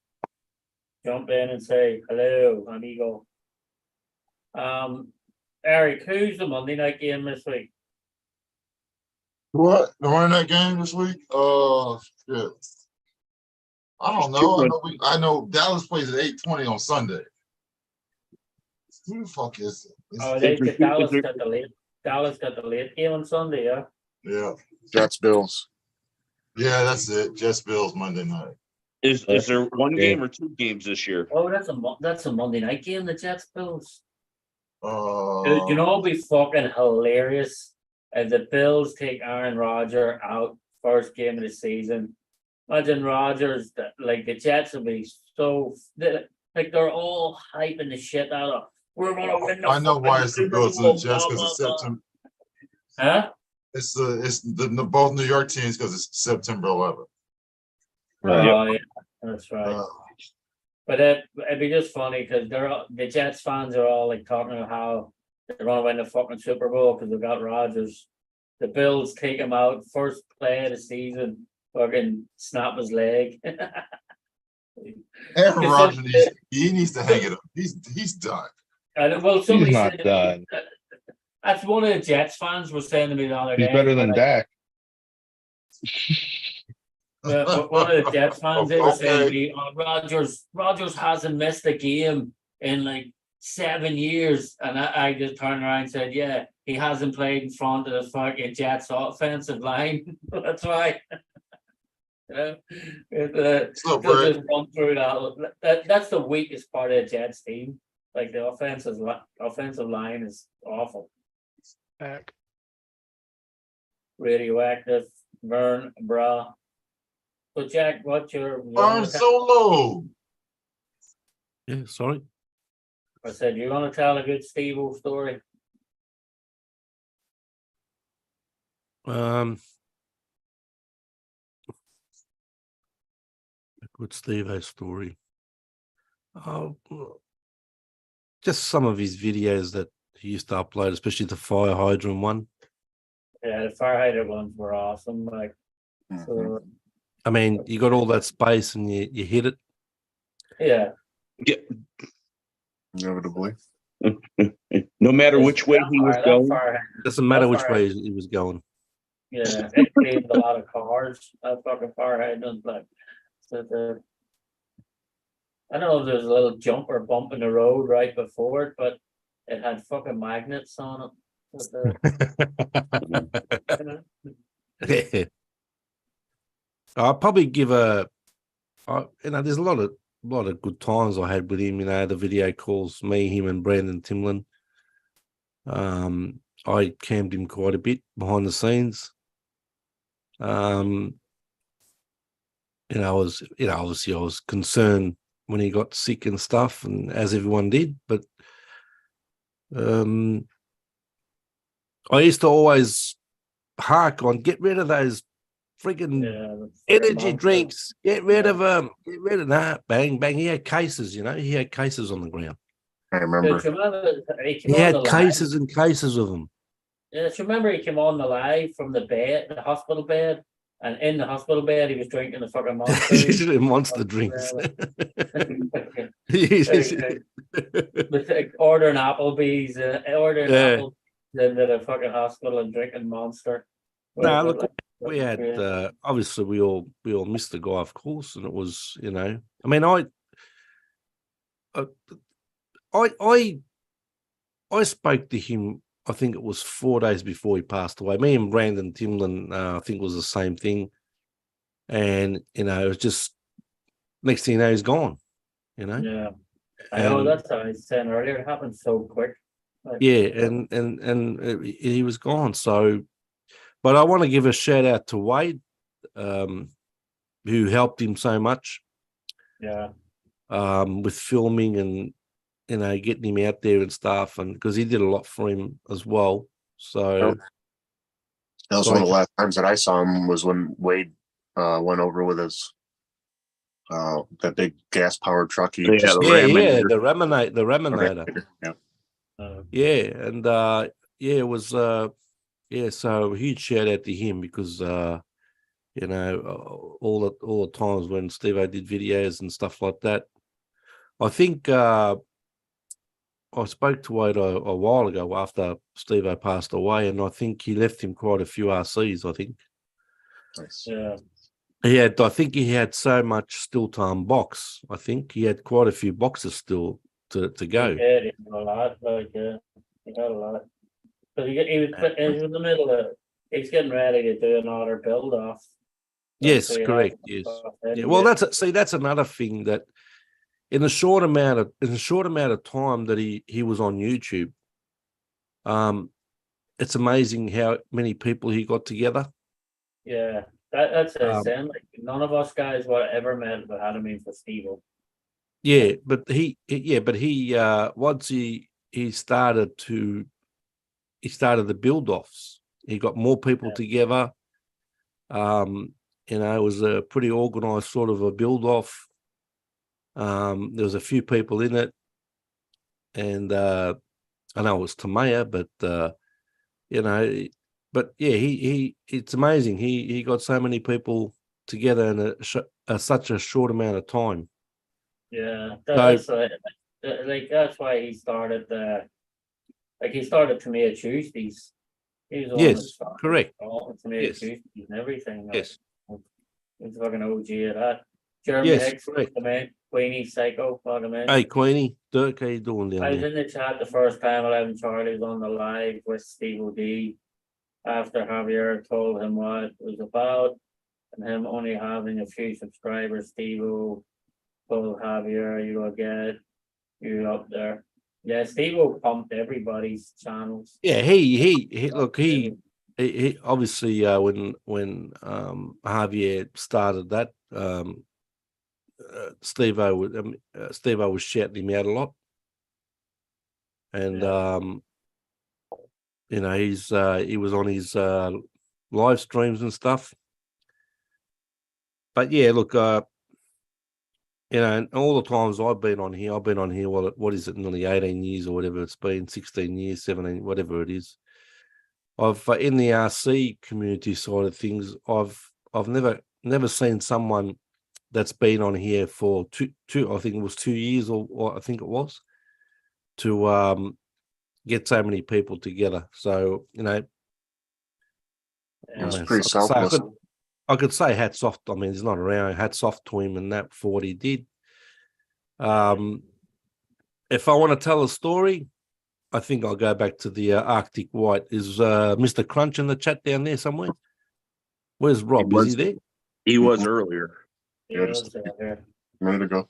Jump in and say hello, amigo. Eric, who's the Monday night game this week? What? The Monday night game this week? Shit. I don't know. I know Dallas plays at 8:20 on Sunday. Who the fuck is it? Oh, they got Dallas got the late. Dallas got the late game on Sunday, yeah. Yeah. Jets Bills. Yeah, that's it. Jets Bills Monday night. Is there one game or two games this year? Oh, that's a Monday night game. The Jets Bills. Uh, You know, it'll be fucking hilarious if the Bills take Aaron Rodgers out first game of the season. Imagine Rodgers, like the Jets will be so like they're all hyping the shit out of. We're gonna win the I know why fucking it's the Super Bills and Bowl, the Jets blah, because it's blah, blah. September. Huh? It's the both New York teams because it's September 11th. Right. Oh yeah, that's right. But it'd be just funny because the Jets fans are all like talking about how they're gonna win the fucking Super Bowl because they've got Rodgers. The Bills take him out first play of the season, fucking snap his leg. Aaron Rodgers needs to hang it up. He's done. And well, somebody He's not said done. that's one of the Jets fans was saying to me the other He's day. better than like, Dak. one of the Jets fans they were saying to Okay. me, Rodgers hasn't missed a game in like 7 years, and I just turned around and said, yeah, he hasn't played in front of the fucking Jets offensive line. That's right. So, Just run through that. That's the weakest part of the Jets team. Like the offensive line is awful. Back. Radioactive, Vern, bra. So Jack, what's your? Vern Solo. Yeah, sorry. I said you're gonna tell a good Stevo story. A good Stevo story. Oh, just some of his videos that he used to upload, especially the fire hydrant one. Yeah, the fire hydrant ones were awesome. Like, so I mean, you got all that space and you hit it. yeah. Yeah. Inevitably. No matter which way he was going. Doesn't matter which way he was going. Yeah, it cleaned a lot of cars. That fucking fire hydrant, like, so I don't know if there's a little jump or bump in the road right before it, but it had fucking magnets on it. I'll probably give there's a lot of lot of good times I had with him. You know, the video calls, me, him, and Brandon Timlin. I cammed him quite a bit behind the scenes. Obviously I was concerned when he got sick and stuff, and as everyone did, but I used to always hark on, get rid of those friggin' energy drinks, get rid of them, get rid of that. Bang, bang. He had cases, he had cases on the ground. I remember. He had cases and cases of them. Yeah, do you remember he came on the live from the bed, the hospital bed, and in the hospital bed he was drinking the fucking monster. Monster drinks. Ordering Applebee's, Applebee's into the fucking hospital and drinking Monster. No, look, we had obviously we all missed the guy, of course, and it was, I mean, I spoke to him. I think it was 4 days before he passed away. Me and Brandon Timlin, I think it was the same thing. And, it was just, next thing you know, he's gone, Yeah. I know, that's what I was saying earlier. It happened so quick. And he was gone. So, but I want to give a shout out to Wade, who helped him so much. Yeah. With filming and, getting him out there and stuff, and because he did a lot for him as well. So that was one of the last times that I saw him was when Wade went over with his that big gas powered truck. The Reminator. And it was so huge shout out to him because all the times when Stevo did videos and stuff like that. I think I spoke to Wade a while ago after Stevo passed away, and I think he left him quite a few RCs, I think. Nice. Yeah. I think he had so much still to unbox. I think he had quite a few boxes still to go. He had a lot, he had a lot. But he was in the middle of, he's getting ready to do another build off. Yes, correct. Yes. Yeah. Well, that's another thing that in a short amount of time that he was on YouTube, it's amazing how many people he got together. Yeah, that's what I'm saying. Like, none of us guys would have ever met if it hadn't been for Stevo. Yeah, but he once he started the build offs, he got more people together. It was a pretty organized sort of a build off. There was a few people in it, and I know it was Tamaya, but it's amazing. He got so many people together in such a short amount of time. Yeah, that's why he started he started Tamaya Tuesdays. He was yes, correct. Tamaya Tuesdays and everything. Yes, he's fucking OG of that. Jeremy Hicks, the man. Queenie, Psycho, fucking man. Hey, Queenie, Dirk, how you doing down I was there? in the chat the first time 11 Charlie was on the live with Stevo D after Javier told him what it was about and him only having a few subscribers. Stevo told Javier, you will get you up there. Yeah, Stevo pumped everybody's channels. Yeah, he obviously when Javier started that, Stevo was shouting him out a lot, and he was on his live streams and stuff. But yeah, look, and all the times I've been on here, what is it, nearly 18 years or whatever it's been, 16 years, 17, whatever it is. I've in the RC community side of things, I've never seen someone that's been on here for two I think it was 2 years or I think it was, to get so many people together. So it was pretty selfless. I could say hats off. I mean, he's not around. Hats off to him and that for what he did. If I want to tell a story, I think I'll go back to the Arctic White. Is Mr. Crunch in the chat down there somewhere? Where's Rob? Is he there? He was earlier. Yeah, just a minute ago.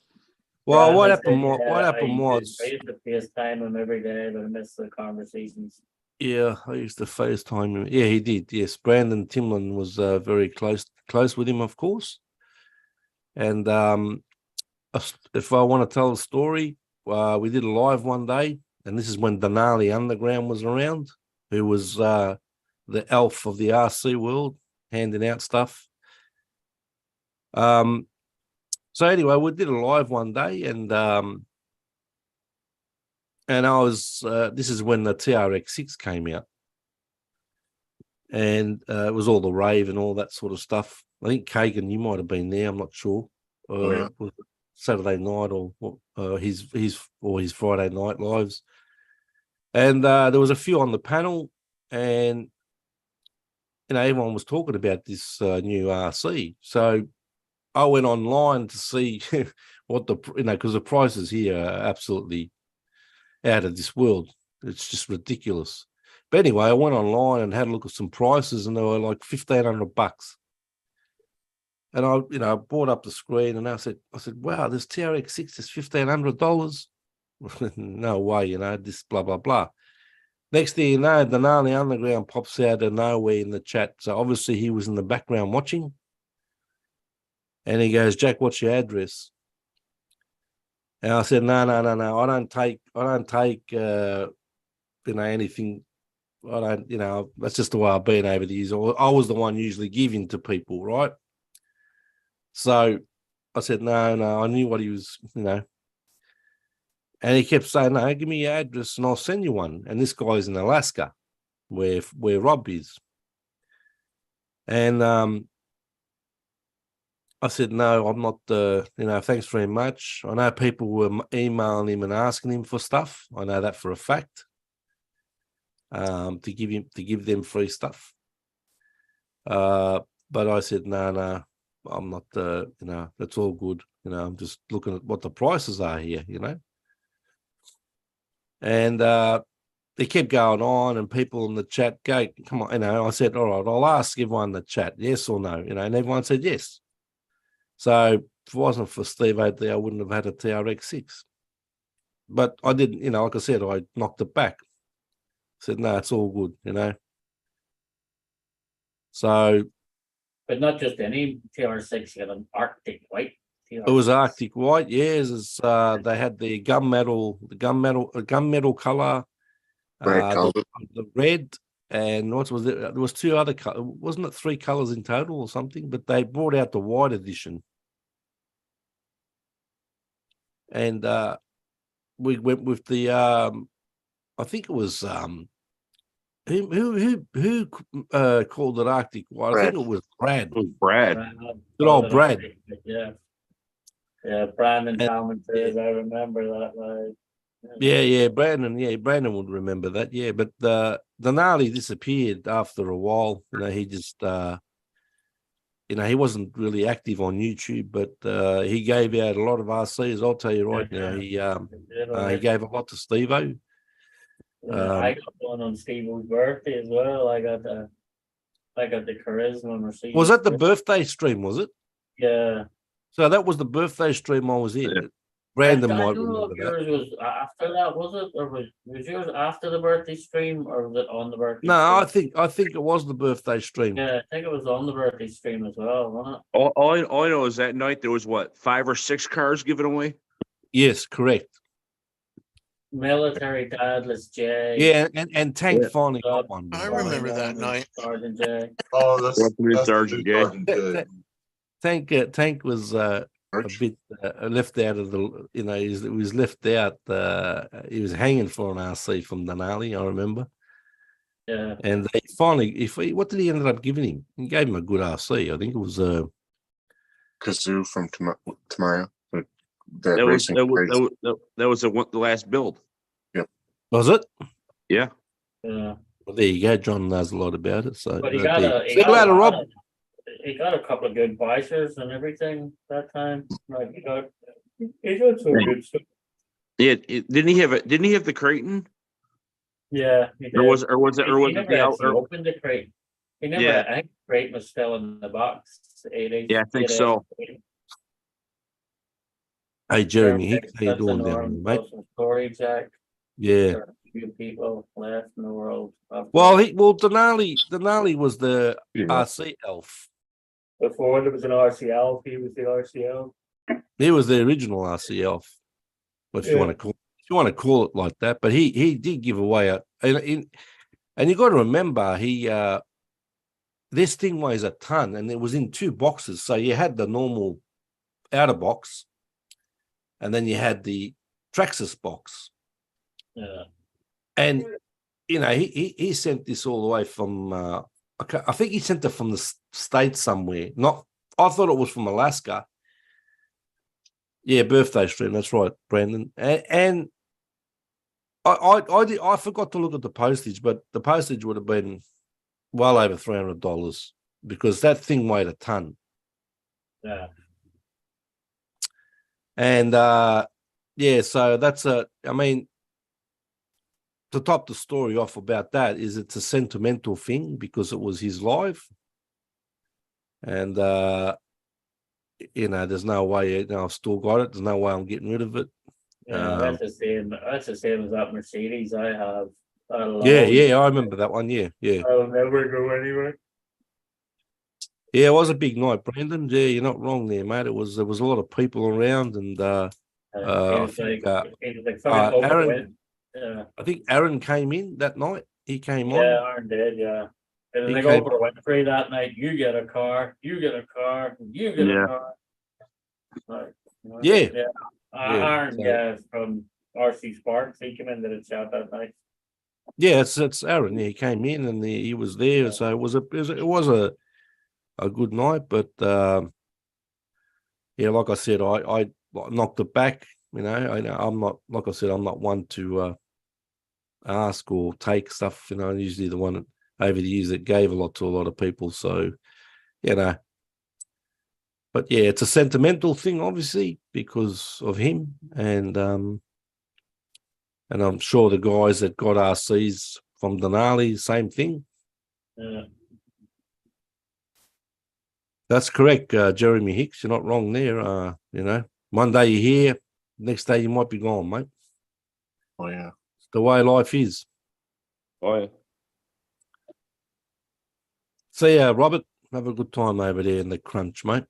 Well, what Brandon happened? said, What yeah, happened was, I used to FaceTime him every day, but I miss the conversations. yeah, I used to FaceTime him. Yeah, he did. Yes, Brandon Timlin was very close with him, of course. And if I want to tell a story, we did a live one day, and this is when Denali Underground was around, who was the elf of the RC world, handing out stuff. So anyway, we did a live one day, and I was this is when the TRX6 came out, and it was all the rave and all that sort of stuff. I think Kagan, you might have been there. I'm not sure. Yeah. Was it Saturday night or his Friday night lives, and there was a few on the panel, and everyone was talking about this new RC. So I went online to see what because the prices here are absolutely out of this world. It's just ridiculous. But anyway, I went online and had a look at some prices, and they were like $1,500. And I brought up the screen, and I said, wow, this TRX6 is $1,500. No way, this blah blah blah. Next thing you know, Denali Underground pops out of nowhere in the chat. So obviously he was in the background watching. And he goes, Jack, what's your address? And I said, no. I don't take anything. I don't, that's just the way I've been over the years. I was the one usually giving to people, right? So I said, no, I knew what he was, And he kept saying, no, give me your address and I'll send you one. And this guy's in Alaska, where Rob is. And I said, no, I'm not, thanks very much. I know people were emailing him and asking him for stuff. I know that for a fact. To give them free stuff. But I said, no, I'm not, that's all good. I'm just looking at what the prices are here, And they kept going on, and people in the chat go, come on, I said, all right, I'll ask everyone in the chat, yes or no, and everyone said yes. So if it wasn't for Stevo D, I wouldn't have had a TRX6. But I didn't, like I said, I knocked it back. Said, no, it's all good, So. But not just any TR6, you got an Arctic White TR6. It was Arctic White, yes. They had the gunmetal color, the red, and what was it? There was two other colors. Wasn't it 3 colors in total or something? But they brought out the white edition. And we went with the I think it was who called it Arctic White? Brad. I think it was Brad. It was Brad. Good old Brad. Yeah. Yeah, Brandon Talmadge, I remember that. Yeah, Brandon would remember that. Yeah, but Denali disappeared after a while. He just he wasn't really active on YouTube, but he gave out a lot of RCs. I'll tell you right now, he gave a lot to Stevo. I got one on Stevo's birthday as well. I got the Charisma Mercedes. Was that the birthday stream? Was it? Yeah. So that was the birthday stream I was in. Yeah. Brandon might remember yours that. Was after that, was it, or was yours after the birthday stream, or was it on the birthday? No, stream? I think it was the birthday stream. Yeah, I think it was on the birthday stream as well, wasn't it? All I know is that night there was 5 or 6 cars given away. Yes, correct. Military Dadless J. Yeah, and Tank finally got one. I remember that night. Sergeant J. Oh, that's Sergeant J. Tank was a bit left out of the, he was left out. He was hanging for an RC from Denali, I remember. Yeah. And they finally, what did he end up giving him? He gave him a good RC. I think it was a Kazoo from Tamaya. That was the last build. Yep. Was it? Yeah. Yeah. Well, there you go. John knows a lot about it. So, but he got a couple of good visors and everything that time. Like he got some good stuff. Yeah, didn't he have the Creighton? Yeah, he did. Or was it opened the crate? He never. Yeah. I think the crate was still in the box. Yeah, I think so. Hey, Jeremy Hicks, how you That's the doing down norm. there, mate? Some story, Jack. Yeah. There are a few people left in the world. Well, Denali was the Yeah. RC elf. Before there was an RCL, he was the RCL. He was the original RC elf, if you want to call it like that. But he did give away and you got to remember this thing weighs a ton, and it was in 2 boxes. So you had the normal outer box, and then you had the Traxxas box. Yeah. And he sent this all the way from I think he sent it from the States somewhere. I thought it was from Alaska. Yeah, birthday stream. That's right, Brandon. And I forgot to look at the postage, but the postage would have been well over $300 because that thing weighed a ton. Yeah. And so that's I mean, to top the story off about that is it's a sentimental thing because it was his life. And there's no way, I've still got it. There's no way I'm getting rid of it. Yeah, that's the same. That's the same as that Mercedes I have. Yeah, I remember that one. Yeah. I'll never go anywhere. Yeah, it was a big night, Brandon. Yeah, you're not wrong there, mate. There was a lot of people around, and I think Aaron. Yeah. I think Aaron came in that night. He came on. Yeah, Aaron did. Yeah. It was like over Winfrey that night. You get a car. You get a car. You get a car. Like, Yeah. Aaron, from RC Sparks. He came into the chat that night. Yeah, it's Aaron. Yeah, he came in and he was there. So it was a good night. But like I said, I knocked it back. I'm not, like I said, I'm not one to ask or take stuff. I'm usually the one over the years that gave a lot to a lot of people. So, but yeah, it's a sentimental thing, obviously, because of him. And I'm sure the guys that got RCs from Denali, same thing. Yeah. That's correct, Jeremy Hicks. You're not wrong there. One day you're here, next day you might be gone, mate. Oh yeah. It's the way life is. Oh yeah. See ya, Robert. Have a good time over there in the crunch, mate.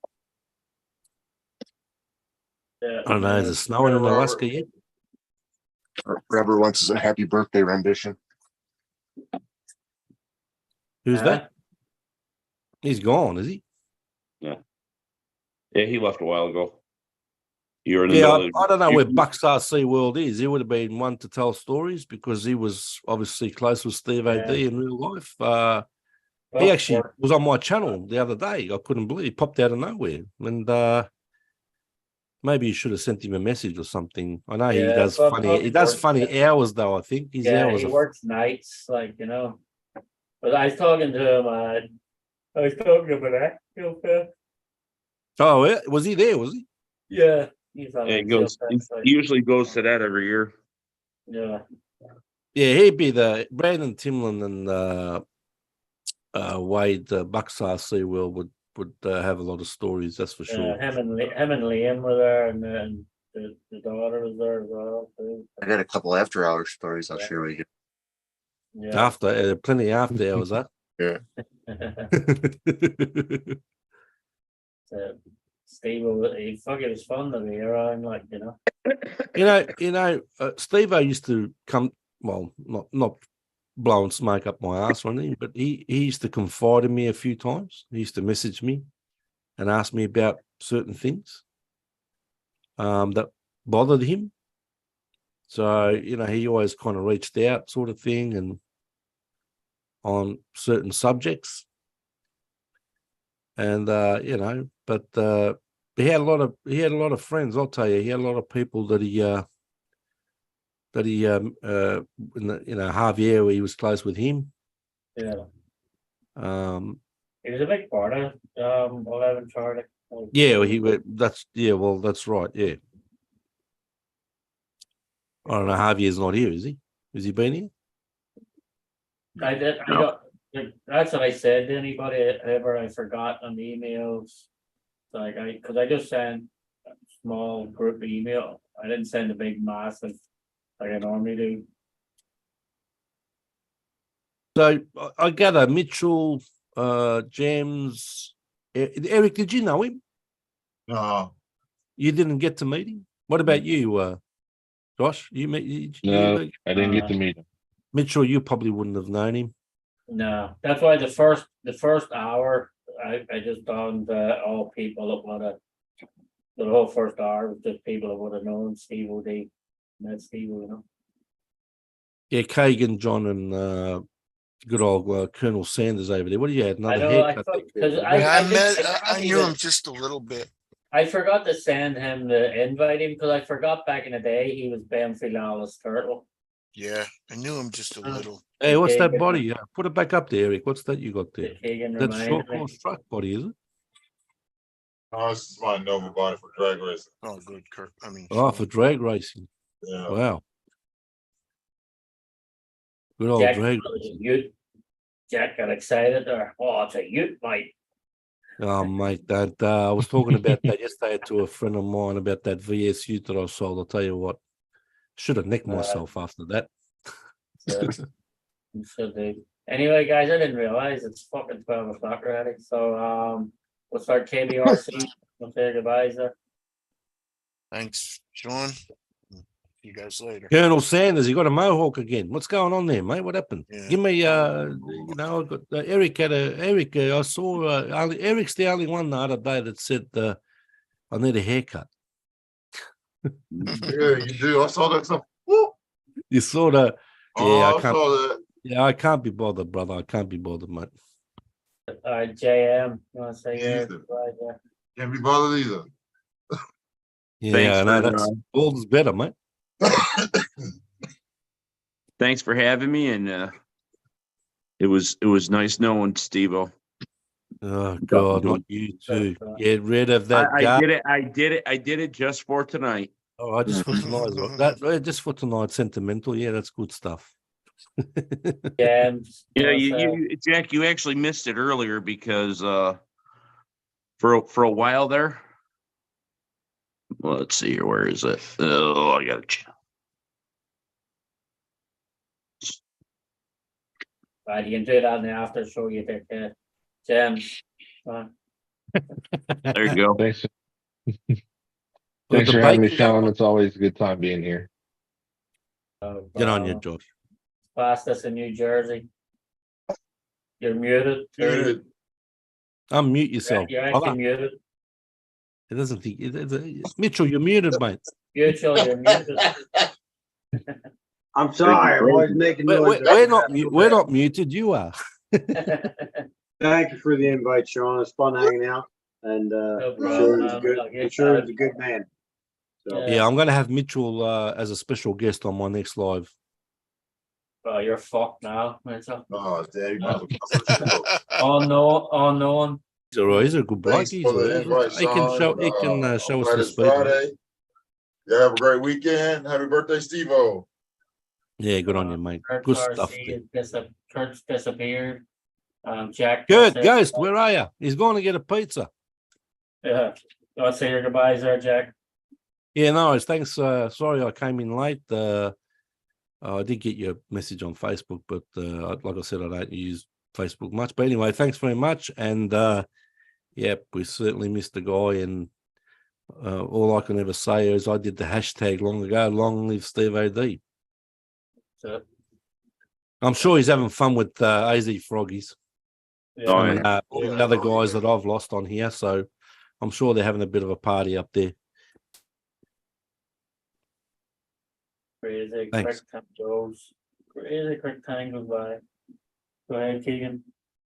Yeah. I don't know, is it snowing in Alaska yet? Robert wants a happy birthday rendition. Who's that? He's gone, is he? Yeah, he left a while ago. You're in the middle I don't know where Bucks RC World is. He would have been one to tell stories because he was obviously close with Stevo D in real life. He actually was on my channel the other day. I couldn't believe he popped out of nowhere. And maybe you should have sent him a message or something. I know he does funny. He does funny hours though. I think his hours. He works nights, But I was talking to him. I was talking about that. Oh, yeah? Was he there? Was he? Yeah. He usually goes to that every year. Yeah. Yeah, he'd be the Brandon Timlin and Wade Bucks RC World would have a lot of stories. That's for sure. Him and Liam were there, and then the daughter was there as well. Too. I got a couple after hour stories I'll share with you. Yeah. After plenty after hours, huh? Yeah. Steve, it was fun to be around, Steve used to come. Well, not blowing smoke up my ass or anything, but he used to confide in me a few times. He used to message me and ask me about certain things that bothered him. So, he always kind of reached out, sort of thing, and on certain subjects. And but he had a lot of friends. I'll tell you, he had a lot of people that he Javier, where he was close with him. Yeah. He was a big part of 11 Charlie. Yeah, that's right. Yeah. I don't know. Javier's not here, is he? Has he been here? That's what I said to anybody ever I forgot on the emails. Because I just sent small group email. I didn't send a big massive like I normally do. So I gather Mitchell, James, Eric, did you know him? No, You didn't get to meet him? What about you, Josh? You meet No, I didn't get to meet him. Mitchell, you probably wouldn't have known him. No, that's why the first hour I just done all people that would have the whole first hour was just people that would have known Stevo D. Met Stevo, you know. Yeah, Kagan, John, and good old Colonel Sanders over there. What do you had? I Another know, haircut? because I knew him just a little bit. I forgot to send him the invite him because I forgot back in the day he was Benfield Alice Turtle. Yeah, I knew him just a little. Hey, what's that Kagan- body? Put it back up there, Eric. What's that you got there? Kagan That's reminded short me. course truck body, is it? no, this is my Nova body for drag racing. Oh, good, Kirk. I mean, Oh, for drag racing. Yeah. Wow. Good old Jack, drag it was a racing. ute. Jack got excited there. Oh, it's a ute, mate. Oh, mate, that I was talking about that yesterday to a friend of mine about that VSU that I sold. I'll tell you what, should have nicked myself after that. So anyway, guys, I didn't realize it's fucking 12 o'clock already. So we'll start KBRC. We'll say goodbyes there. thanks, Sean. See you guys later. Colonel Sanders, you got a mohawk again. What's going on there, mate? What happened? Yeah. Give me, you know, I got Eric had Eric. I saw Eric's the only one the other day that said I need a haircut. Yeah, you do. I saw that stuff. Woo! You saw the, Oh, I I can't. saw that. Yeah, I can't be bothered, brother. I can't be bothered, mate. All right, JM. You want to say your Easy. goodbyes there? Can't be bothered either. Yeah, no, for, that's all is better, mate. Thanks for having me, and it was nice knowing Stevo. Oh God, not you too. Get rid of that I guy. did it just for tonight. Oh, I just for tonight. Just for tonight, sentimental. Yeah, that's good stuff. James. Yeah, you wanna say- you Jack, you actually missed it earlier because for a while there. Well, let's see here. Where is it? Oh, I got it. Right, you can do that in the after show. You take James. There you go. Thanks. With Thanks the for having me, bacon, Sean. It's always a good time being here. Get on you, Josh. Fastest in New Jersey. You're muted. Muted. Unmute yourself. You're actually muted. It doesn't think Mitchell, you're muted, mate. Mutual, you're muted. I'm sorry, I'm always making noise. We're not muted. You are. Thank you for the invite, Sean. It's fun hanging out, and I'm sure he's good. I'm sure he's a good man. So Yeah, I'm going to have Mitchell as a special guest on my next live. Oh, you're fucked now, Mitchell. Oh, Daddy. Unknown. He's a good bloke. Thanks for the invite, He can show. Sean. He can show I'm us glad the it's speed. Friday. Yeah, have a great weekend. Happy birthday, Stevo. Yeah, good on you, mate. Kurt's Good RC stuff. is Kurt's disappeared. Jack. Good, Ghost. Where are you? He's going to get a pizza. Yeah. You want to say your goodbyes there, Jack? Yeah, no, thanks. Sorry, I came in late. I did get your message on Facebook, but like I said, I don't use Facebook much. But anyway, thanks very much. And yeah, we certainly missed the guy. And all I can ever say is I did the hashtag long ago. Long live Stevo D. So, I'm sure he's having fun with AZ Froggies. yeah. Oh, And, all the other guys that I've lost on here. So I'm sure they're having a bit of a party up there. Crazy Thanks. quick time goes. Crazy quick time goes by. Go ahead, Keegan.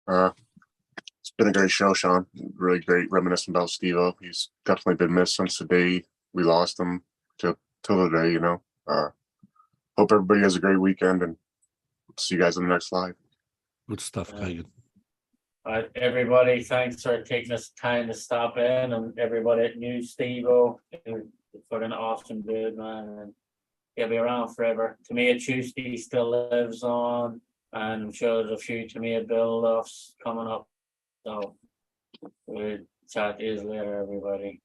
It's been a great show, Sean. Really great reminiscing about Stevo. He's definitely been missed since the day we lost him till the day, you know. Hope everybody has a great weekend and see you guys in the next live. Good stuff, Kagan. Everybody, thanks for taking this time to stop in, and everybody that knew Stevo. Fucking awesome dude, man. And he'll be around forever. Tamia Tuesday still lives on, and I'm sure there's a few Tamia build-offs coming up. So we'll chat to you later, everybody.